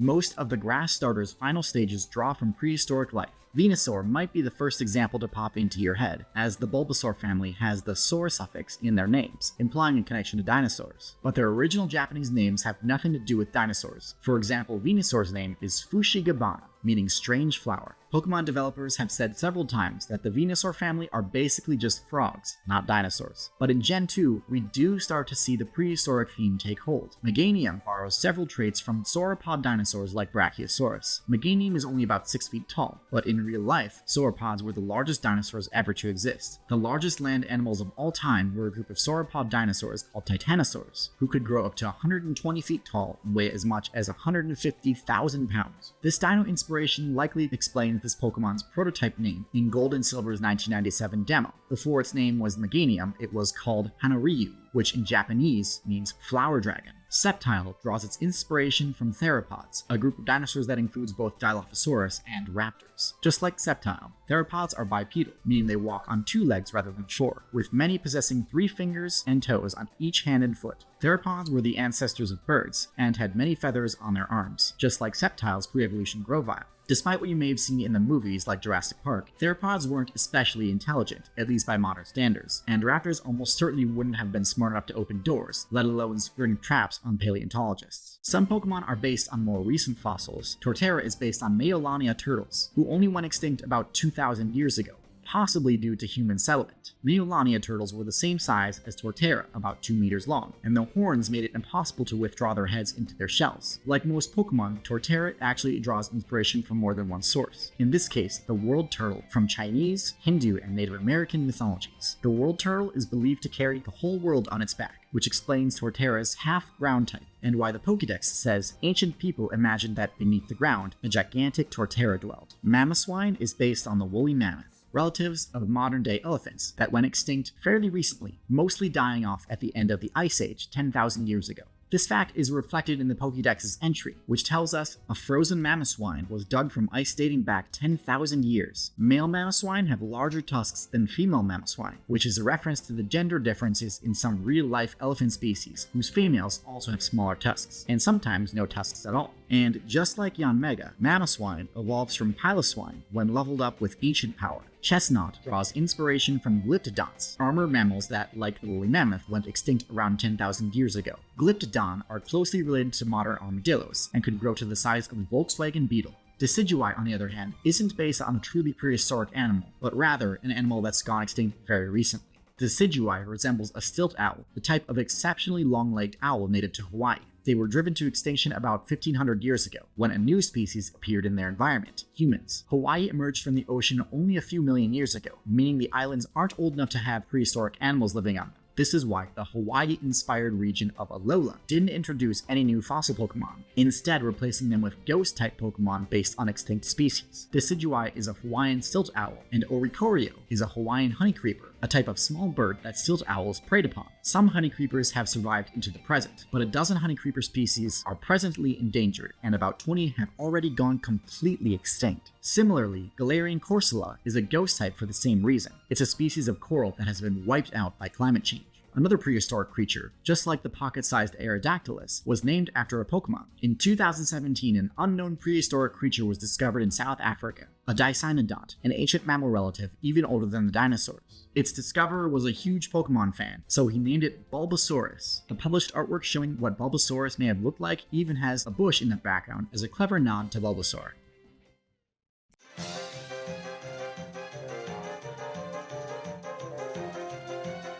Most of the grass starter's final stages draw from prehistoric life. Venusaur might be the first example to pop into your head, as the Bulbasaur family has the "saur" suffix in their names, implying a connection to dinosaurs. But their original Japanese names have nothing to do with dinosaurs. For example, Venusaur's name is Fushigabana, meaning strange flower. Pokemon developers have said several times that the Venusaur family are basically just frogs, not dinosaurs. But in Gen 2, we do start to see the prehistoric theme take hold. Meganium borrows several traits from sauropod dinosaurs like Brachiosaurus. Meganium is only about 6 feet tall, but in real life, sauropods were the largest dinosaurs ever to exist. The largest land animals of all time were a group of sauropod dinosaurs called Titanosaurs, who could grow up to 120 feet tall and weigh as much as 150,000 pounds. This dino inspiration likely explains this Pokemon's prototype name in Gold and Silver's 1997 demo. Before its name was Meganium, it was called Hanaryu, which in Japanese means flower dragon. Sceptile draws its inspiration from theropods, a group of dinosaurs that includes both Dilophosaurus and raptors. Just like Sceptile, theropods are bipedal, meaning they walk on 2 legs rather than 4, with many possessing 3 fingers and toes on each hand and foot. Theropods were the ancestors of birds, and had many feathers on their arms, just like Sceptile's pre-evolution Grovyle. Despite what you may have seen in the movies like Jurassic Park, theropods weren't especially intelligent, at least by modern standards, and raptors almost certainly wouldn't have been smart enough to open doors, let alone spring traps on paleontologists. Some Pokemon are based on more recent fossils. Torterra is based on Meolania turtles, who only went extinct about 2,000 years ago, possibly due to human settlement. Meolania turtles were the same size as Torterra, about 2 meters long, and the horns made it impossible to withdraw their heads into their shells. Like most Pokemon, Torterra actually draws inspiration from more than one source. In this case, the world turtle from Chinese, Hindu, and Native American mythologies. The world turtle is believed to carry the whole world on its back, which explains Torterra's half-ground type, and why the Pokédex says ancient people imagined that beneath the ground, a gigantic Torterra dwelled. Mamoswine is based on the woolly mammoth, relatives of modern-day elephants that went extinct fairly recently, mostly dying off at the end of the Ice Age 10,000 years ago. This fact is reflected in the Pokédex's entry, which tells us a frozen mamoswine was dug from ice dating back 10,000 years. Male mamoswine have larger tusks than female mamoswine, which is a reference to the gender differences in some real-life elephant species, whose females also have smaller tusks, and sometimes no tusks at all. And just like Yanmega, mamoswine evolves from piloswine when leveled up with ancient power. Chestnut draws inspiration from glyptodons, armored mammals that, like the woolly mammoth, went extinct around 10,000 years ago. Glyptodon are closely related to modern armadillos and could grow to the size of a Volkswagen Beetle. Decidueye, on the other hand, isn't based on a truly prehistoric animal, but rather an animal that's gone extinct very recently. Decidueye resembles a stilt owl, the type of exceptionally long-legged owl native to Hawaii. They were driven to extinction about 1500 years ago, when a new species appeared in their environment, humans. Hawaii emerged from the ocean only a few million years ago, meaning the islands aren't old enough to have prehistoric animals living on them. This is why the Hawaii-inspired region of Alola didn't introduce any new fossil Pokemon, instead replacing them with ghost-type Pokemon based on extinct species. Decidueye is a Hawaiian stilt owl, and Oricorio is a Hawaiian honeycreeper, a type of small bird that stilt owls preyed upon. Some honeycreepers have survived into the present, but a dozen honeycreeper species are presently endangered, and about 20 have already gone completely extinct. Similarly, Galarian Corsola is a ghost type for the same reason. It's a species of coral that has been wiped out by climate change. Another prehistoric creature, just like the pocket-sized Aerodactylus, was named after a Pokemon. In 2017, an unknown prehistoric creature was discovered in South Africa, a Dicynodont, an ancient mammal relative even older than the dinosaurs. Its discoverer was a huge Pokemon fan, so he named it Bulbasaurus. The published artwork showing what Bulbasaurus may have looked like even has a bush in the background as a clever nod to Bulbasaur.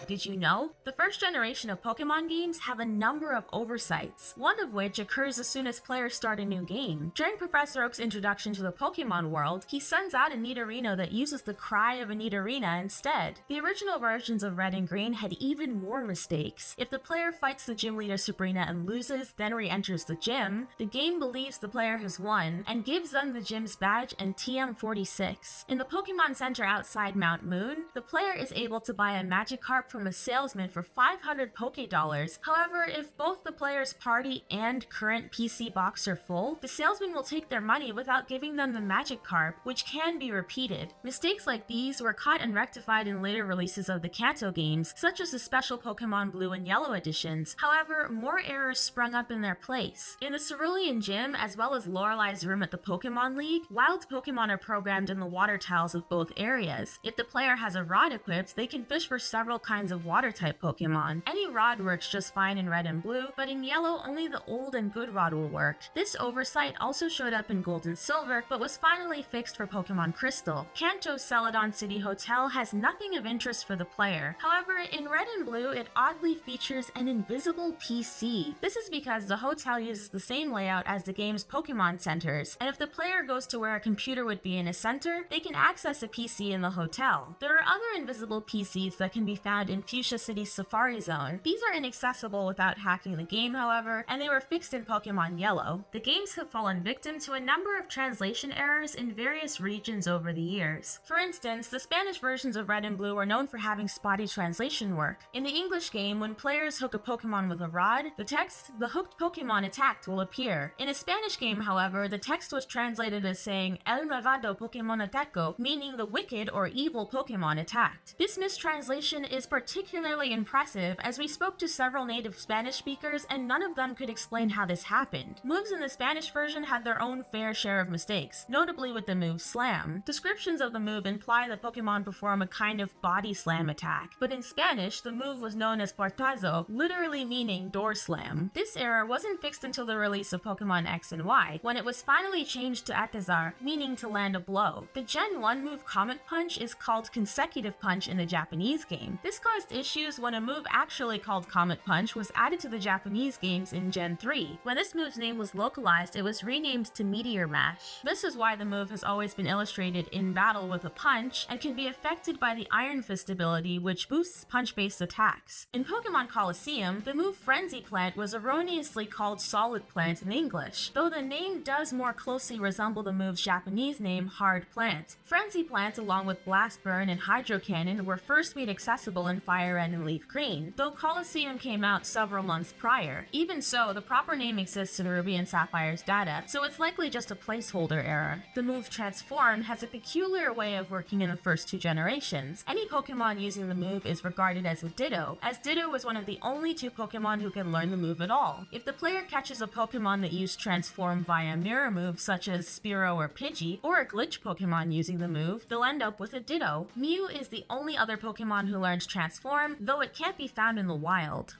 Did you know? The first generation of Pokemon games have a number of oversights, one of which occurs as soon as players start a new game. During Professor Oak's introduction to the Pokemon world, he sends out a Nidorino that uses the cry of a Nidorina instead. The original versions of Red and Green had even more mistakes. If the player fights the gym leader Sabrina and loses, then re-enters the gym, the game believes the player has won and gives them the gym's badge and TM46. In the Pokemon Center outside Mount Moon, the player is able to buy a Magikarp from a salesman for 500 Poké-Dollars. However, if both the player's party and current PC box are full, the salesman will take their money without giving them the Magikarp, which can be repeated. Mistakes like these were caught and rectified in later releases of the Kanto games, such as the special Pokemon Blue and Yellow editions. However, more errors sprung up in their place. In the Cerulean Gym, as well as Lorelei's room at the Pokemon League, wild Pokemon are programmed in the water tiles of both areas. If the player has a rod equipped, they can fish for several kinds of water-type Pokemon. Any rod works just fine in Red and Blue, but in Yellow, only the old and good rod will work. This oversight also showed up in Gold and Silver, but was finally fixed for Pokemon Crystal. Kanto's Celadon City Hotel has nothing of interest for the player. However, in Red and Blue, it oddly features an invisible PC. This is because the hotel uses the same layout as the game's Pokemon centers, and if the player goes to where a computer would be in a center, they can access a PC in the hotel. There are other invisible PCs that can be found in Fuchsia City's Safari Zone. These are inaccessible without hacking the game, however, and they were fixed in Pokemon Yellow. The games have fallen victim to a number of translation errors in various regions over the years. For instance, the Spanish versions of Red and Blue are known for having spotty translation work. In the English game, when players hook a Pokemon with a rod, the text, "The hooked Pokemon attacked," will appear. In a Spanish game, however, the text was translated as saying "El malvado Pokemon atacó," meaning the wicked or evil Pokemon attacked. This mistranslation is particularly impressive, as we spoke to several native Spanish speakers and none of them could explain how this happened. Moves in the Spanish version had their own fair share of mistakes, notably with the move Slam. Descriptions of the move imply that Pokemon perform a kind of body slam attack, but in Spanish, the move was known as Portazo, literally meaning door slam. This error wasn't fixed until the release of Pokemon X and Y, when it was finally changed to Atazar, meaning to land a blow. The Gen 1 move Comet Punch is called Consecutive Punch in the Japanese game. This caused issues when a move actually called Comet Punch was added to the Japanese games in Gen 3. When this move's name was localized, it was renamed to Meteor Mash. This is why the move has always been illustrated in battle with a punch, and can be affected by the Iron Fist ability, which boosts punch-based attacks. In Pokemon Colosseum, the move Frenzy Plant was erroneously called Solid Plant in English, though the name does more closely resemble the move's Japanese name, Hard Plant. Frenzy Plant, along with Blast Burn and Hydro Cannon, were first made accessible in Fire Red and Leaf Green, though Colosseum came out several months prior. Even so, the proper name exists in Ruby and Sapphire's data, so it's likely just a placeholder error. The move Transform has a peculiar way of working in the first two generations. Any Pokemon using the move is regarded as a Ditto, as Ditto was one of the only two Pokemon who can learn the move at all. If the player catches a Pokemon that used Transform via mirror moves such as Spearow or Pidgey, or a glitch Pokemon using the move, they'll end up with a Ditto. Mew is the only other Pokemon who learns Transform, though it can't be found in the wild.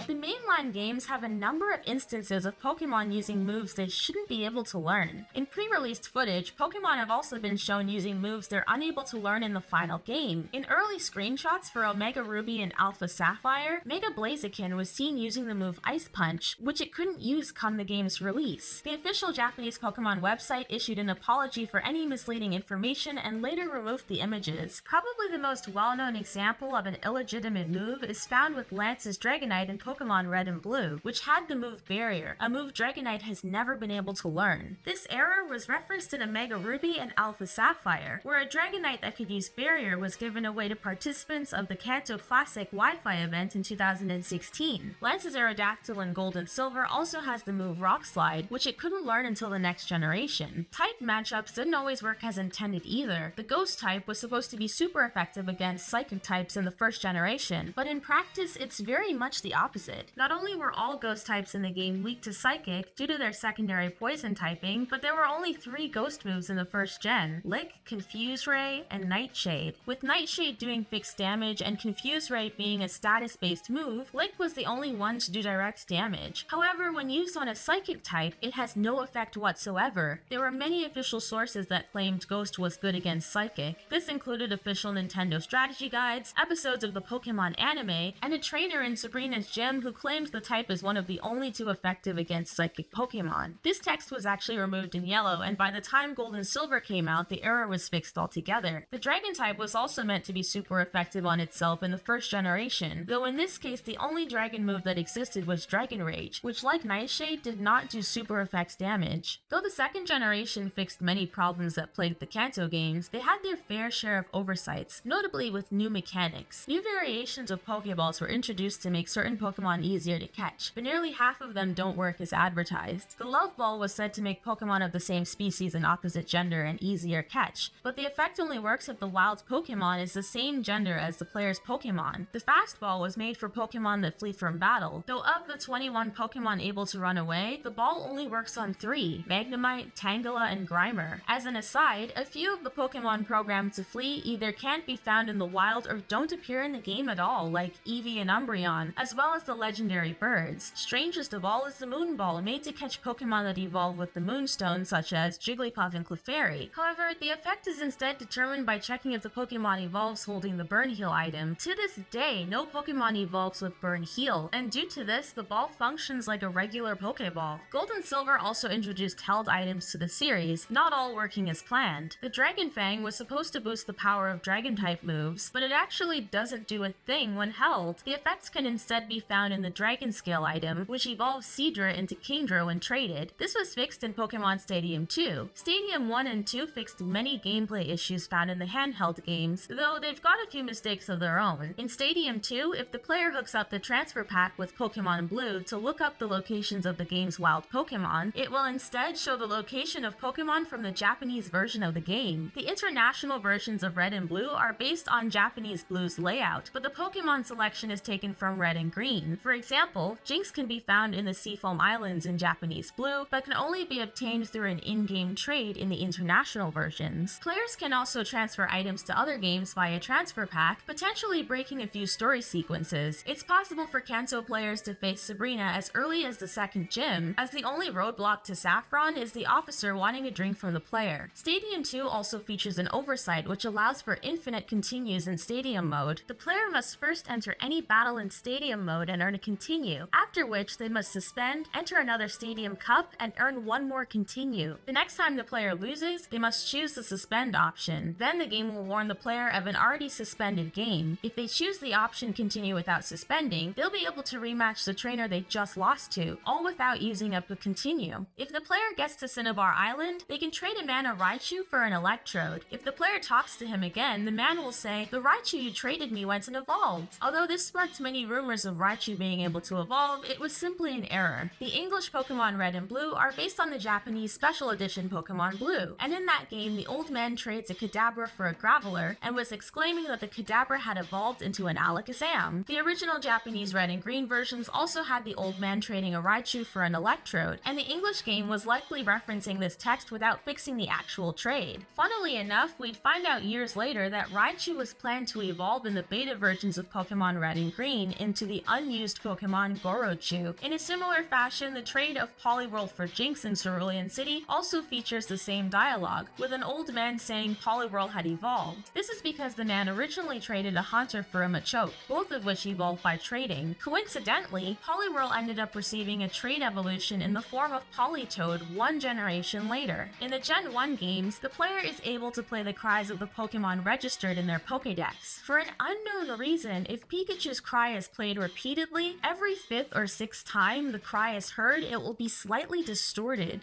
The mainline games have a number of instances of Pokemon using moves they shouldn't be able to learn. In pre-released footage, Pokemon have also been shown using moves they're unable to learn in the final game. In early screenshots for Omega Ruby and Alpha Sapphire, Mega Blaziken was seen using the move Ice Punch, which it couldn't use come the game's release. The official Japanese Pokemon website issued an apology for any misleading information and later removed the images. Probably the most well-known example of an illegitimate move is found with Lance's Dragonite in Pokemon Red and Blue, which had the move Barrier, a move Dragonite has never been able to learn. This error was referenced in Omega Ruby and Alpha Sapphire, where a Dragonite that could use Barrier was given away to participants of the Kanto Classic Wi-Fi event in 2016. Lance's Aerodactyl in Gold and Silver also has the move Rock Slide, which it couldn't learn until the next generation. Type matchups didn't always work as intended either. The Ghost type was supposed to be super effective against Psychic types in the first generation, but in practice it's very much the opposite. Not only were all Ghost types in the game weak to Psychic due to their secondary poison typing, but there were only 3 Ghost moves in the first gen: Lick, Confuse Ray, and Nightshade. With Nightshade doing fixed damage and Confuse Ray being a status-based move, Lick was the only one to do direct damage. However, when used on a Psychic type, it has no effect whatsoever. There were many official sources that claimed Ghost was good against Psychic. This included official Nintendo strategy guides, episodes of the Pokemon anime, and a trainer in Sabrina's gym who claimed the type is one of the only 2 effective against Psychic Pokemon. This text was actually removed in yellow, and by the time Gold and Silver came out, the error was fixed altogether. The Dragon type was also meant to be super effective on itself in the first generation, though in this case the only Dragon move that existed was Dragon Rage, which like Nightshade did not do super effects damage. Though the second generation fixed many problems that plagued the Kanto games, they had their fair share of oversights, notably with new mechanics. New variations of Pokeballs were introduced to make certain Pokemon easier to catch, but nearly half of them don't work as advertised. The Love Ball was said to make Pokemon of the same species and opposite gender an easier catch, but the effect only works if the wild Pokemon is the same gender as the player's Pokemon. The Fast Ball was made for Pokemon that flee from battle, though of the 21 Pokemon able to run away, the ball only works on 3, Magnemite, Tangela, and Grimer. As an aside, a few of the Pokemon programmed to flee either can't be found in the wild or don't appear in the game at all, like Eevee and Umbreon, as well as the legendary birds. Strangest of all is the Moon Ball, made to catch Pokemon that evolve with the Moonstone, such as Jigglypuff and Clefairy. However, the effect is instead determined by checking if the Pokemon evolves holding the Burn Heal item. To this day, no Pokemon evolves with Burn Heal, and due to this, the ball functions like a regular Pokeball. Gold and Silver also introduced held items to the series, not all working as planned. The Dragon Fang was supposed to boost the power of Dragon-type moves, but it actually doesn't do a thing when held. The effects can instead be found in the Dragon Scale item, which evolves Seadra into Kingdra when traded. This was fixed in Pokemon Stadium 2. Stadium 1 and 2 fixed many gameplay issues found in the handheld games, though they've got a few mistakes of their own. In Stadium 2, if the player hooks up the transfer pack with Pokemon Blue to look up the locations of the game's wild Pokemon, it will instead show the location of Pokemon from the Japanese version of the game. The international versions of Red and Blue are based on Japanese Blue's layout, but the Pokemon selection is taken from Red and Green. For example, Jinx can be found in the Seafoam Islands in Japanese Blue, but can only be obtained through an in-game trade in the international versions. Players can also transfer items to other games via transfer pack, potentially breaking a few story sequences. It's possible for Kanto players to face Sabrina as early as the second gym, as the only roadblock to Saffron is the officer wanting a drink from the player. Stadium 2 also features an oversight which allows for infinite continues in Stadium mode. The player must first enter any battle in Stadium mode and earn a continue, after which they must suspend, enter another Stadium Cup, and earn one more continue. The next time the player loses, they must choose the suspend option. Then the game will warn the player of an already suspended game. If they choose the option continue without suspending, they'll be able to rematch the trainer they just lost to, all without using up a continue. If the player gets to Cinnabar Island, they can trade a Mana Raichu for an Electrode. If the player talks to him again, the man will say, "The Raichu you traded me went and evolved." Although this sparked many rumors of Raichu being able to evolve, it was simply an error. The English Pokemon Red and Blue are based on the Japanese Special Edition Pokemon Blue, and in that game the old man trades a Kadabra for a Graveler and was exclaiming that the Kadabra had evolved into an Alakazam. The original Japanese Red and Green versions also had the old man trading a Raichu for an Electrode, and the English game was likely referencing this text without fixing the actual trade. Funnily enough, we'd find out years later that Raichu was planned to evolve in the beta versions of Pokemon Red and Green into the unused used Pokemon Gorochu. In a similar fashion, the trade of Palworld for Jinx in Cerulean City also features the same dialogue, with an old man saying Palworld had evolved. This is because the man originally traded a Haunter for a Machoke, both of which evolved by trading. Coincidentally, Palworld ended up receiving a trade evolution in the form of Politoed one generation later. In the Gen 1 games, the player is able to play the cries of the Pokemon registered in their Pokédex. For an unknown reason, if Pikachu's cry is played repeatedly, every 5th or 6th time the cry is heard, it will be slightly distorted.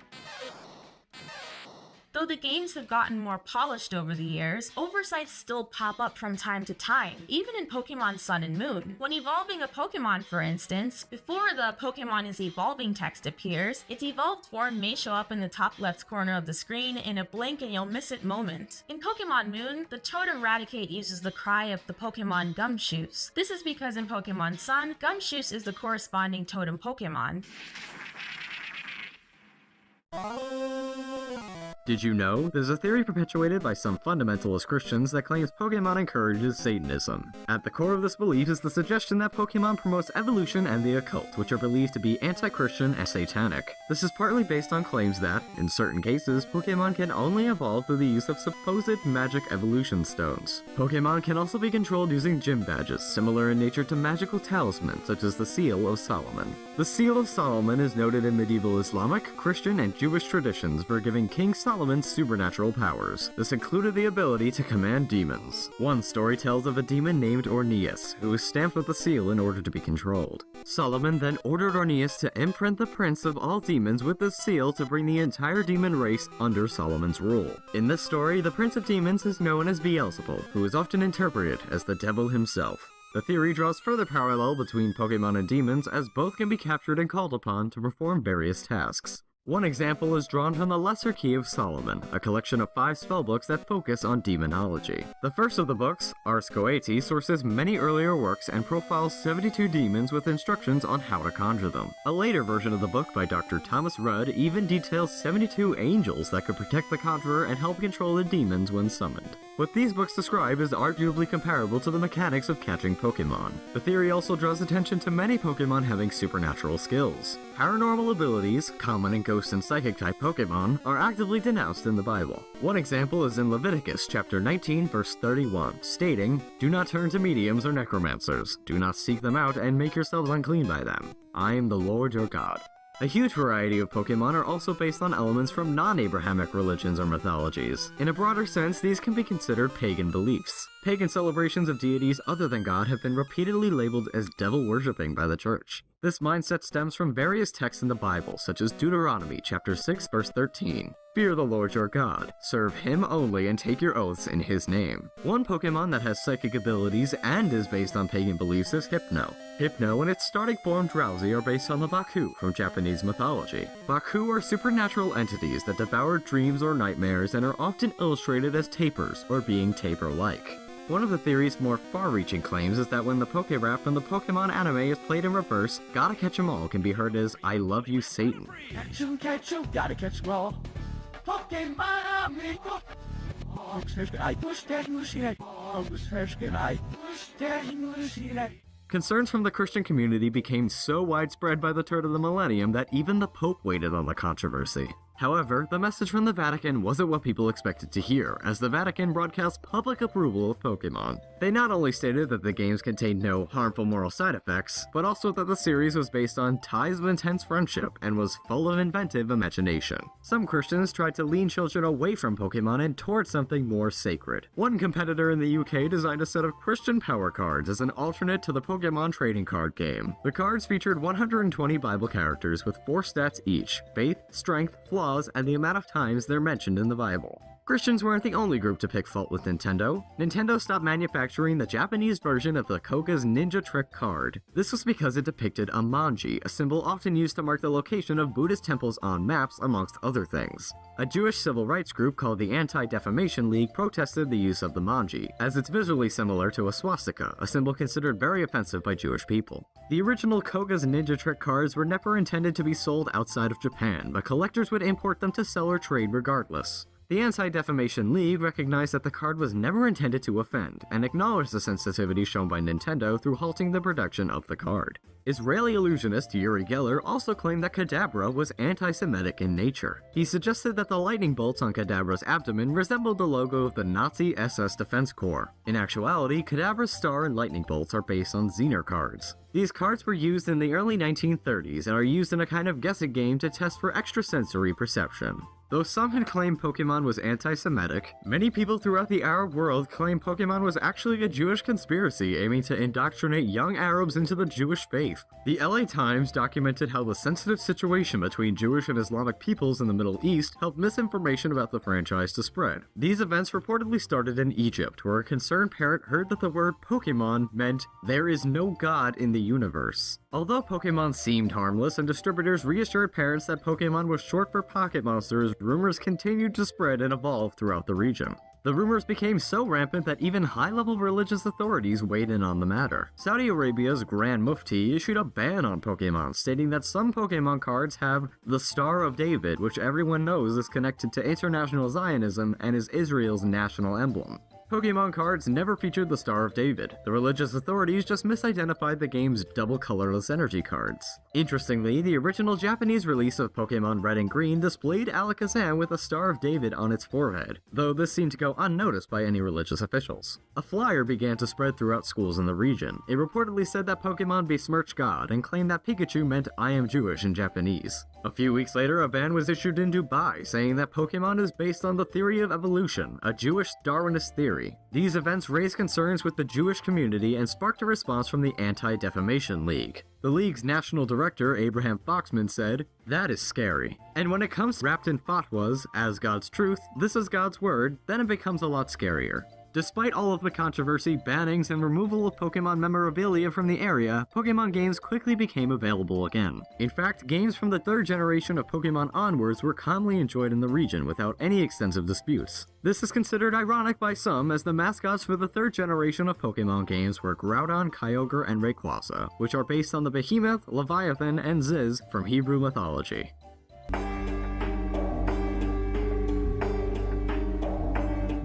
Though the games have gotten more polished over the years, oversights still pop up from time to time, even in Pokemon Sun and Moon. When evolving a Pokemon, for instance, before the Pokemon is evolving text appears, its evolved form may show up in the top left corner of the screen in a blink and you'll miss it moment. In Pokemon Moon, the Totem Raticate uses the cry of the Pokemon Gumshoos. This is because in Pokemon Sun, Gumshoos is the corresponding totem Pokemon. Did you know? There's a theory perpetuated by some fundamentalist Christians that claims Pokemon encourages Satanism. At the core of this belief is the suggestion that Pokemon promotes evolution and the occult, which are believed to be anti-Christian and satanic. This is partly based on claims that, in certain cases, Pokemon can only evolve through the use of supposed magic evolution stones. Pokemon can also be controlled using gym badges, similar in nature to magical talismans, such as the Seal of Solomon. The Seal of Solomon is noted in medieval Islamic, Christian, and Jewish traditions for giving King Solomon's supernatural powers. This included the ability to command demons. One story tells of a demon named Orneus, who was stamped with the seal in order to be controlled. Solomon then ordered Orneus to imprint the prince of all demons with the seal to bring the entire demon race under Solomon's rule. In this story, the prince of demons is known as Beelzebub, who is often interpreted as the devil himself. The theory draws further parallel between Pokemon and demons, as both can be captured and called upon to perform various tasks. One example is drawn from the Lesser Key of Solomon, a collection of 5 spellbooks that focus on demonology. The first of the books, Ars Coeti, sources many earlier works and profiles 72 demons with instructions on how to conjure them. A later version of the book by Dr. Thomas Rudd even details 72 angels that could protect the conjurer and help control the demons when summoned. What these books describe is arguably comparable to the mechanics of catching Pokemon. The theory also draws attention to many Pokemon having supernatural skills. Paranormal abilities, common in Ghost and Psychic-type Pokemon, are actively denounced in the Bible. One example is in Leviticus chapter 19 verse 31, stating, "Do not turn to mediums or necromancers. Do not seek them out and make yourselves unclean by them. I am the Lord your God." A huge variety of Pokemon are also based on elements from non-Abrahamic religions or mythologies. In a broader sense, these can be considered pagan beliefs. Pagan celebrations of deities other than God have been repeatedly labeled as devil-worshipping by the Church. This mindset stems from various texts in the Bible, such as Deuteronomy chapter 6 verse 13. "Fear the Lord your God, serve him only and take your oaths in his name." One Pokemon that has psychic abilities and is based on pagan beliefs is Hypno. Hypno and its starting form Drowsy are based on the Baku from Japanese mythology. Baku are supernatural entities that devour dreams or nightmares and are often illustrated as tapirs or being tapir-like. One of the theory's more far-reaching claims is that when the Poké-Rap from the Pokemon anime is played in reverse, Gotta Catch 'Em All can be heard as "I love you, Satan." Catch 'em, gotta catch 'em all. Pokemon amigo. Concerns from the Christian community became so widespread by the turn of the millennium that even the Pope waited on the controversy. However, the message from the Vatican wasn't what people expected to hear, as the Vatican broadcast public approval of Pokemon. They not only stated that the games contained no harmful moral side effects, but also that the series was based on ties of intense friendship and was full of inventive imagination. Some Christians tried to lean children away from Pokemon and towards something more sacred. One competitor in the UK designed a set of Christian power cards as an alternate to the Pokemon trading card game. The cards featured 120 Bible characters with 4 stats each: faith, strength, flaws, and the amount of times they're mentioned in the Bible. Christians weren't the only group to pick fault with Nintendo. Nintendo stopped manufacturing the Japanese version of the Koga's Ninja Trick card. This was because it depicted a manji, a symbol often used to mark the location of Buddhist temples on maps, amongst other things. A Jewish civil rights group called the Anti-Defamation League protested the use of the manji, as it's visually similar to a swastika, a symbol considered very offensive by Jewish people. The original Koga's Ninja Trick cards were never intended to be sold outside of Japan, but collectors would import them to sell or trade regardless. The Anti-Defamation League recognized that the card was never intended to offend, and acknowledged the sensitivity shown by Nintendo through halting the production of the card. Israeli illusionist Yuri Geller also claimed that Kadabra was anti-Semitic in nature. He suggested that the lightning bolts on Kadabra's abdomen resembled the logo of the Nazi SS Defense Corps. In actuality, Kadabra's star and lightning bolts are based on Xener cards. These cards were used in the early 1930s and are used in a kind of guessing game to test for extrasensory perception. Though some had claimed Pokemon was anti-Semitic, many people throughout the Arab world claim Pokemon was actually a Jewish conspiracy aiming to indoctrinate young Arabs into the Jewish faith. The LA Times documented how the sensitive situation between Jewish and Islamic peoples in the Middle East helped misinformation about the franchise to spread. These events reportedly started in Egypt, where a concerned parent heard that the word Pokemon meant "there is no God in the universe." Although Pokemon seemed harmless and distributors reassured parents that Pokemon was short for Pocket Monsters, rumors continued to spread and evolve throughout the region. The rumors became so rampant that even high-level religious authorities weighed in on the matter. Saudi Arabia's Grand Mufti issued a ban on Pokemon, stating that some Pokemon cards have the Star of David, which everyone knows is connected to international Zionism and is Israel's national emblem. Pokemon cards never featured the Star of David. The religious authorities just misidentified the game's double colorless energy cards. Interestingly, the original Japanese release of Pokemon Red and Green displayed Alakazam with a Star of David on its forehead, though this seemed to go unnoticed by any religious officials. A flyer began to spread throughout schools in the region. It reportedly said that Pokemon besmirched God and claimed that Pikachu meant "I am Jewish" in Japanese. A few weeks later, a ban was issued in Dubai, saying that Pokemon is based on the theory of evolution, a Jewish Darwinist theory. These events raised concerns with the Jewish community and sparked a response from the Anti-Defamation League. The league's national director, Abraham Foxman, said, "That is scary. And when it comes wrapped in fatwas, as God's truth, this is God's word, then it becomes a lot scarier." Despite all of the controversy, bannings, and removal of Pokemon memorabilia from the area, Pokemon games quickly became available again. In fact, games from the third generation of Pokemon onwards were commonly enjoyed in the region without any extensive disputes. This is considered ironic by some, as the mascots for the third generation of Pokemon games were Groudon, Kyogre, and Rayquaza, which are based on the Behemoth, Leviathan, and Ziz from Hebrew mythology.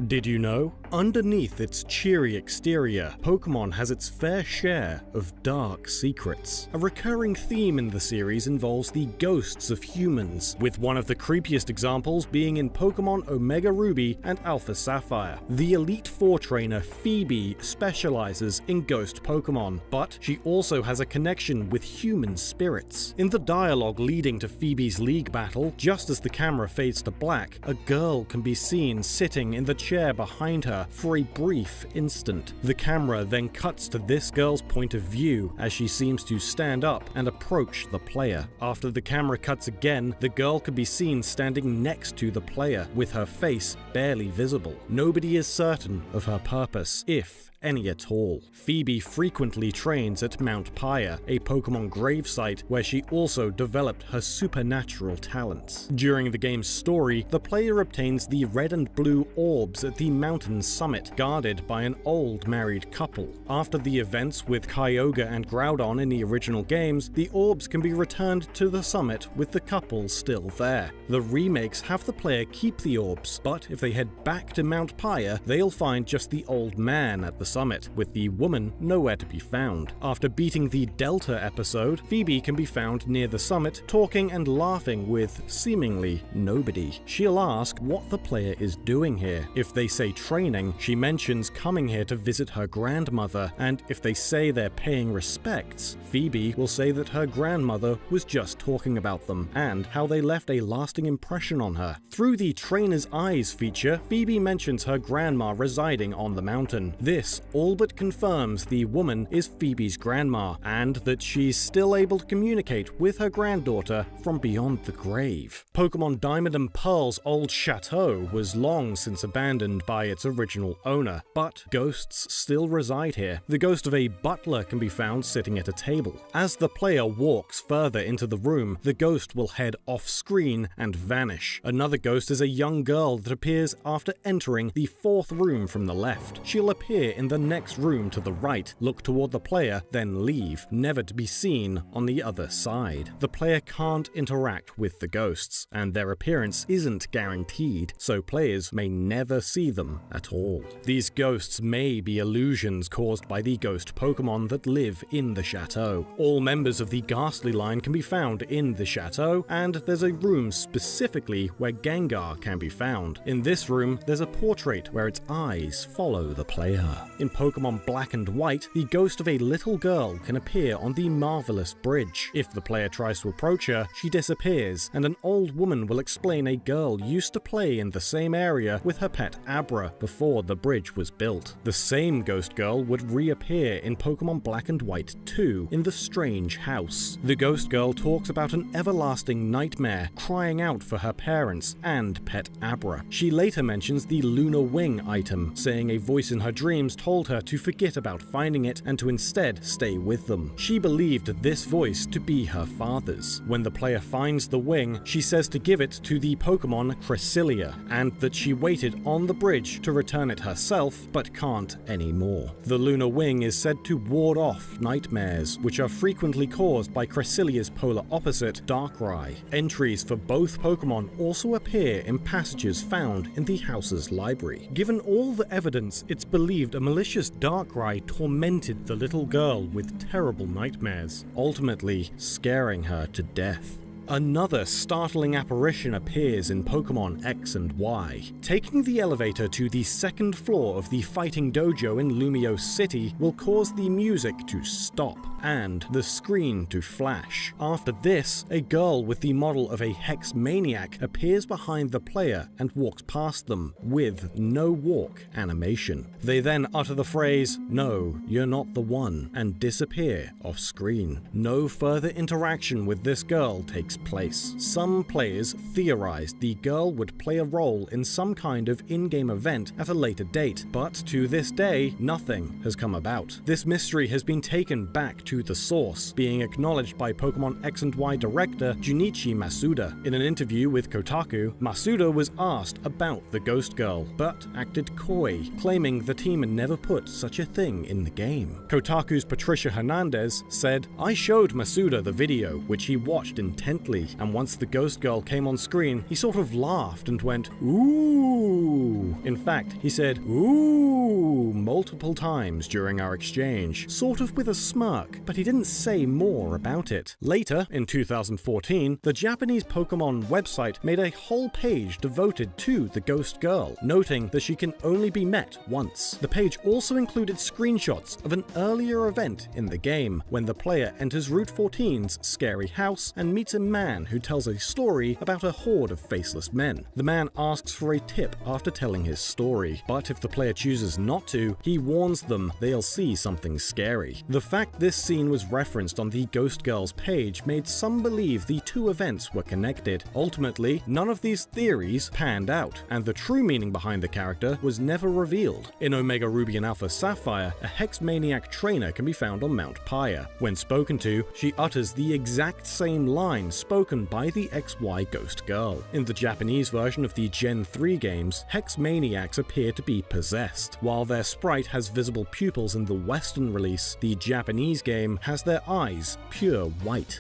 Did you know? Underneath its cheery exterior, Pokemon has its fair share of dark secrets. A recurring theme in the series involves the ghosts of humans, with one of the creepiest examples being in Pokemon Omega Ruby and Alpha Sapphire. The Elite Four trainer Phoebe specializes in ghost Pokemon, but she also has a connection with human spirits. In the dialogue leading to Phoebe's League battle, just as the camera fades to black, a girl can be seen sitting in the chair behind her for a brief instant. The camera then cuts to this girl's point of view as she seems to stand up and approach the player. After the camera cuts again, the girl can be seen standing next to the player, with her face barely visible. Nobody is certain of her purpose, if any at all. Phoebe frequently trains at Mount Pyre, a Pokemon gravesite where she also developed her supernatural talents. During the game's story, the player obtains the red and blue orbs at the mountain's summit, guarded by an old married couple. After the events with Kyogre and Groudon in the original games, the orbs can be returned to the summit with the couple still there. The remakes have the player keep the orbs, but if they head back to Mount Pyre, they'll find just the old man at the summit, with the woman nowhere to be found. After beating the Delta episode, Phoebe can be found near the summit, talking and laughing with seemingly nobody. She'll ask what the player is doing here. If they say training, she mentions coming here to visit her grandmother, and if they say they're paying respects, Phoebe will say that her grandmother was just talking about them, and how they left a lasting impression on her. Through the Trainer's Eyes feature, Phoebe mentions her grandma residing on the mountain. This all but confirms the woman is Phoebe's grandma, and that she's still able to communicate with her granddaughter from beyond the grave. Pokemon Diamond and Pearl's old chateau was long since abandoned by its original owner, but ghosts still reside here. The ghost of a butler can be found sitting at a table. As the player walks further into the room, the ghost will head off screen and vanish. Another ghost is a young girl that appears after entering the fourth room from the left. She'll appear in the next room to the right, look toward the player, then leave, never to be seen on the other side. The player can't interact with the ghosts, and their appearance isn't guaranteed, so players may never see them at all. These ghosts may be illusions caused by the ghost Pokemon that live in the chateau. All members of the Ghastly line can be found in the chateau, and there's a room specifically where Gengar can be found. In this room, there's a portrait where its eyes follow the player. In Pokemon Black and White, the ghost of a little girl can appear on the Marvelous Bridge. If the player tries to approach her, she disappears, and an old woman will explain a girl used to play in the same area with her pet Abra before the bridge was built. The same ghost girl would reappear in Pokemon Black and White 2 in the Strange House. The ghost girl talks about an everlasting nightmare, crying out for her parents and pet Abra. She later mentions the Lunar Wing item, saying a voice in her dreams told her to forget about finding it and to instead stay with them. She believed this voice to be her father's. When the player finds the wing, she says to give it to the Pokemon Cresselia, and that she waited on the bridge to return it herself, but can't anymore. The Lunar Wing is said to ward off nightmares, which are frequently caused by Cresselia's polar opposite, Darkrai. Entries for both Pokemon also appear in passages found in the house's library. Given all the evidence, it's believed a malicious Darkrai tormented the little girl with terrible nightmares, ultimately scaring her to death. Another startling apparition appears in Pokemon X and Y. Taking the elevator to the second floor of the fighting dojo in Lumio City will cause the music to stop and the screen to flash. After this, a girl with the model of a Hex Maniac appears behind the player and walks past them with no walk animation. They then utter the phrase, "No, you're not the one," and disappear off screen. No further interaction with this girl takes place. Some players theorized the girl would play a role in some kind of in-game event at a later date, but to this day, nothing has come about. This mystery has been taken back to the source, being acknowledged by Pokemon X and Y director Junichi Masuda. In an interview with Kotaku, Masuda was asked about the Ghost Girl, but acted coy, claiming the team never put such a thing in the game. Kotaku's Patricia Hernandez said, "I showed Masuda the video, which he watched intently, and once the Ghost Girl came on screen, he sort of laughed and went, 'Ooh.' In fact, he said, 'Ooh' multiple times during our exchange, sort of with a smirk, but he didn't say more about it." Later, in 2014, the Japanese Pokemon website made a whole page devoted to the Ghost Girl, noting that she can only be met once. The page also included screenshots of an earlier event in the game, when the player enters Route 14's scary house and meets a man who tells a story about a horde of faceless men. The man asks for a tip after telling his story, but if the player chooses not to, he warns them they'll see something scary. The fact this scene was referenced on the Ghost Girl's page made some believe the two events were connected. Ultimately, none of these theories panned out, and the true meaning behind the character was never revealed. In Omega Ruby and Alpha Sapphire, a Hex Maniac trainer can be found on Mount Pyre. When spoken to, she utters the exact same line spoken by the XY Ghost Girl. In the Japanese version of the Gen 3 games, Hex Maniacs appear to be possessed. While their sprite has visible pupils in the Western release, the Japanese game has their eyes pure white.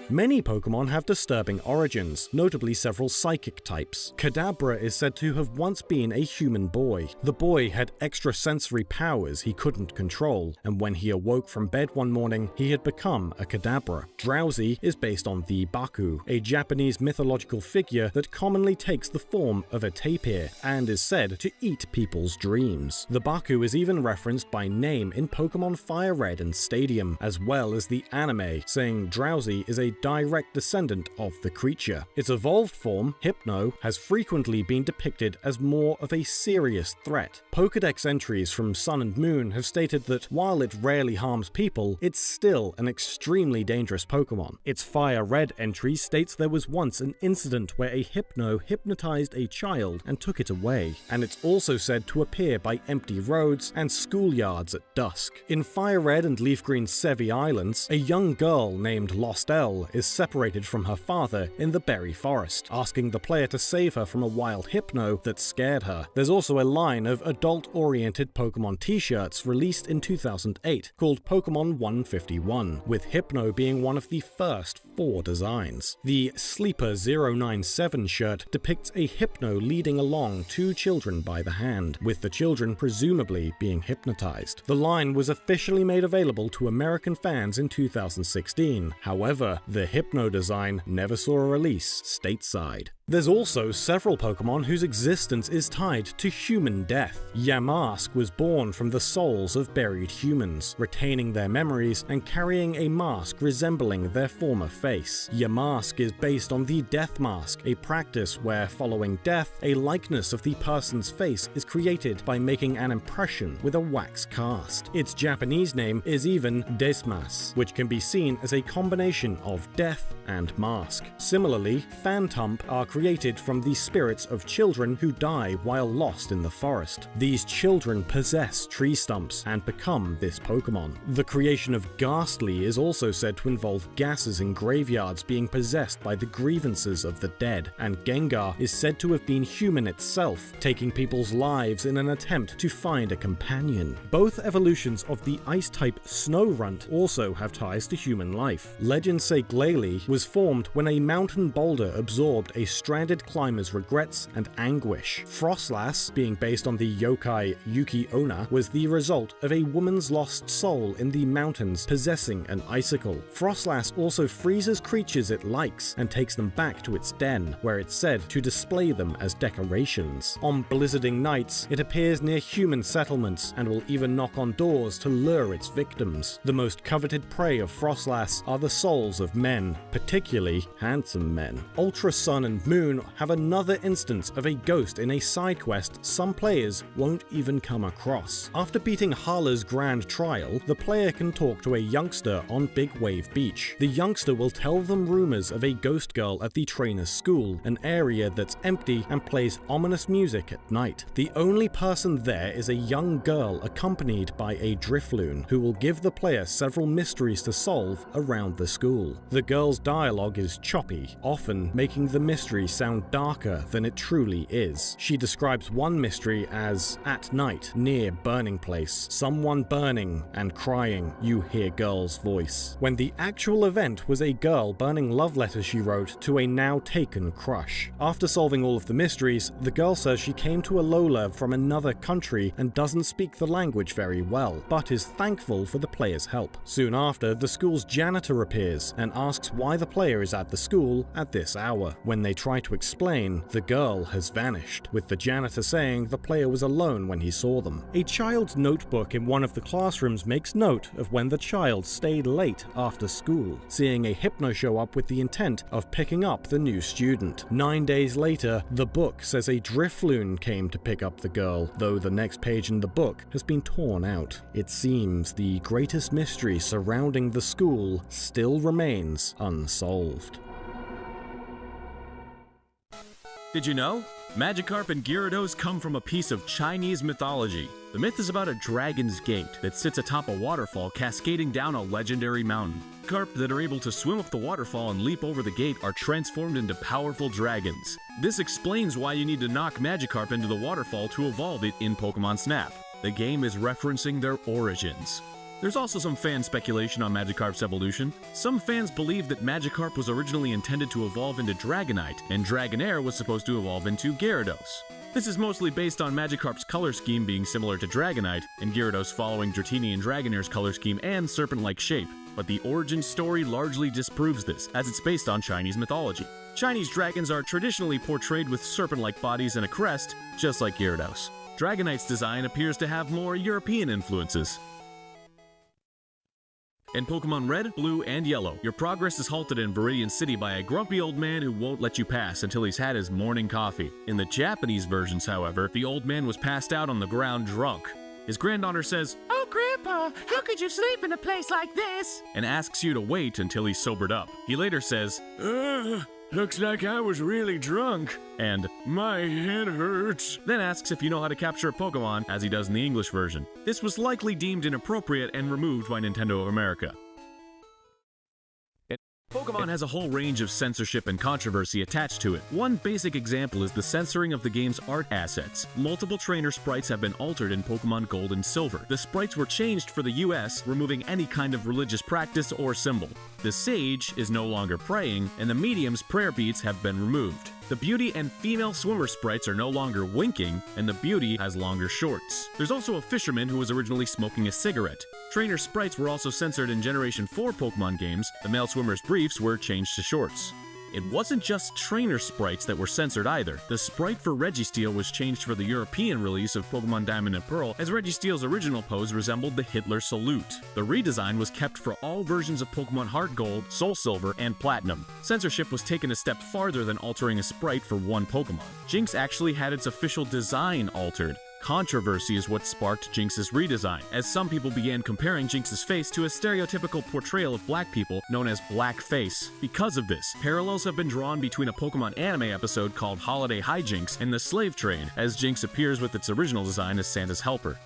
Many Pokemon have disturbing origins, notably several psychic types. Kadabra is said to have once been a human boy. The boy had extrasensory powers he couldn't control, and when he awoke from bed one morning, he had become a Kadabra. Drowsy is based on the Baku, a Japanese mythological figure that commonly takes the form of a tapir and is said to eat people's dreams. The Baku is even referenced by name in Pokemon Fire Red and Stadium, as well as the anime, saying Drowsy is a direct descendant of the creature. Its evolved form, Hypno, has frequently been depicted as more of a serious threat. Pokédex entries from Sun and Moon have stated that while it rarely harms people, it's still an extremely dangerous Pokemon. Its Fire Red entry states there was once an incident where a Hypno hypnotized a child and took it away, and it's also said to appear by empty roads and schoolyards at dusk. In Fire Red and Leaf Green Sevi Islands, a young girl named Lost Elle girl is separated from her father in the berry forest, asking the player to save her from a wild hypno that scared her. There's also a line of adult-oriented Pokemon t-shirts released in 2008 called Pokemon 151, with Hypno being one of the first 4 designs. The Sleeper 097 shirt depicts a Hypno leading along 2 children by the hand, with the children presumably being hypnotized. The line was officially made available to American fans in 2016. However, the Hypno design never saw a release stateside. There's also several Pokemon whose existence is tied to human death. Yamask was born from the souls of buried humans, retaining their memories and carrying a mask resembling their former face. Yamask is based on the Death Mask, a practice where, following death, a likeness of the person's face is created by making an impression with a wax cast. Its Japanese name is even Desmas, which can be seen as a combination of death and mask. Similarly, Phantump are created from the spirits of children who die while lost in the forest. These children possess tree stumps and become this Pokemon. The creation of Ghastly is also said to involve gases in graveyards being possessed by the grievances of the dead, and Gengar is said to have been human itself, taking people's lives in an attempt to find a companion. Both evolutions of the Ice-type Snorunt also have ties to human life. Legends say Glalie was formed when a mountain boulder absorbed a stranded climber's regrets and anguish. Frostlass, being based on the yokai Yuki Onna, was the result of a woman's lost soul in the mountains possessing an icicle. Frostlass also freezes creatures it likes and takes them back to its den, where it's said to display them as decorations. On blizzarding nights, it appears near human settlements and will even knock on doors to lure its victims. The most coveted prey of Frostlass are the souls of men, particularly handsome men. Ultra Sun and Moon have another instance of a ghost in a side quest some players won't even come across. After beating Hala's grand trial, the player can talk to a youngster on Big Wave Beach. The youngster will tell them rumors of a ghost girl at the trainer's school, an area that's empty and plays ominous music at night. The only person there is a young girl accompanied by a Drifloon, who will give the player several mysteries to solve around the school. The girl's dialogue is choppy, often making the mystery sound darker than it truly is. She describes one mystery as, at night, near burning place, someone burning and crying, you hear girl's voice. When the actual event was a girl burning love letters she wrote to a now taken crush. After solving all of the mysteries, the girl says she came to Alola from another country and doesn't speak the language very well, but is thankful for the player's help. Soon after, the school's janitor appears and asks why the player is at the school at this hour. When they try to explain, the girl has vanished, with the janitor saying the player was alone when he saw them. A child's notebook in one of the classrooms makes note of when the child stayed late after school, seeing a Hypno show up with the intent of picking up the new student. 9 days later, the book says a Drifloon came to pick up the girl, though the next page in the book has been torn out. It seems the greatest mystery surrounding the school still remains unsolved. Did you know? Magikarp and Gyarados come from a piece of Chinese mythology. The myth is about a dragon's gate that sits atop a waterfall cascading down a legendary mountain. Carp that are able to swim up the waterfall and leap over the gate are transformed into powerful dragons. This explains why you need to knock Magikarp into the waterfall to evolve it in Pokemon Snap. The game is referencing their origins. There's also some fan speculation on Magikarp's evolution. Some fans believe that Magikarp was originally intended to evolve into Dragonite, and Dragonair was supposed to evolve into Gyarados. This is mostly based on Magikarp's color scheme being similar to Dragonite, and Gyarados following Dratini and Dragonair's color scheme and serpent-like shape. But the origin story largely disproves this, as it's based on Chinese mythology. Chinese dragons are traditionally portrayed with serpent-like bodies and a crest, just like Gyarados. Dragonite's design appears to have more European influences. In Pokemon Red, Blue, and Yellow, your progress is halted in Viridian City by a grumpy old man who won't let you pass until he's had his morning coffee. In the Japanese versions, however, the old man was passed out on the ground drunk. His granddaughter says, "Oh, Grandpa, how could you sleep in a place like this?" and asks you to wait until he's sobered up. He later says, Looks like I was really drunk, and my head hurts. Then asks if you know how to capture a Pokemon, as he does in the English version. This was likely deemed inappropriate and removed by Nintendo of America. Pokemon has a whole range of censorship and controversy attached to it. One basic example is the censoring of the game's art assets. Multiple trainer sprites have been altered in Pokemon Gold and Silver. The sprites were changed for the US, removing any kind of religious practice or symbol. The Sage is no longer praying, and the Medium's prayer beads have been removed. The Beauty and female swimmer sprites are no longer winking, and the Beauty has longer shorts. There's also a fisherman who was originally smoking a cigarette. Trainer sprites were also censored in Generation 4 Pokemon games. The male swimmer's briefs were changed to shorts. It wasn't just trainer sprites that were censored either. The sprite for Registeel was changed for the European release of Pokemon Diamond and Pearl, as Registeel's original pose resembled the Hitler salute. The redesign was kept for all versions of Pokemon Heart Gold, Soul Silver, and Platinum. Censorship was taken a step farther than altering a sprite for one Pokemon. Jynx actually had its official design altered. Controversy is what sparked Jynx's redesign, as some people began comparing Jynx's face to a stereotypical portrayal of black people known as blackface. Because of this, parallels have been drawn between a Pokemon anime episode called Holiday Hijinks and the slave trade, as Jynx appears with its original design as Santa's helper.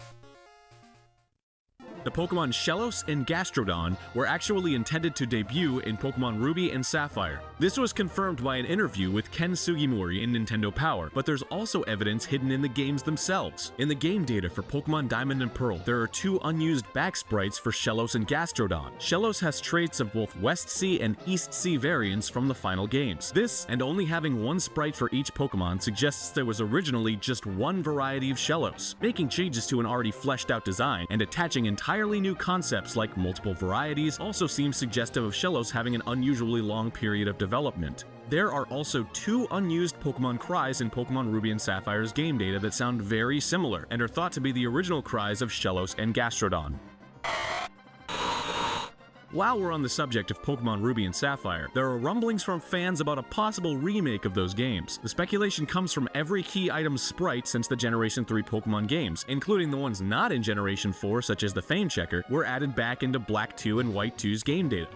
The Pokemon Shellos and Gastrodon were actually intended to debut in Pokemon Ruby and Sapphire. This was confirmed by an interview with Ken Sugimori in Nintendo Power, but there's also evidence hidden in the games themselves. In the game data for Pokemon Diamond and Pearl, there are two unused back sprites for Shellos and Gastrodon. Shellos has traits of both West Sea and East Sea variants from the final games. This, and only having one sprite for each Pokemon, suggests there was originally just one variety of Shellos. Making changes to an already fleshed out design and attaching entirely new concepts like multiple varieties also seems suggestive of Shellos having an unusually long period of development. There are also two unused Pokemon cries in Pokemon Ruby and Sapphire's game data that sound very similar and are thought to be the original cries of Shellos and Gastrodon. While we're on the subject of Pokemon Ruby and Sapphire, there are rumblings from fans about a possible remake of those games. The speculation comes from every key item's sprite since the Generation 3 Pokemon games, including the ones not in Generation 4 such as the Fame Checker, were added back into Black 2 and White 2's game data.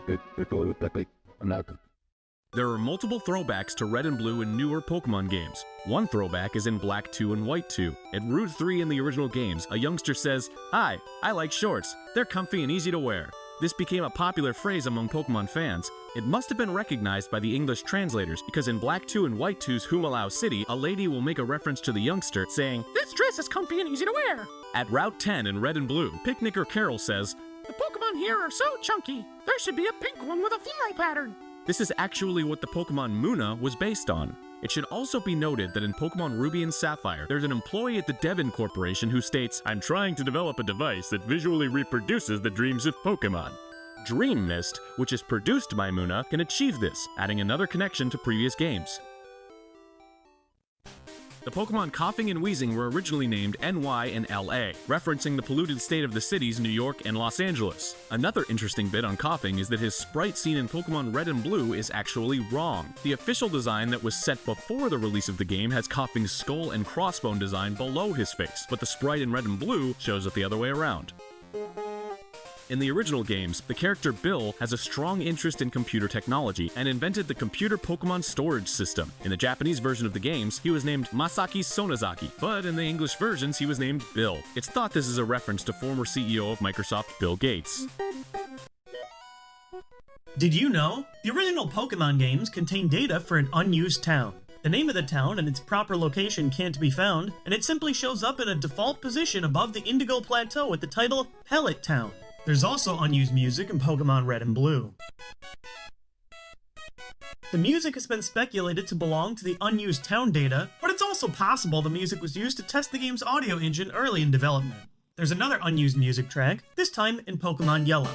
There are multiple throwbacks to Red and Blue in newer Pokemon games. One throwback is in Black 2 and White 2. At Route 3 in the original games, a youngster says, "Hi, I like shorts. They're comfy and easy to wear." This became a popular phrase among Pokemon fans. It must have been recognized by the English translators, because in Black 2 and White 2's Humalao City, a lady will make a reference to the youngster, saying, "This dress is comfy and easy to wear." At Route 10 in Red and Blue, Picnicker Carol says, "The Pokemon here are so chunky. There should be a pink one with a floral pattern." This is actually what the Pokemon Muna was based on. It should also be noted that in Pokemon Ruby and Sapphire, there's an employee at the Devon Corporation who states, "I'm trying to develop a device that visually reproduces the dreams of Pokemon." Dream Mist, which is produced by Muna, can achieve this, adding another connection to previous games. The Pokemon Coughing and Wheezing were originally named NY and LA, referencing the polluted state of the cities New York and Los Angeles. Another interesting bit on Coughing is that his sprite seen in Pokemon Red and Blue is actually wrong. The official design that was set before the release of the game has Coughing's skull and crossbone design below his face, but the sprite in Red and Blue shows it the other way around. In the original games, the character Bill has a strong interest in computer technology and invented the computer Pokemon storage system. In the Japanese version of the games, he was named Masaki Sonozaki, but in the English versions, he was named Bill. It's thought this is a reference to former CEO of Microsoft, Bill Gates. Did you know? The original Pokemon games contain data for an unused town. The name of the town and its proper location can't be found, and it simply shows up in a default position above the Indigo Plateau with the title Pellet Town. There's also unused music in Pokemon Red and Blue. The music has been speculated to belong to the unused town data, but it's also possible the music was used to test the game's audio engine early in development. There's another unused music track, this time in Pokemon Yellow.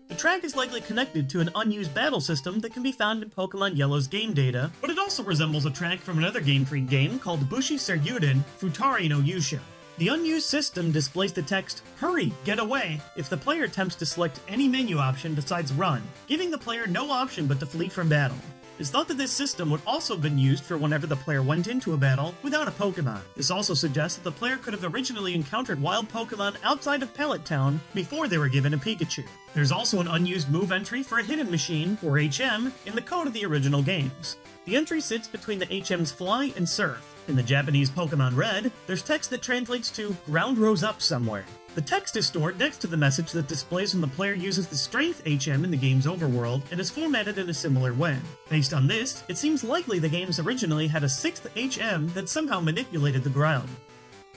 The track is likely connected to an unused battle system that can be found in Pokemon Yellow's game data, but it also resembles a track from another Game Freak game called Bushi Seryuden Futari no Yusha. The unused system displays the text, "Hurry, get away," if the player attempts to select any menu option besides run, giving the player no option but to flee from battle. It's thought that this system would also have been used for whenever the player went into a battle without a Pokemon. This also suggests that the player could have originally encountered wild Pokemon outside of Pellet Town before they were given a Pikachu. There's also an unused move entry for a hidden machine, or HM, in the code of the original games. The entry sits between the HM's Fly and Surf. In the Japanese Pokemon Red, there's text that translates to "ground rose up somewhere." The text is stored next to the message that displays when the player uses the strength HM in the game's overworld and is formatted in a similar way. Based on this, it seems likely the games originally had a 6th HM that somehow manipulated the ground.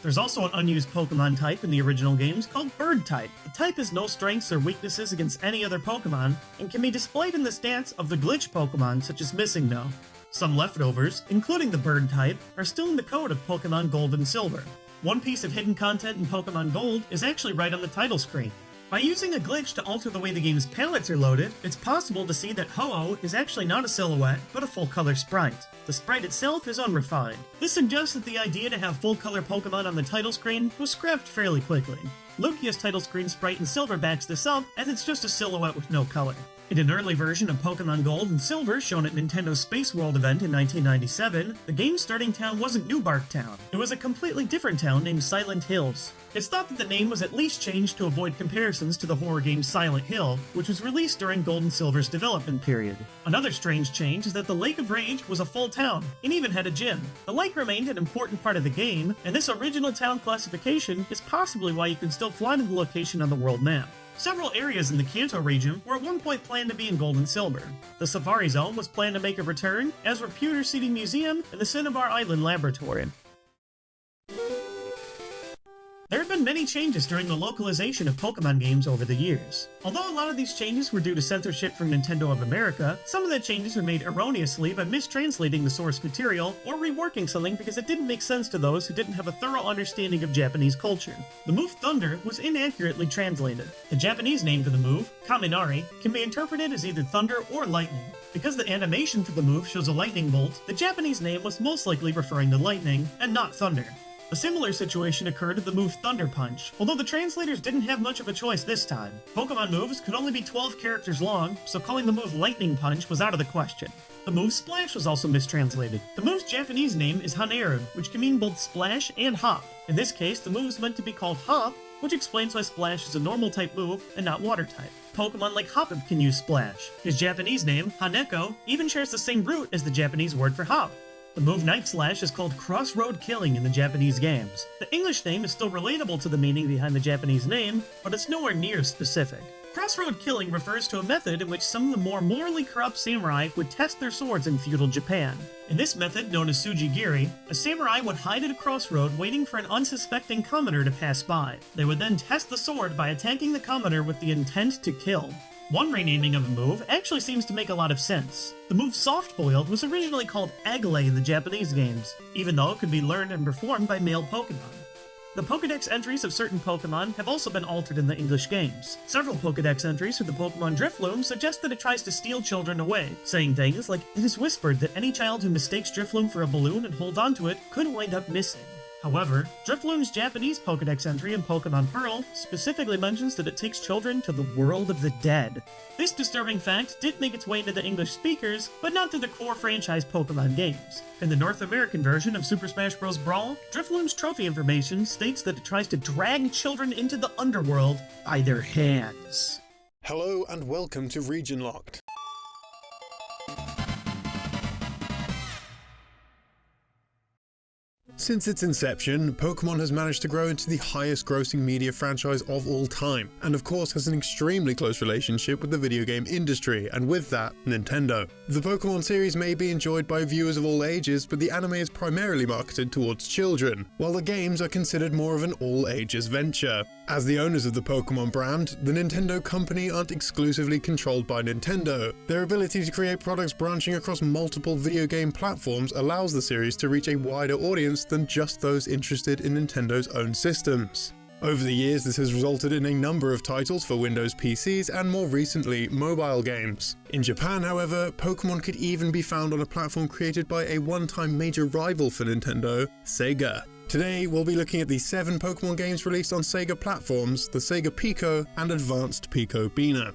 There's also an unused Pokemon type in the original games called Bird type. The type has no strengths or weaknesses against any other Pokemon and can be displayed in the stats of the glitch Pokemon such as Missing No. Some leftovers, including the Bird type, are still in the code of Pokemon Gold and Silver. One piece of hidden content in Pokemon Gold is actually right on the title screen. By using a glitch to alter the way the game's palettes are loaded, it's possible to see that Ho-Oh is actually not a silhouette, but a full-color sprite. The sprite itself is unrefined. This suggests that the idea to have full-color Pokemon on the title screen was scrapped fairly quickly. Lugia's title screen sprite in Silver backs this up, as it's just a silhouette with no color. In an early version of Pokemon Gold and Silver shown at Nintendo's Space World event in 1997, the game's starting town wasn't New Bark Town. It was a completely different town named Silent Hills. It's thought that the name was at least changed to avoid comparisons to the horror game Silent Hill, which was released during Gold and Silver's development period. Another strange change is that the Lake of Rage was a full town, and even had a gym. The lake remained an important part of the game, and this original town classification is possibly why you can still fly to the location on the world map. Several areas in the Kanto region were at one point planned to be in Gold and Silver. The Safari Zone was planned to make a return, as were Pewter City Museum and the Cinnabar Island Laboratory. There have been many changes during the localization of Pokemon games over the years. Although a lot of these changes were due to censorship from Nintendo of America, some of the changes were made erroneously by mistranslating the source material or reworking something because it didn't make sense to those who didn't have a thorough understanding of Japanese culture. The move Thunder was inaccurately translated. The Japanese name for the move, Kaminari, can be interpreted as either thunder or lightning. Because the animation for the move shows a lightning bolt, the Japanese name was most likely referring to lightning and not thunder. A similar situation occurred with the move Thunder Punch, although the translators didn't have much of a choice this time. Pokemon moves could only be 12 characters long, so calling the move Lightning Punch was out of the question. The move Splash was also mistranslated. The move's Japanese name is Haneru, which can mean both Splash and Hop. In this case, the move is meant to be called Hop, which explains why Splash is a normal type move and not water type. Pokemon like Hoppip can use Splash. His Japanese name, Haneko, even shares the same root as the Japanese word for hop. The move Night Slash is called Crossroad Killing in the Japanese games. The English name is still relatable to the meaning behind the Japanese name, but it's nowhere near specific. Crossroad Killing refers to a method in which some of the more morally corrupt samurai would test their swords in feudal Japan. In this method, known as Sujigiri, a samurai would hide at a crossroad waiting for an unsuspecting commoner to pass by. They would then test the sword by attacking the commoner with the intent to kill. One renaming of a move actually seems to make a lot of sense. The move Soft Boiled was originally called Agile in the Japanese games, even though it could be learned and performed by male Pokemon. The Pokedex entries of certain Pokemon have also been altered in the English games. Several Pokedex entries for the Pokemon Drifloon suggest that it tries to steal children away, saying things like, "It is whispered that any child who mistakes Drifloon for a balloon and holds onto it could wind up missing." However, Drifloon's Japanese Pokedex entry in Pokemon Pearl specifically mentions that it takes children to the world of the dead. This disturbing fact did make its way into the English speakers, but not to the core franchise Pokemon games. In the North American version of Super Smash Bros. Brawl, Drifloon's trophy information states that it tries to drag children into the underworld by their hands. Hello and welcome to Region Locked. Since its inception, Pokemon has managed to grow into the highest grossing media franchise of all time, and of course has an extremely close relationship with the video game industry, and with that, Nintendo. The Pokemon series may be enjoyed by viewers of all ages, but the anime is primarily marketed towards children, while the games are considered more of an all-ages venture. As the owners of the Pokemon brand, the Nintendo company aren't exclusively controlled by Nintendo. Their ability to create products branching across multiple video game platforms allows the series to reach a wider audience than just those interested in Nintendo's own systems. Over the years, this has resulted in a number of titles for Windows PCs and more recently, mobile games. In Japan, however, Pokemon could even be found on a platform created by a one-time major rival for Nintendo, Sega. Today, we'll be looking at the 7 Pokemon games released on Sega platforms, the Sega Pico and Advanced Pico Bina.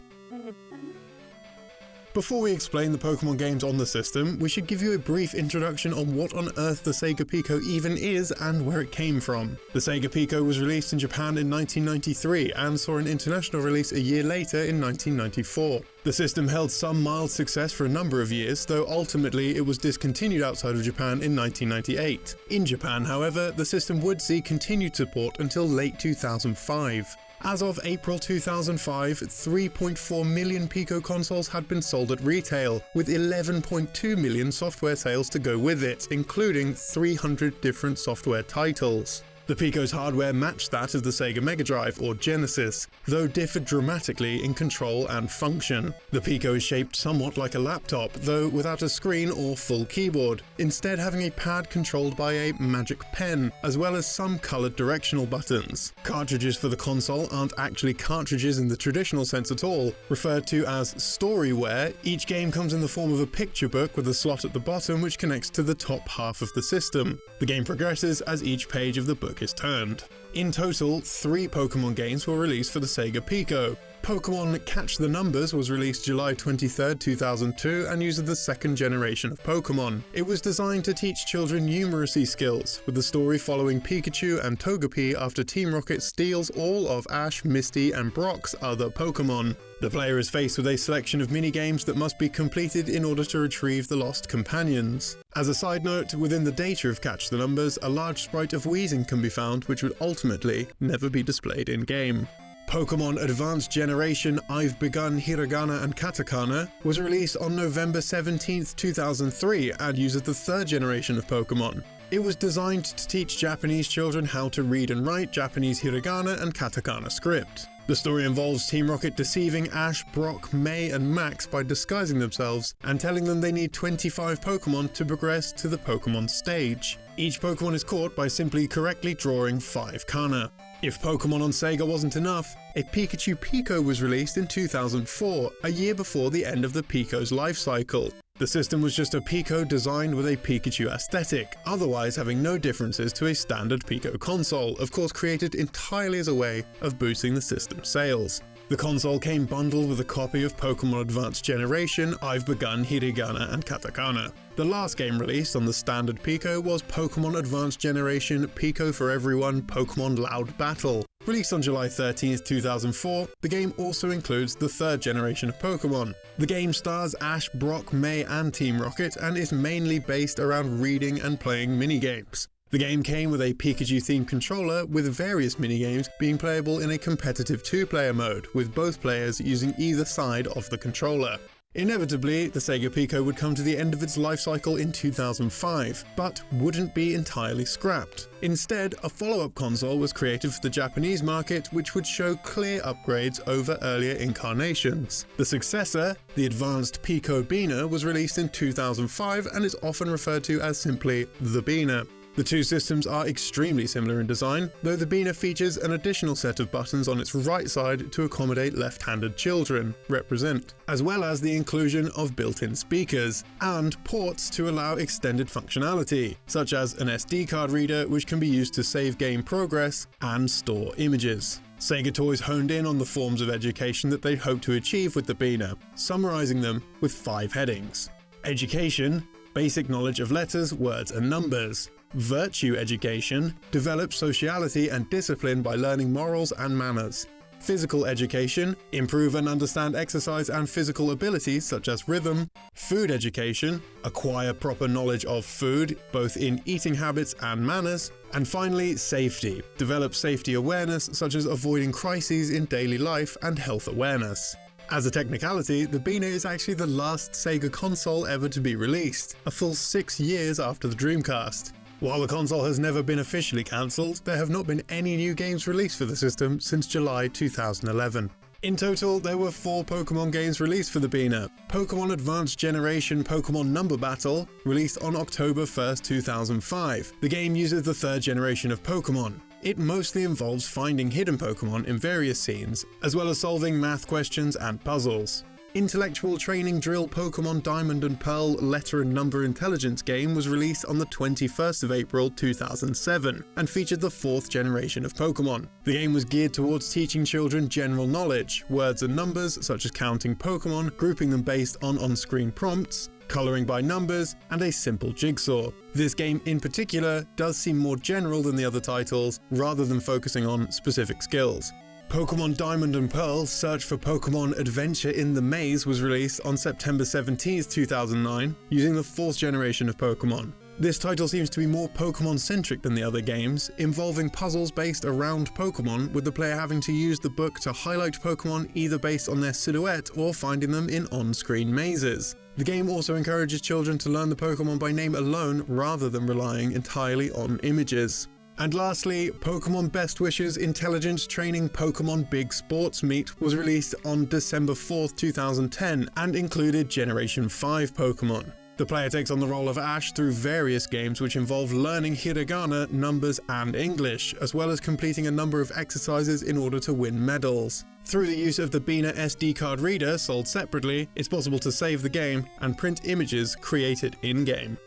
Before we explain the Pokemon games on the system, we should give you a brief introduction on what on earth the Sega Pico even is and where it came from. The Sega Pico was released in Japan in 1993 and saw an international release a year later in 1994. The system held some mild success for a number of years, though ultimately it was discontinued outside of Japan in 1998. In Japan, however, the system would see continued support until late 2005. As of April 2005, 3.4 million Pico consoles had been sold at retail, with 11.2 million software sales to go with it, including 300 different software titles. The Pico's hardware matched that of the Sega Mega Drive or Genesis, though differed dramatically in control and function. The Pico is shaped somewhat like a laptop, though without a screen or full keyboard, instead having a pad controlled by a magic pen, as well as some coloured directional buttons. Cartridges for the console aren't actually cartridges in the traditional sense at all. Referred to as storyware, each game comes in the form of a picture book with a slot at the bottom which connects to the top half of the system. The game progresses as each page of the book is turned. In total, 3 Pokemon games were released for the Sega Pico. Pokemon Catch the Numbers was released July 23, 2002 and uses the second generation of Pokemon. It was designed to teach children numeracy skills, with the story following Pikachu and Togepi after Team Rocket steals all of Ash, Misty and Brock's other Pokemon. The player is faced with a selection of mini-games that must be completed in order to retrieve the lost companions. As a side note, within the data of Catch the Numbers, a large sprite of Weezing can be found which would ultimately never be displayed in-game. Pokemon Advanced Generation I've Begun Hiragana and Katakana was released on November 17, 2003 and uses the third generation of Pokemon. It was designed to teach Japanese children how to read and write Japanese hiragana and katakana script. The story involves Team Rocket deceiving Ash, Brock, May and Max by disguising themselves and telling them they need 25 Pokemon to progress to the Pokemon stage. Each Pokemon is caught by simply correctly drawing 5 kana. If Pokemon on Sega wasn't enough, a Pikachu Pico was released in 2004, a year before the end of the Pico's life cycle. The system was just a Pico designed with a Pikachu aesthetic, otherwise having no differences to a standard Pico console, of course created entirely as a way of boosting the system's sales. The console came bundled with a copy of Pokemon Advanced Generation I've Begun Hiragana and Katakana. The last game released on the standard Pico was Pokemon Advanced Generation Pico for Everyone Pokemon Loud Battle. Released on July 13, 2004, the game also includes the third generation of Pokemon. The game stars Ash, Brock, May and Team Rocket and is mainly based around reading and playing minigames. The game came with a Pikachu-themed controller, with various minigames being playable in a competitive 2-player mode, with both players using either side of the controller. Inevitably, the Sega Pico would come to the end of its life cycle in 2005, but wouldn't be entirely scrapped. Instead, a follow-up console was created for the Japanese market, which would show clear upgrades over earlier incarnations. The successor, the Advanced Pico Bina, was released in 2005 and is often referred to as simply the Bina. The two systems are extremely similar in design, though the Bina features an additional set of buttons on its right side to accommodate left-handed children, represent, as well as the inclusion of built-in speakers, and ports to allow extended functionality, such as an SD card reader which can be used to save game progress and store images. Sega Toys honed in on the forms of education that they hoped to achieve with the Bina, summarizing them with 5 headings. Education, basic knowledge of letters, words and numbers. Virtue education, develop sociality and discipline by learning morals and manners. Physical education, improve and understand exercise and physical abilities such as rhythm. Food education, acquire proper knowledge of food, both in eating habits and manners. And finally, safety, develop safety awareness such as avoiding crises in daily life and health awareness. As a technicality, the Bina is actually the last Sega console ever to be released, a full 6 years after the Dreamcast. While the console has never been officially cancelled, there have not been any new games released for the system since July 2011. In total, there were 4 Pokemon games released for the Bina. Pokemon Advanced Generation Pokemon Number Battle, released on October 1, 2005. The game uses the third generation of Pokemon. It mostly involves finding hidden Pokemon in various scenes, as well as solving math questions and puzzles. intellectual training drill Pokemon Diamond and Pearl Letter and Number Intelligence game was released on the 21st of April 2007 and featured the 4th generation of Pokemon. The game was geared towards teaching children general knowledge, words and numbers such as counting Pokemon, grouping them based on on-screen prompts, colouring by numbers, and a simple jigsaw. This game in particular does seem more general than the other titles, rather than focusing on specific skills. Pokemon Diamond and Pearl Search for Pokemon Adventure in the Maze was released on September 17, 2009, using the 4th generation of Pokemon. This title seems to be more Pokemon-centric than the other games, involving puzzles based around Pokemon, with the player having to use the book to highlight Pokemon either based on their silhouette or finding them in on-screen mazes. The game also encourages children to learn the Pokemon by name alone rather than relying entirely on images. And lastly, Pokemon Best Wishes Intelligence Training Pokemon Big Sports Meet was released on December 4th, 2010 and included Generation 5 Pokemon. The player takes on the role of Ash through various games which involve learning hiragana, numbers and English, as well as completing a number of exercises in order to win medals. Through the use of the Bina SD card reader sold separately, it's possible to save the game and print images created in-game.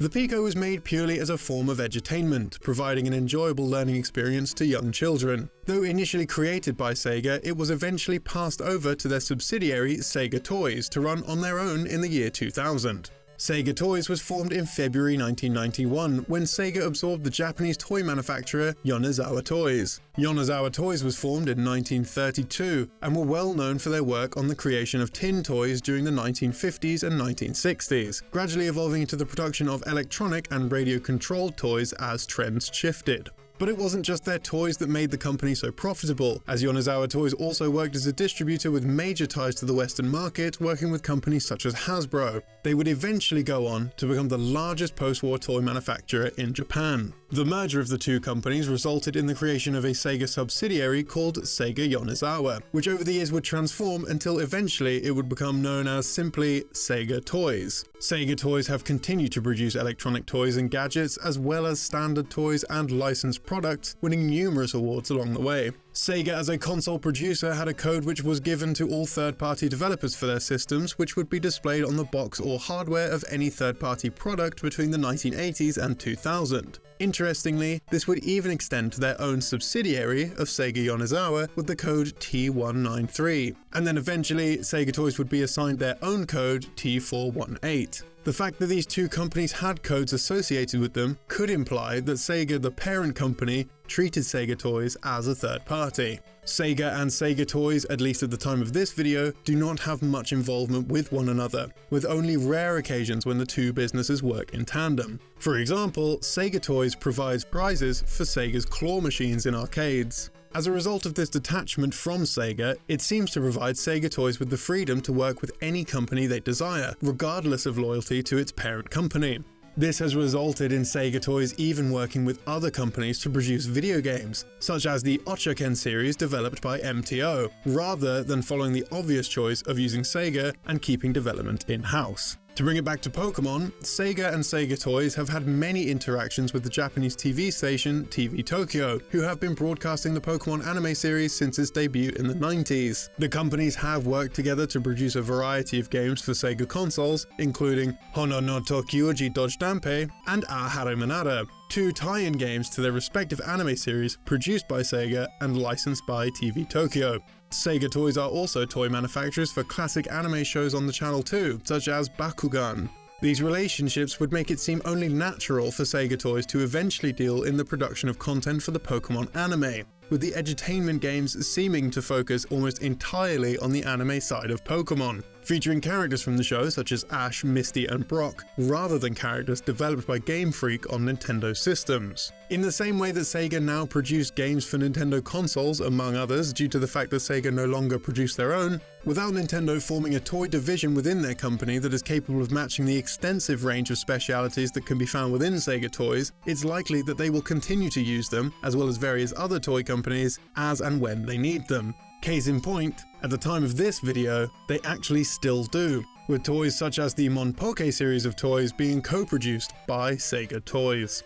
The Pico was made purely as a form of edutainment, providing an enjoyable learning experience to young children. Though initially created by Sega, it was eventually passed over to their subsidiary Sega Toys to run on their own in the year 2000. Sega Toys was formed in February 1991 when Sega absorbed the Japanese toy manufacturer Yonezawa Toys. Yonezawa Toys was formed in 1932 and were well known for their work on the creation of tin toys during the 1950s and 1960s, gradually evolving into the production of electronic and radio-controlled toys as trends shifted. But it wasn't just their toys that made the company so profitable, as Yonezawa Toys also worked as a distributor with major ties to the Western market, working with companies such as Hasbro. They would eventually go on to become the largest post-war toy manufacturer in Japan. The merger of the two companies resulted in the creation of a Sega subsidiary called Sega Yonezawa, which over the years would transform until eventually it would become known as simply Sega Toys. Sega Toys have continued to produce electronic toys and gadgets, as well as standard toys and licensed products, winning numerous awards along the way. Sega as a console producer had a code which was given to all third-party developers for their systems, which would be displayed on the box or hardware of any third-party product between the 1980s and 2000. Interestingly, this would even extend to their own subsidiary of Sega Yonezawa with the code T193, and then eventually Sega Toys would be assigned their own code T418. The fact that these two companies had codes associated with them could imply that Sega, the parent company, treated Sega Toys as a third party. Sega and Sega Toys, at least at the time of this video, do not have much involvement with one another, with only rare occasions when the two businesses work in tandem. For example, Sega Toys provides prizes for Sega's claw machines in arcades. As a result of this detachment from Sega, it seems to provide Sega Toys with the freedom to work with any company they desire, regardless of loyalty to its parent company. This has resulted in Sega Toys even working with other companies to produce video games, such as the Ochaken series developed by MTO, rather than following the obvious choice of using Sega and keeping development in-house. To bring it back to Pokemon, Sega and Sega Toys have had many interactions with the Japanese TV station TV Tokyo, who have been broadcasting the Pokemon anime series since its debut in the 90s. The companies have worked together to produce a variety of games for Sega consoles, including Hono no Tokyuji Dojidampe and Ahare Manara, two tie-in games to their respective anime series produced by Sega and licensed by TV Tokyo. Sega Toys are also toy manufacturers for classic anime shows on the channel too, such as Bakugan. These relationships would make it seem only natural for Sega Toys to eventually deal in the production of content for the Pokemon anime, with the edutainment games seeming to focus almost entirely on the anime side of Pokemon, featuring characters from the show such as Ash, Misty and Brock, rather than characters developed by Game Freak on Nintendo systems. In the same way that Sega now produce games for Nintendo consoles, among others, due to the fact that Sega no longer produce their own, without Nintendo forming a toy division within their company that is capable of matching the extensive range of specialities that can be found within Sega Toys, it's likely that they will continue to use them, as well as various other toy companies, as and when they need them. Case in point, at the time of this video, they actually still do, with toys such as the Monpoke series of toys being co-produced by Sega Toys.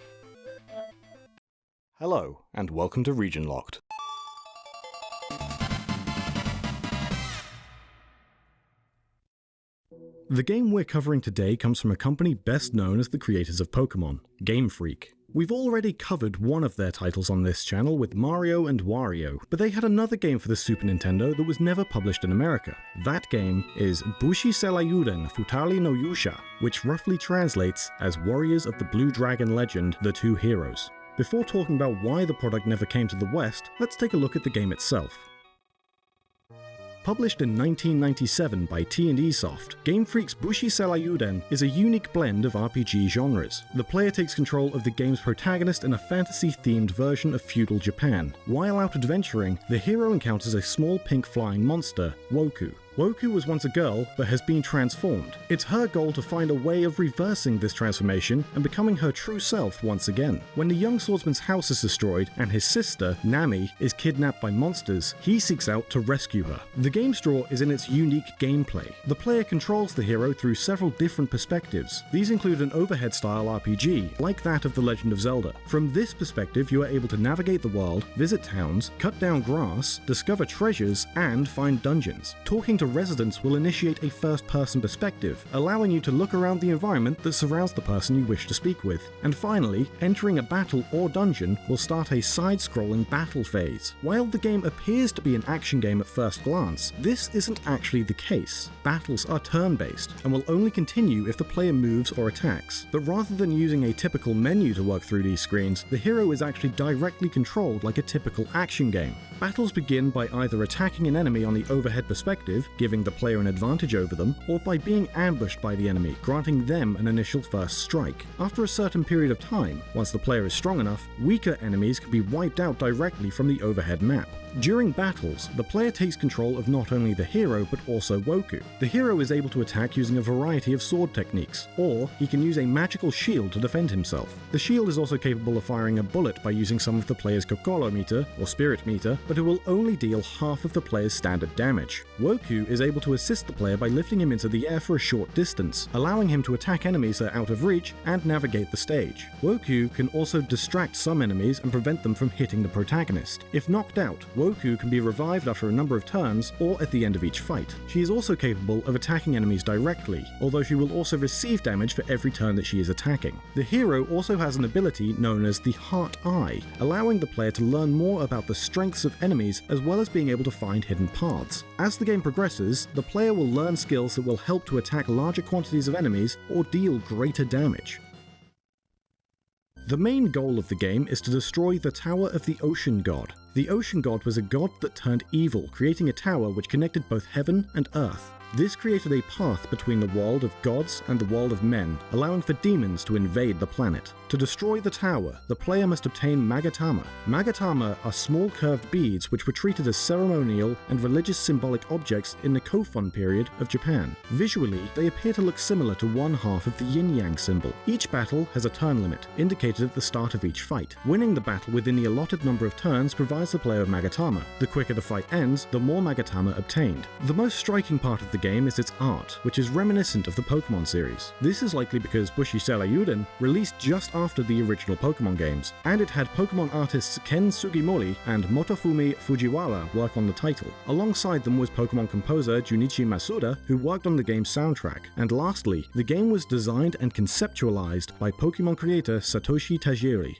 Hello, and welcome to Region Locked. The game we're covering today comes from a company best known as the creators of Pokemon, Game Freak. We've already covered one of their titles on this channel with Mario and Wario, but they had another game for the Super Nintendo that was never published in America. That game is Bushi Seiyuden Futari no Yusha, which roughly translates as Warriors of the Blue Dragon Legend, The Two Heroes. Before talking about why the product never came to the West, let's take a look at the game itself. Published in 1997 by T&E Soft, Game Freak's Bushi Seiyuden is a unique blend of RPG genres. The player takes control of the game's protagonist in a fantasy-themed version of feudal Japan. While out adventuring, the hero encounters a small pink flying monster, Woku. Woku was once a girl, but has been transformed. It's her goal to find a way of reversing this transformation and becoming her true self once again. When the young swordsman's house is destroyed and his sister, Nami, is kidnapped by monsters, he seeks out to rescue her. The game's draw is in its unique gameplay. The player controls the hero through several different perspectives. These include an overhead-style RPG, like that of The Legend of Zelda. From this perspective, you are able to navigate the world, visit towns, cut down grass, discover treasures, and find dungeons. Talking to residents will initiate a first-person perspective, allowing you to look around the environment that surrounds the person you wish to speak with. And finally, entering a battle or dungeon will start a side-scrolling battle phase. While the game appears to be an action game at first glance, this isn't actually the case. Battles are turn-based, and will only continue if the player moves or attacks. But rather than using a typical menu to work through these screens, the hero is actually directly controlled like a typical action game. Battles begin by either attacking an enemy on the overhead perspective, giving the player an advantage over them, or by being ambushed by the enemy, granting them an initial first strike. After a certain period of time, once the player is strong enough, weaker enemies can be wiped out directly from the overhead map. During battles, the player takes control of not only the hero but also Woku. The hero is able to attack using a variety of sword techniques, or he can use a magical shield to defend himself. The shield is also capable of firing a bullet by using some of the player's Kokoro meter, or spirit meter, but it will only deal half of the player's standard damage. Woku is able to assist the player by lifting him into the air for a short distance, allowing him to attack enemies that are out of reach and navigate the stage. Woku can also distract some enemies and prevent them from hitting the protagonist. If knocked out, Woku can be revived after a number of turns or at the end of each fight. She is also capable of attacking enemies directly, although she will also receive damage for every turn that she is attacking. The hero also has an ability known as the Heart Eye, allowing the player to learn more about the strengths of enemies as well as being able to find hidden paths. As the game progresses, the player will learn skills that will help to attack larger quantities of enemies or deal greater damage. The main goal of the game is to destroy the Tower of the Ocean God. The Ocean God was a god that turned evil, creating a tower which connected both heaven and earth. This created a path between the world of gods and the world of men, allowing for demons to invade the planet. To destroy the tower, the player must obtain Magatama. Magatama are small curved beads which were treated as ceremonial and religious symbolic objects in the Kofun period of Japan. Visually, they appear to look similar to one half of the yin-yang symbol. Each battle has a turn limit, indicated at the start of each fight. Winning the battle within the allotted number of turns provides the player with Magatama. The quicker the fight ends, the more Magatama obtained. The most striking part of the game is its art, which is reminiscent of the Pokemon series. This is likely because Bushi Seiyuden released just after the original Pokemon games, and it had Pokemon artists Ken Sugimori and Motofumi Fujiwara work on the title. Alongside them was Pokemon composer Junichi Masuda, who worked on the game's soundtrack. And lastly, the game was designed and conceptualized by Pokemon creator Satoshi Tajiri.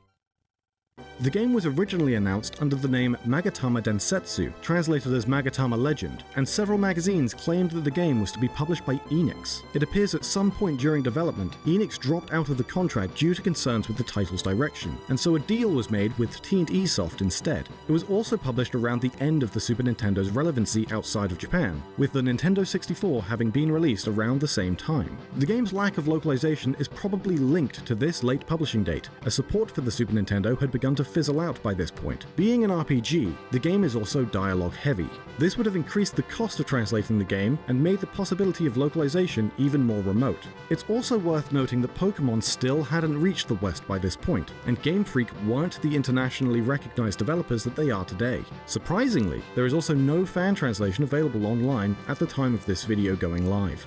The game was originally announced under the name Magatama Densetsu, translated as Magatama Legend, and several magazines claimed that the game was to be published by Enix. It appears at some point during development, Enix dropped out of the contract due to concerns with the title's direction, and so a deal was made with T&E Soft instead. It was also published around the end of the Super Nintendo's relevancy outside of Japan, with the Nintendo 64 having been released around the same time. The game's lack of localization is probably linked to this late publishing date, as support for the Super Nintendo had begun to fizzle out by this point. Being an RPG, the game is also dialogue heavy. This would have increased the cost of translating the game and made the possibility of localization even more remote. It's also worth noting that Pokemon still hadn't reached the West by this point, and Game Freak weren't the internationally recognized developers that they are today. Surprisingly, there is also no fan translation available online at the time of this video going live.